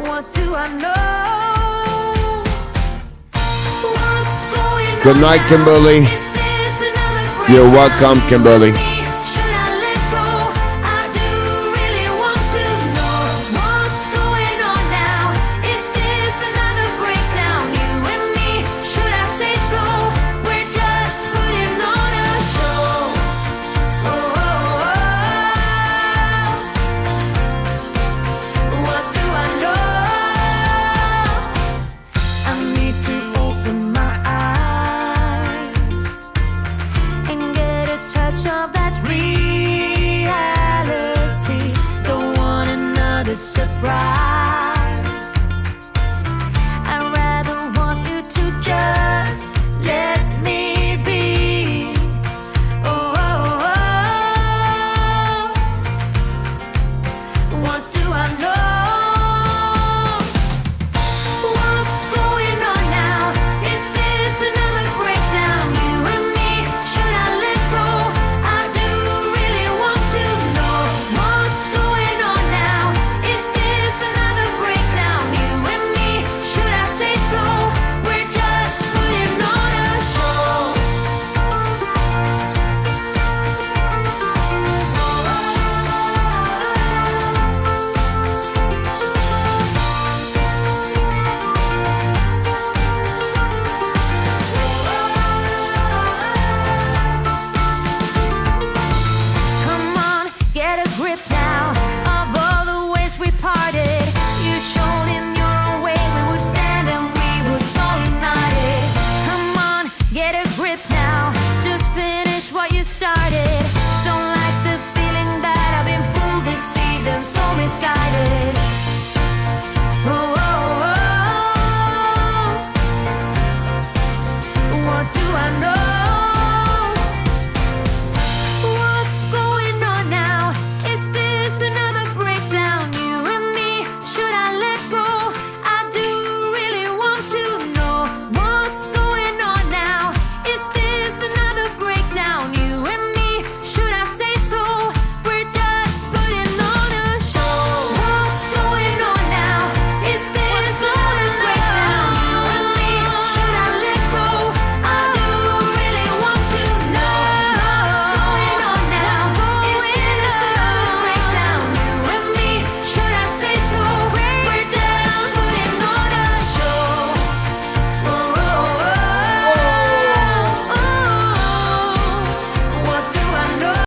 What do I know? What's going on? Good night, Kimberly. You're welcome, Kimberly.